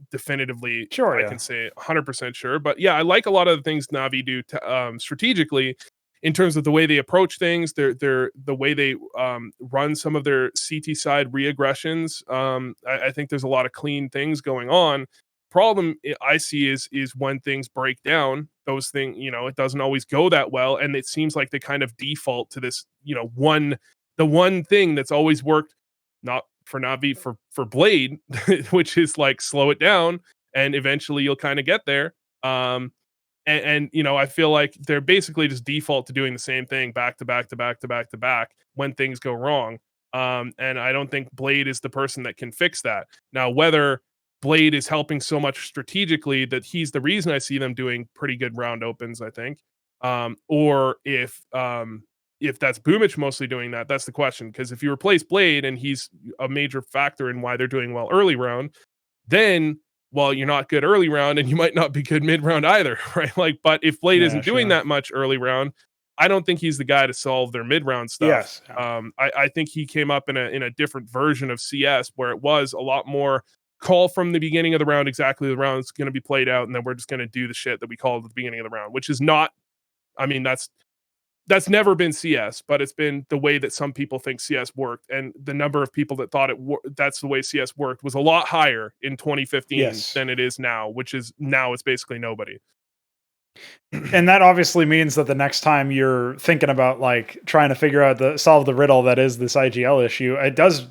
definitively I can say 100% sure. But yeah, I like a lot of the things NaVi do strategically in terms of the way they approach things, the way they run some of their CT side reaggressions. I think there's a lot of clean things going on. Problem I see is when things break down, those things, it doesn't always go that well, and it seems like they kind of default to this, the one thing that's always worked, not for NaVi, for Blade, which is like slow it down, and eventually you'll kind of get there. And I feel like they're basically just default to doing the same thing back to back to back to back to back when things go wrong. And I don't think Blade is the person that can fix that. Now, whether Blade is helping so much strategically that he's the reason I see them doing pretty good round opens, I think. Or if that's Boomich mostly doing that, that's the question. Because if you replace Blade and he's a major factor in why they're doing well early round, then you're not good early round and you might not be good mid round either, right? Like, but if Blade isn't doing that much early round, I don't think he's the guy to solve their mid round stuff. Yes. I think he came up in a different version of CS where it was a lot more call from the beginning of the round exactly the round is going to be played out, and then we're just going to do the shit that we called at the beginning of the round, which is not, I mean, that's never been CS, but it's been the way that some people think CS worked, and the number of people that thought that's the way CS worked was a lot higher in 2015 than it is now, which is now it's basically nobody. And that obviously means that the next time you're thinking about like trying to figure out solve the riddle that is this IGL issue, it does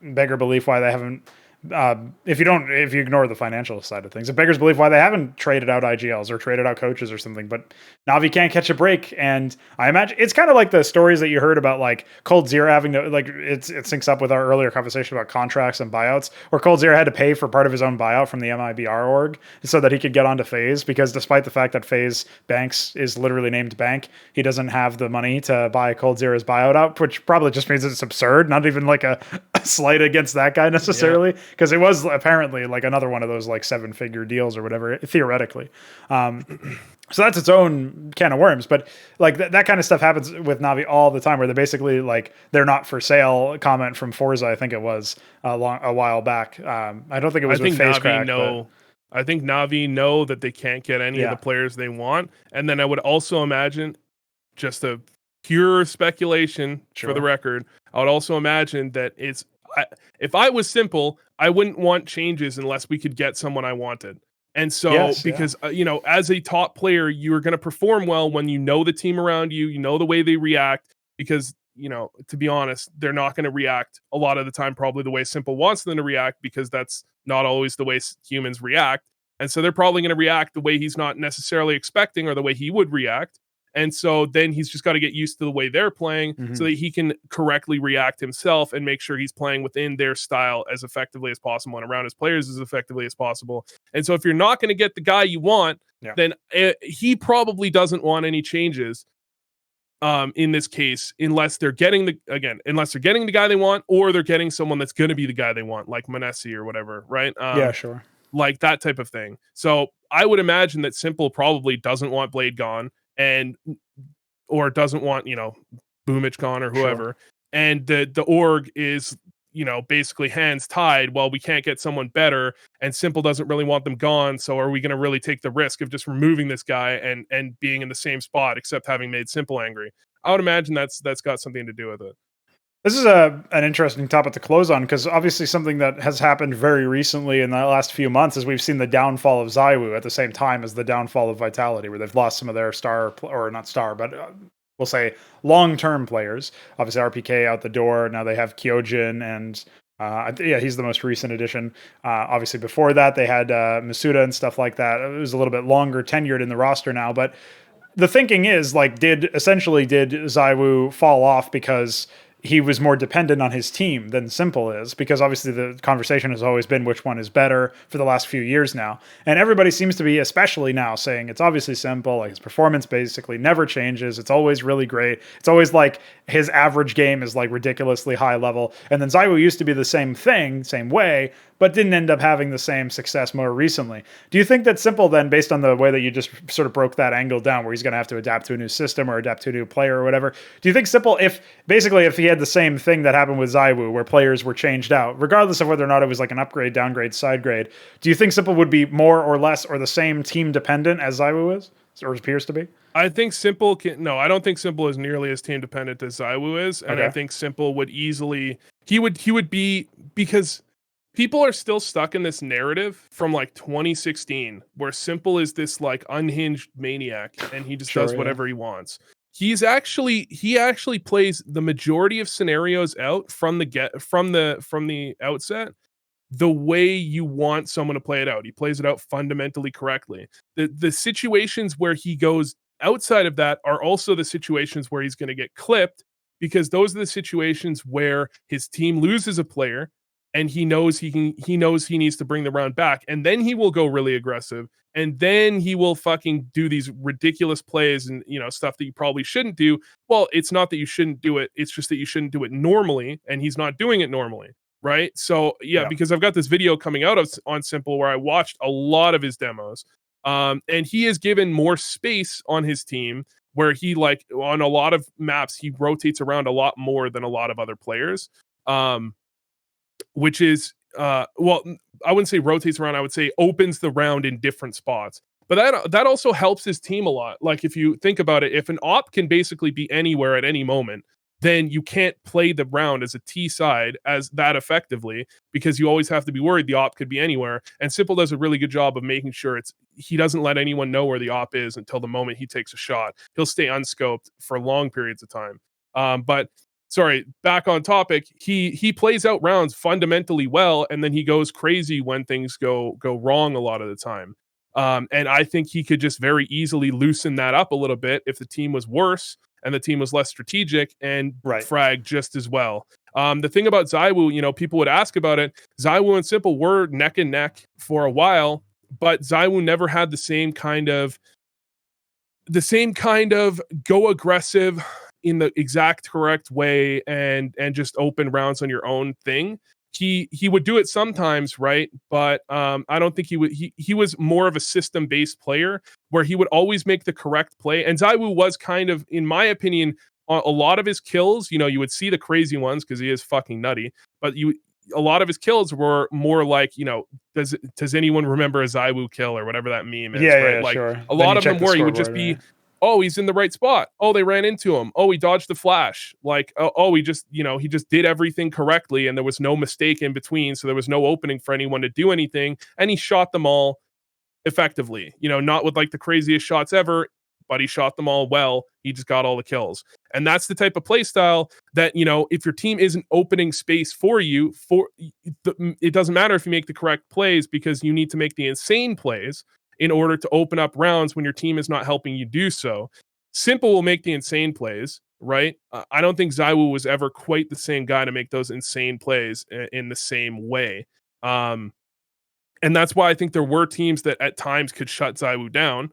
beggar belief why they haven't. If you ignore the financial side of things, it beggars belief why they haven't traded out IGLs or traded out coaches or something. But Navi can't catch a break, and I imagine it's kind of like the stories that you heard about like coldzera having to like it syncs up with our earlier conversation about contracts and buyouts, where coldzera had to pay for part of his own buyout from the MIBR org so that he could get onto FaZe, because despite the fact that FaZe Banks is literally named Bank, he doesn't have the money to buy coldzera's buyout out, which probably just means it's absurd. Not even like a slight against that guy necessarily. Yeah. Because it was apparently like another one of those like 7-figure deals or whatever, theoretically. So that's its own can of worms. But like that kind of stuff happens with Navi all the time, where they're basically like they're not for sale. Comment from Forza, I think it was a while back. I don't think it was with FaZe Crack. I think Navi know that they can't get any of the players they want. And then I would also imagine, just a pure speculation for the record, I would also imagine that if I was Simple, I wouldn't want changes unless we could get someone I wanted. And so, as a top player, you're going to perform well when you know the team around you, you know the way they react, because, to be honest, they're not going to react a lot of the time probably the way Simple wants them to react, because that's not always the way humans react. And so they're probably going to react the way he's not necessarily expecting or the way he would react. And so then he's just got to get used to the way they're playing so that he can correctly react himself and make sure he's playing within their style as effectively as possible and around his players as effectively as possible. And so if you're not going to get the guy you want, then he probably doesn't want any changes in this case, unless they're getting the guy they want, or they're getting someone that's going to be the guy they want, like Manesi or whatever, right? Like that type of thing. So I would imagine that Simple probably doesn't want Blade gone, or doesn't want, Boomich gone or whoever. And the org is, basically hands tied. Well, we can't get someone better, and Simple doesn't really want them gone. So are we going to really take the risk of just removing this guy and being in the same spot, except having made Simple angry? I would imagine that's got something to do with it. This is an interesting topic to close on, because obviously something that has happened very recently in the last few months is we've seen the downfall of ZywOo at the same time as the downfall of Vitality, where they've lost some of their we'll say long-term players. Obviously RPK out the door. Now they have Kyojin, and he's the most recent addition. Obviously before that they had Masuda and stuff like that. It was a little bit longer tenured in the roster now, but the thinking is like, did ZywOo fall off because he was more dependent on his team than Simple is? Because obviously the conversation has always been which one is better for the last few years now. And everybody seems to be, especially now, saying it's obviously Simple. Like his performance basically never changes. It's always really great. It's always like his average game is like ridiculously high level. And then ZywOo used to be the same thing, same way, but didn't end up having the same success more recently. Do you think that Simple then, based on the way that you just sort of broke that angle down, where he's going to have to adapt to a new system or adapt to a new player or whatever, do you think Simple, if he had the same thing that happened with ZywOo, where players were changed out, regardless of whether or not it was like an upgrade, downgrade, side grade, do you think Simple would be more or less or the same team dependent as ZywOo is, or appears to be? I think Simple I don't think Simple is nearly as team dependent as ZywOo is. And I think Simple would easily, he would be, because people are still stuck in this narrative from like 2016, where Simple is this like unhinged maniac and he just does whatever he wants. He actually plays the majority of scenarios out from the outset the way you want someone to play it out. He plays it out fundamentally correctly. The situations where he goes outside of that are also the situations where he's going to get clipped, because those are the situations where his team loses a player and he knows he needs to bring the round back, and then he will go really aggressive, and then he will fucking do these ridiculous plays and stuff that you probably shouldn't do. Well, it's not that you shouldn't do it, it's just that you shouldn't do it normally, and he's not doing it normally, right? So because I've got this video coming out on Simple where I watched a lot of his demos, and he is given more space on his team, where he, like, on a lot of maps he rotates around a lot more than a lot of other players. Which is, I wouldn't say rotates around, I would say opens the round in different spots. But that also helps his team a lot. Like, if you think about it, if an op can basically be anywhere at any moment, then you can't play the round as a T side as that effectively, because you always have to be worried the op could be anywhere. And Simple does a really good job of making sure he doesn't let anyone know where the op is until the moment he takes a shot. He'll stay unscoped for long periods of time. But sorry, back on topic, he plays out rounds fundamentally well, and then he goes crazy when things go wrong a lot of the time. And I think he could just very easily loosen that up a little bit if the team was worse and the team was less strategic, and frag just as well. The thing about ZywOo, people would ask about it. ZywOo and Simple were neck and neck for a while, but ZywOo never had the same kind of go aggressive in the exact correct way and just open rounds on your own thing. He would do it sometimes, right? But I don't think he would. He was more of a system-based player where he would always make the correct play. And ZywOo was kind of, in my opinion, a lot of his kills, you would see the crazy ones because he is fucking nutty. But a lot of his kills were more like, does anyone remember a ZywOo kill or whatever that meme is? Yeah, like sure. A lot of them where you would just be. Right? Oh, he's in the right spot. Oh, they ran into him. Oh, he dodged the flash. Like, he just, he just did everything correctly and there was no mistake in between. So there was no opening for anyone to do anything. And he shot them all effectively, not with like the craziest shots ever, but he shot them all well. He just got all the kills. And that's the type of play style that, if your team isn't opening space for you, it doesn't matter if you make the correct plays, because you need to make the insane plays in order to open up rounds when your team is not helping you do so. Simple will make the insane plays, right? I don't think ZywOo was ever quite the same guy to make those insane plays in the same way. And that's why I think there were teams that at times could shut ZywOo down,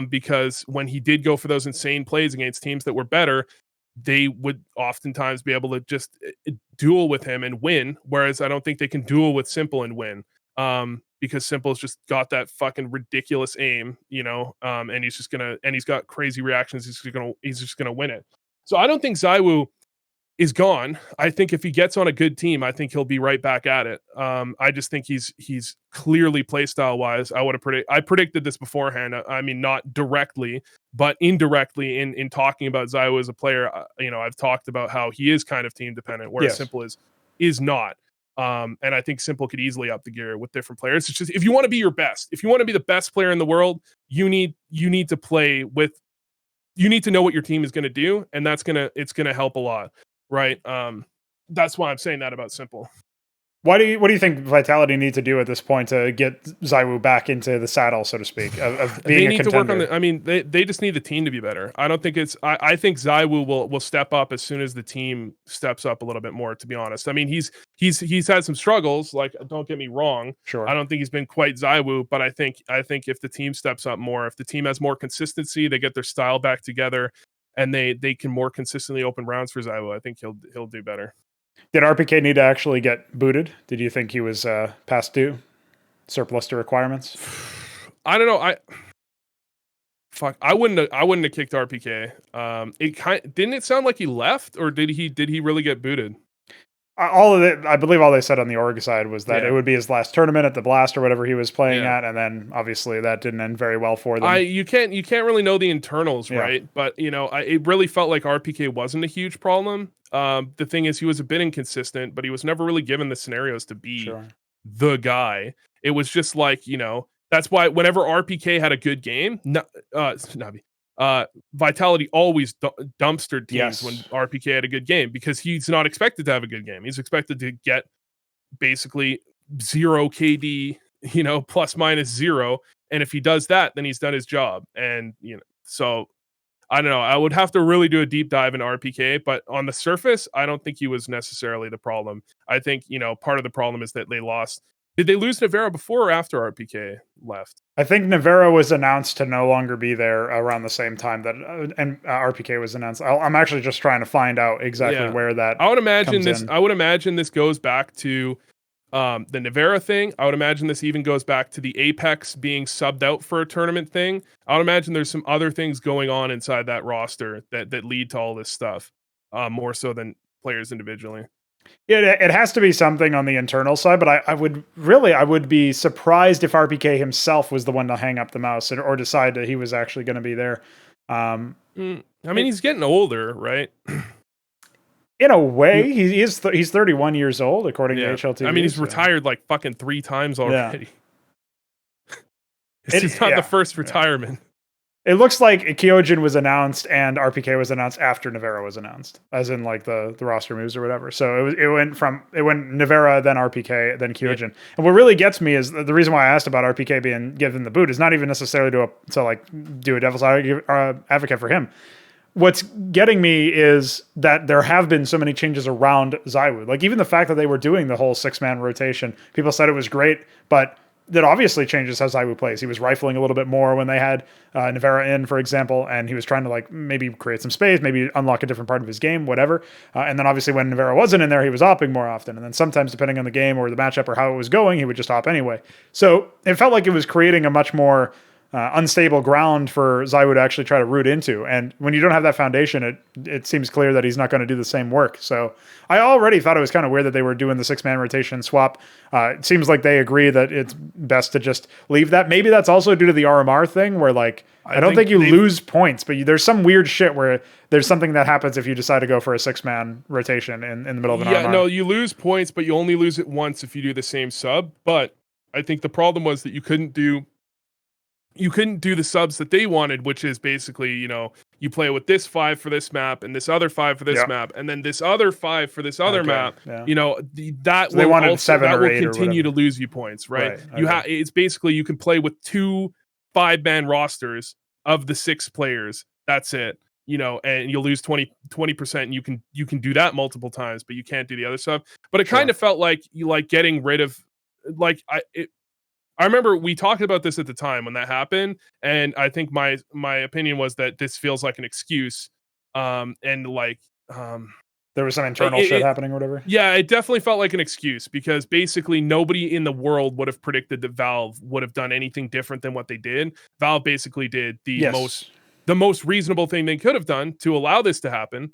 because when he did go for those insane plays against teams that were better, they would oftentimes be able to just duel with him and win, whereas I don't think they can duel with Simple and win. Because Simple's just got that fucking ridiculous aim, and he's got crazy reactions. He's just gonna win it. So I don't think ZywOo is gone. I think if he gets on a good team, I think he'll be right back at it. I just think he's clearly playstyle wise. I predicted this beforehand. I mean, not directly, but indirectly in talking about ZywOo as a player. I've talked about how he is kind of team dependent, whereas Simple is not. And I think Simple could easily up the gear with different players. It's just, if you want to be your best, if you want to be the best player in the world, you need to play with, you need to know what your team is going to do, and it's going to help a lot, right? That's why I'm saying that about Simple. What do you think Vitality need to do at this point to get ZywOo back into the saddle, so to speak, of being a contender? To work on they just need the team to be better. I don't think I think ZywOo will step up as soon as the team steps up a little bit more, to be honest. I mean, he's had some struggles, like, don't get me wrong. Sure. I don't think he's been quite ZywOo, but I think if the team steps up more, if the team has more consistency, they get their style back together, and they can more consistently open rounds for ZywOo, I think he'll do better. Did RPK need to actually get booted? Did you think he was past due, surplus to requirements? I don't know. I wouldn't have kicked RPK. Didn't it sound like he left, or did he really get booted? I believe all they said on the org side was that it would be his last tournament at the Blast or whatever he was playing at, and then obviously that didn't end very well for them. You can't really know the internals, right? But it really felt like RPK wasn't a huge problem. The thing is, he was a bit inconsistent, but he was never really given the scenarios to be the guy. It was just like, that's why whenever RPK had a good game, NaVi. Vitality always dumpstered teams when RPK had a good game, because he's not expected to have a good game. He's expected to get basically 0 KD, plus minus 0. And if he does that, then he's done his job. And, so I don't know. I would have to really do a deep dive in RPK, but on the surface, I don't think he was necessarily the problem. I think, part of the problem is that they lost. Did they lose NaVi before or after RPK left? I think NaVi was announced to no longer be there around the same time that RPK was announced. I'm actually just trying to find out exactly where that. I would imagine this goes back to the NaVi thing. I would imagine this even goes back to the Apex being subbed out for a tournament thing. I would imagine there's some other things going on inside that roster that lead to all this stuff, more so than players individually. It has to be something on the internal side, but I would be surprised if RPK himself was the one to hang up the mouse or decide that he was actually going to be there. I mean, he's getting older, right? In a way, he's 31 years old according to HLTV. I mean, he's retired like fucking 3 times already. It's not the first retirement. It looks like Kyojin was announced and RPK was announced after Navera was announced, as in like the roster moves or whatever. So it went Navera, then RPK, then Kyojin. Yeah. And what really gets me is the reason why I asked about RPK being given the boot is not even necessarily to like do a devil's advocate for him. What's getting me is that there have been so many changes around ZywOo. Like even the fact that they were doing the whole 6-man rotation, people said it was great, but that obviously changes how ZywOo plays. He was rifling a little bit more when they had Navera in, for example, and he was trying to like maybe create some space, maybe unlock a different part of his game, whatever. And then obviously when Navera wasn't in there, he was opping more often. And then sometimes depending on the game or the matchup or how it was going, he would just op anyway. So it felt like it was creating a much more unstable ground for ZywOo to actually try to root into. And when you don't have that foundation, it seems clear that he's not going to do the same work. So I already thought it was kind of weird that they were doing the 6-man rotation swap. It seems like they agree that it's best to just leave that. Maybe that's also due to the RMR thing where like, I don't think you lose points, but there's some weird shit where there's something that happens if you decide to go for a 6-man rotation in the middle of an RMR. Yeah, no, you lose points, but you only lose it once if you do the same sub. But I think the problem was that you couldn't do the subs that they wanted, which is basically, you play with this 5 for this map and this other 5 for this map, and then this other 5 for this other map. Yeah. That so will continue to lose you points, right? It's basically you can play with 2 5-man rosters of the 6 players. That's it. And you'll lose 20%, and you can do that multiple times, but you can't do the other stuff. But it kind of felt like you like getting rid of I remember we talked about this at the time when that happened, and I think my opinion was that this feels like an excuse, and like there was some internal shit happening or whatever. Yeah, it definitely felt like an excuse because basically nobody in the world would have predicted that Valve would have done anything different than what they did. Valve basically did the most reasonable thing they could have done to allow this to happen,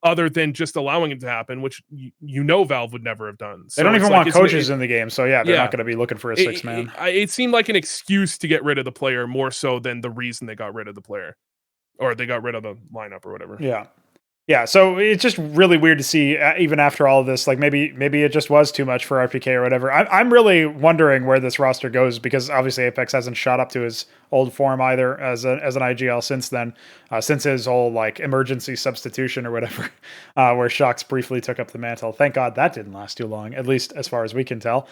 other than just allowing it to happen, which Valve would never have done. So they don't even want coaches in the game, so they're not going to be looking for a 6-man. It seemed like an excuse to get rid of the player more so than the reason they got rid of the player, or they got rid of the lineup or whatever. Yeah, so it's just really weird to see, even after all of this, like maybe it just was too much for RPK or whatever. I'm really wondering where this roster goes because obviously Apex hasn't shot up to his old form either as an IGL since then, since his whole like emergency substitution or whatever, where Shox briefly took up the mantle. Thank God that didn't last too long, at least as far as we can tell.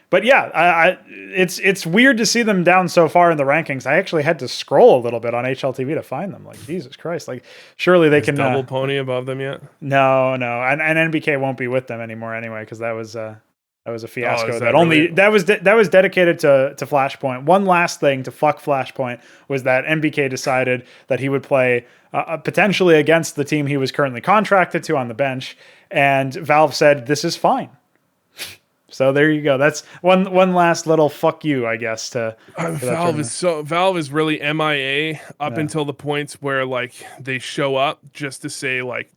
But yeah, it's weird to see them down so far in the rankings. I actually had to scroll a little bit on HLTV to find them. Like, Jesus Christ! Like, surely they can double pony above them yet? No, and NBK won't be with them anymore anyway because that was a fiasco. That was dedicated to Flashpoint. One last thing to fuck Flashpoint was that NBK decided that he would play potentially against the team he was currently contracted to on the bench, and Valve said this is fine. So there you go. That's one last little fuck you, I guess. Valve is really MIA up until the points where like they show up just to say like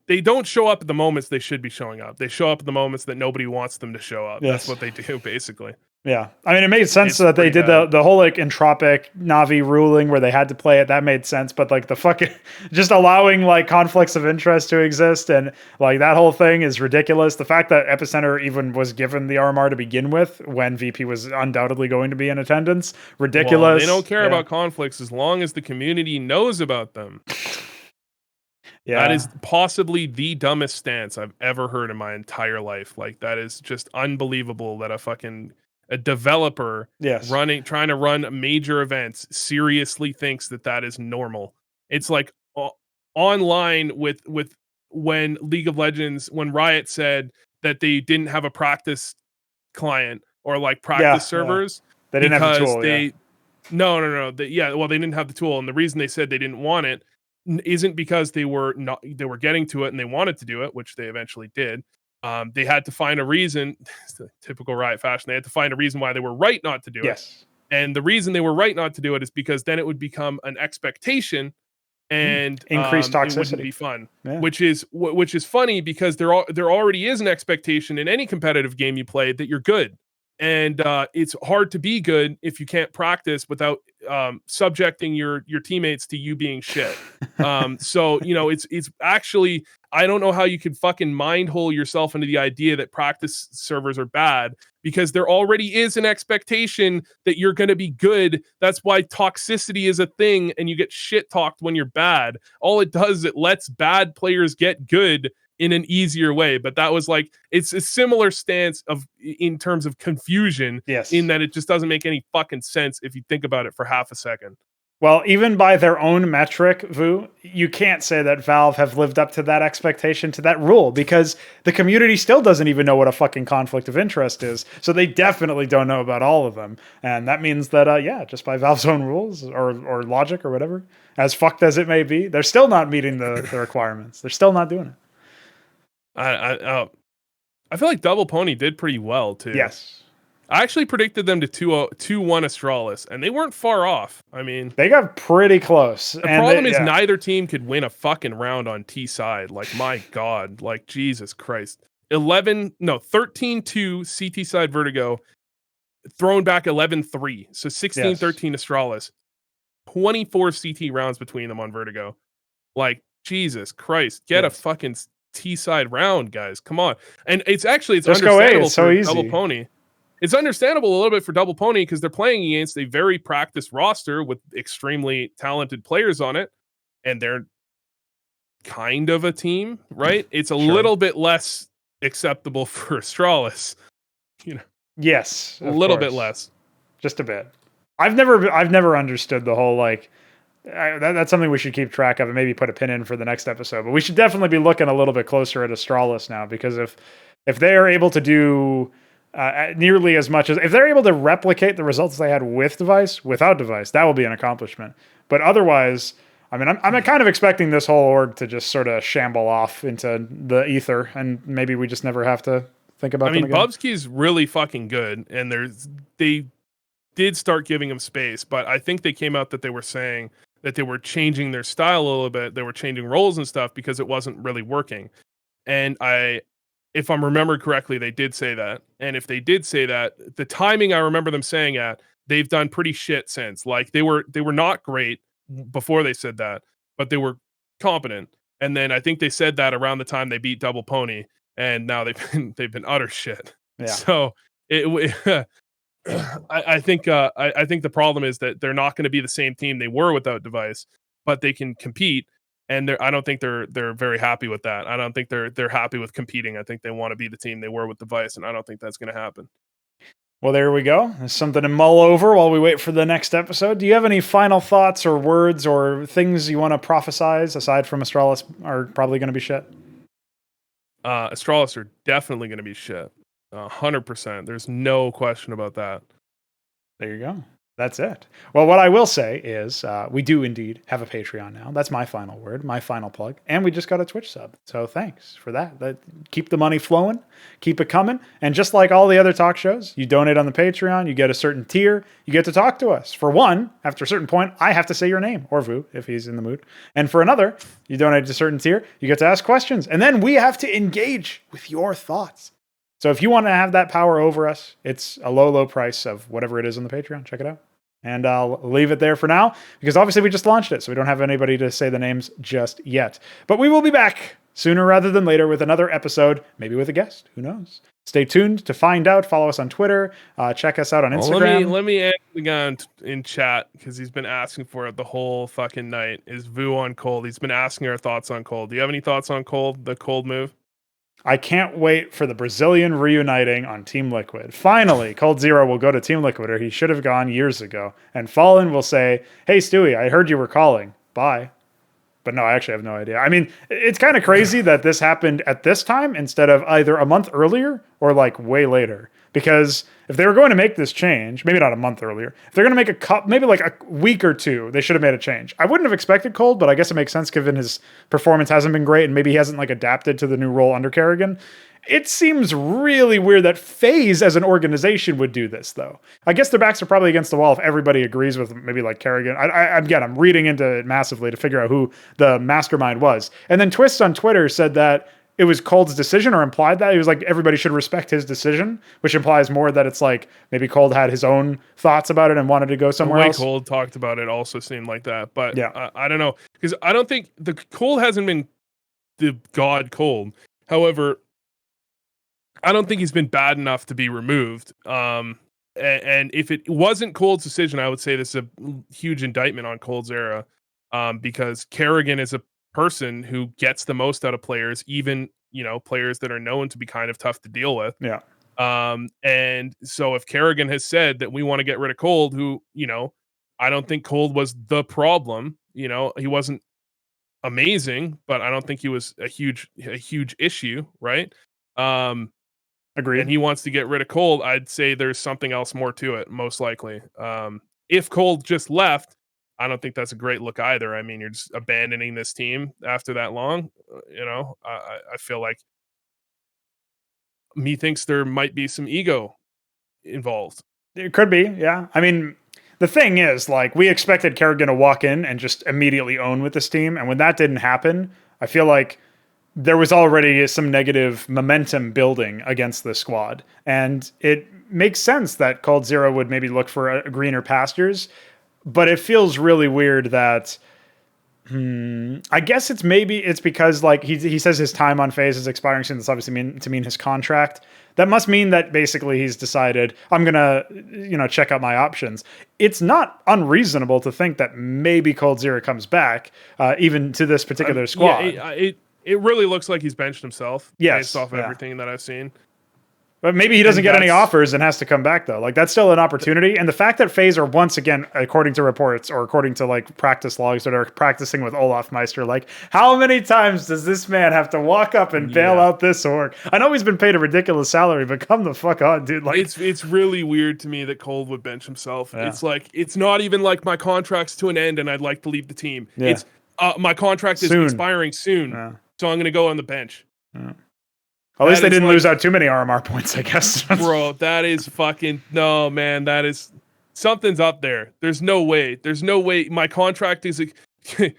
they don't show up at the moments they should be showing up. They show up at the moments that nobody wants them to show up. Yes. That's what they do basically. Yeah, I mean, it made sense that they did the whole like Entropiq NaVi ruling where they had to play it. That made sense, but like the fucking just allowing like conflicts of interest to exist and like that whole thing is ridiculous. The fact that Epicenter even was given the RMR to begin with when VP was undoubtedly going to be in attendance, ridiculous. Well, they don't care about conflicts as long as the community knows about them. Yeah, that is possibly the dumbest stance I've ever heard in my entire life. Like that is just unbelievable that a developer trying to run major events seriously thinks that is normal. It's like online with when League of Legends, when Riot said that they didn't have a practice client or like practice servers. They didn't have the tool. No. They didn't have the tool. And the reason they said they didn't want it isn't because they were getting to it and they wanted to do it, which they eventually did. They had to find a reason, typical Riot fashion, they had to find a reason why they were right not to do it. And the reason they were right not to do it is because then it would become an expectation and increased toxicity. It wouldn't be fun, which is funny because there already is an expectation in any competitive game you play that you're good. and it's hard to be good if you can't practice without subjecting your teammates to you being shit. So it's actually, I don't know how you could fucking mind hole yourself into the idea that practice servers are bad, because there already is an expectation that you're going to be good. That's why toxicity is a thing, and you get shit talked when you're bad. All it does is it lets bad players get good in an easier way. But that was like, it's a similar stance in terms of confusion. Yes. In that it just doesn't make any fucking sense if you think about it for half a second. Well, even by their own metric, Vu, you can't say that Valve have lived up to that expectation, to that rule, because the community still doesn't even know what a fucking conflict of interest is. So they definitely don't know about all of them. And that means that, just by Valve's own rules or logic or whatever, as fucked as it may be, they're still not meeting the requirements. They're still not doing it. I feel like Double Pony did pretty well too. Yes. I actually predicted them to 2-1 Astralis, and they weren't far off. I mean, they got pretty close. The problem is neither team could win a fucking round on T side. Like, my God, like, Jesus Christ. 13-2 CT side Vertigo, thrown back 11-3. So 16-13 Astralis. 24 CT rounds between them on Vertigo. Like, Jesus Christ, get a fucking T side round, guys. Come on. And it's understandable for Double Pony. It's understandable a little bit for Double Pony because they're playing against a very practiced roster with extremely talented players on it, and they're kind of a team, right? It's a little bit less acceptable for Astralis, Yes, a little bit less, just a bit. I've never understood the whole that's something we should keep track of and maybe put a pin in for the next episode. But we should definitely be looking a little bit closer at Astralis now, because if they are able to do nearly as much as, if they're able to replicate the results they had with device, without device, that will be an accomplishment. But otherwise, I mean, I'm kind of expecting this whole org to just sort of shamble off into the ether, and maybe we just never have to think about them again. Bubsky's really fucking good, and they did start giving him space, but I think they came out that they were saying that they were changing their style a little bit. They were changing roles and stuff because it wasn't really working. And if I'm remembered correctly, they did say that. And if they did say that, the timing I remember them saying at, they've done pretty shit since. Like, they were not great before they said that, but they were competent. And then I think they said that around the time they beat Double Pony, and now they've been utter shit. Yeah. So I think the problem is that they're not going to be the same team they were without device, but they can compete. And I don't think they're very happy with that. I don't think they're happy with competing. I think they want to be the team they were with device, and I don't think that's going to happen. Well, there we go. There's something to mull over while we wait for the next episode. Do you have any final thoughts or words or things you want to prophesize aside from Astralis are probably going to be shit? Astralis are definitely going to be shit. 100%. There's no question about that. There you go. That's it. Well, what I will say is we do indeed have a Patreon now. That's my final word, my final plug. And we just got a Twitch sub. So thanks for that. Keep the money flowing. Keep it coming. And just like all the other talk shows, you donate on the Patreon, you get a certain tier, you get to talk to us. For one, after a certain point, I have to say your name, or Vu, if he's in the mood. And for another, you donate to a certain tier, you get to ask questions. And then we have to engage with your thoughts. So if you want to have that power over us, it's a low, low price of whatever it is on the Patreon. Check it out. And I'll leave it there for now, because obviously we just launched it, so we don't have anybody to say the names just yet. But we will be back sooner rather than later with another episode, maybe with a guest. Who knows? Stay tuned to find out. Follow us on Twitter. Check us out on Instagram. Let me ask the guy in chat, because he's been asking for it the whole fucking night. Is Vu on Cold? He's been asking our thoughts on Cold. Do you have any thoughts on Cold, the Cold move? I can't wait for the Brazilian reuniting on Team Liquid. Finally, coldzera will go to Team Liquid, or he should have gone years ago. And Fallen will say, "Hey, Stewie, I heard you were calling. Bye." But no, I actually have no idea. I mean, it's kind of crazy that this happened at this time instead of either a month earlier or like way later. Because if they were going to make this change, maybe not a month earlier, if they're going to make maybe like a week or two, they should have made a change. I wouldn't have expected Cold, but I guess it makes sense given his performance hasn't been great and maybe he hasn't like adapted to the new role under Kerrigan. It seems really weird that FaZe as an organization would do this, though. I guess their backs are probably against the wall if everybody agrees with maybe like Kerrigan. I'm reading into it massively to figure out who the mastermind was. And then Twist on Twitter said that it was Cold's decision, or implied that he was like, everybody should respect his decision, which implies more that it's like maybe Cold had his own thoughts about it and wanted to go somewhere else. Cold talked about it also seemed like that, but yeah, I don't know, because I don't think the Cold hasn't been the god Cold. However, I don't think he's been bad enough to be removed. And if it wasn't Cold's decision, I would say this is a huge indictment on coldzera, because Kerrigan is a person who gets the most out of players, even, you know, players that are known to be kind of tough to deal with. Yeah. And so if Kerrigan has said that we want to get rid of Cold, who, you know, I don't think Cold was the problem. You know, he wasn't amazing, but I don't think he was a huge issue, right? Agreed. And he wants to get rid of Cold, I'd say there's something else more to it, most likely. If Cold just left, I don't think that's a great look either. I mean, you're just abandoning this team after that long. You know, I feel like methinks there might be some ego involved. It could be, yeah. I mean, the thing is, like, we expected Kerrigan to walk in and just immediately own with this team, and when that didn't happen, I feel like there was already some negative momentum building against the squad. And it makes sense that coldzera would maybe look for a greener pastures, but it feels really weird that I guess it's because like he says his time on phase is expiring soon. That's obviously mean his contract. That must mean that basically he's decided, I'm gonna, you know, check out my options. It's not unreasonable to think that maybe coldzera comes back, even to this particular squad. Yeah, it really looks like he's benched himself. Yes, based off everything that I've seen. But maybe he doesn't get any offers and has to come back, though. Like, that's still an opportunity. And the fact that FaZe are once again, according to reports or according to like practice logs that are practicing with Olaf Meister, like, how many times does this man have to walk up and bail out this org? I know he's been paid a ridiculous salary, but come the fuck on, dude. Like, it's really weird to me that Cold would bench himself. Yeah. It's like, it's not even like my contract's to an end and I'd like to leave the team. Yeah. It's my contract is expiring soon, so I'm going to go on the bench. Yeah. At least they didn't lose out too many RMR points, I guess. Bro, that is fucking... No, man, that is... Something's up there. There's no way. There's no way. My contract is... They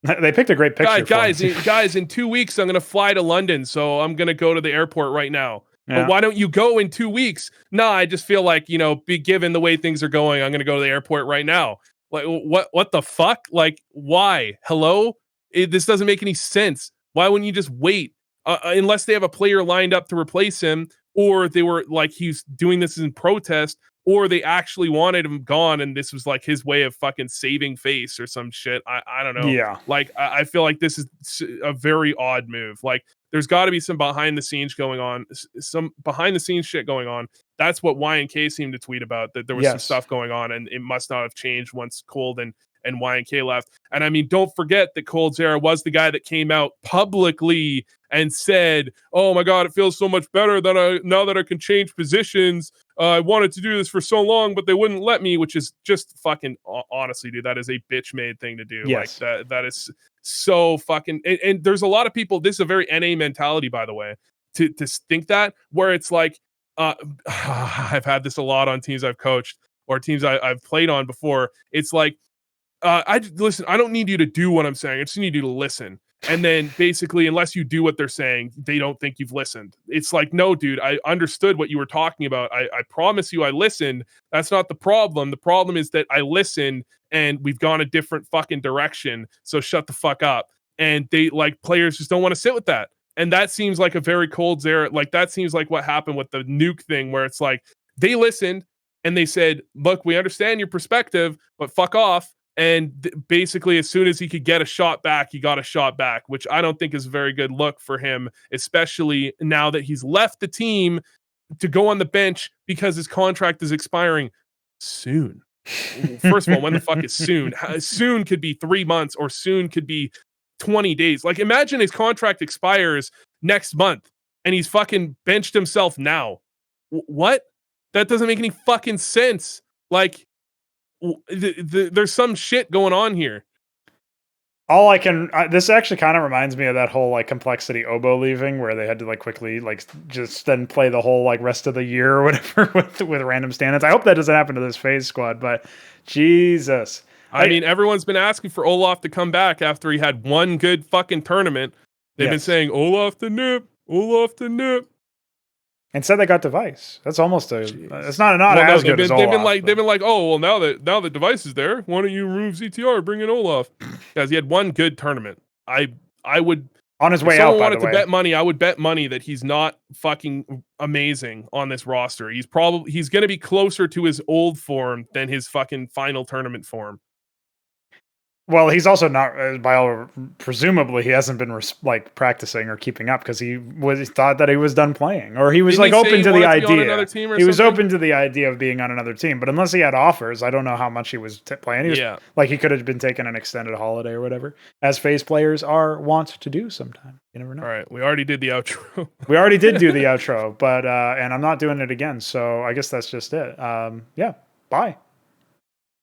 picked a great picture. Guys, in 2 weeks, I'm going to fly to London, so I'm going to go to the airport right now. Yeah. But why don't you go in 2 weeks? No, I just feel like, you know, given the way things are going, I'm going to go to the airport right now. Like, what the fuck? Like, why? Hello? This doesn't make any sense. Why wouldn't you just wait? Unless they have a player lined up to replace him, or they were like, he's doing this in protest, or they actually wanted him gone and this was like his way of fucking saving face or some shit. I don't know. Yeah. Like, I feel like this is a very odd move. Like, there's got to be some behind the scenes going on, some behind the scenes shit going on. That's what YNK seemed to tweet about, that there was some stuff going on and it must not have changed once Cold and YNK left. And I mean, don't forget that coldzera was the guy that came out publicly and said, oh my God, it feels so much better that now that I can change positions. I wanted to do this for so long, but they wouldn't let me, which is just fucking, honestly, dude, that is a bitch made thing to do. Yes. Like that is so fucking, and there's a lot of people, this is a very NA mentality, by the way, to think that, where it's like, I've had this a lot on teams I've coached or teams I've played on before. It's like, listen, I don't need you to do what I'm saying. I just need you to listen. And then basically, unless you do what they're saying, they don't think you've listened. It's like, no, dude, I understood what you were talking about. I promise you I listened. That's not the problem. The problem is that I listened and we've gone a different fucking direction. So shut the fuck up. And they, like, players just don't want to sit with that. And that seems like a very coldzera. Like, that seems like what happened with the nuke thing, where it's like, they listened and they said, look, we understand your perspective, but fuck off. And basically, as soon as he could get a shot back, he got a shot back, which I don't think is a very good look for him, especially now that he's left the team to go on the bench because his contract is expiring soon. First of all, when the fuck is soon? Soon could be 3 months, or soon could be 20 days. Like, imagine his contract expires next month and he's fucking benched himself now. What? That doesn't make any fucking sense. Like, there's some shit going on here. All I can, this actually kind of reminds me of that whole like Complexity Oboe leaving, where they had to like quickly like just then play the whole like rest of the year or whatever with random stand-ins. I hope that doesn't happen to this FaZe squad, but Jesus. I mean, everyone's been asking for Olaf to come back after he had one good fucking tournament. They've been saying Olaf the Nip, Olaf the Nip. Instead, they got Device. That's almost a. Jeez. It's not as good as Olaf. They've been like, oh well, now that Device is there, why don't you remove ZTR, bring in Olaf? Because he had one good tournament. I would on his way if out. Someone By wanted the way, to bet money. I would bet money that he's not fucking amazing on this roster. He's going to be closer to his old form than his fucking final tournament form. Well, he's also not, presumably he hasn't been like practicing or keeping up because he thought that he was done playing, or he was like open to the idea. He was open to the idea of being on another team, but unless he had offers, I don't know how much he was playing. He was, like he could have been taking an extended holiday or whatever, as FaZe players are wont to do sometime. You never know. All right, we already did the outro. We already did do the outro, but and I'm not doing it again, so I guess that's just it. Yeah, bye.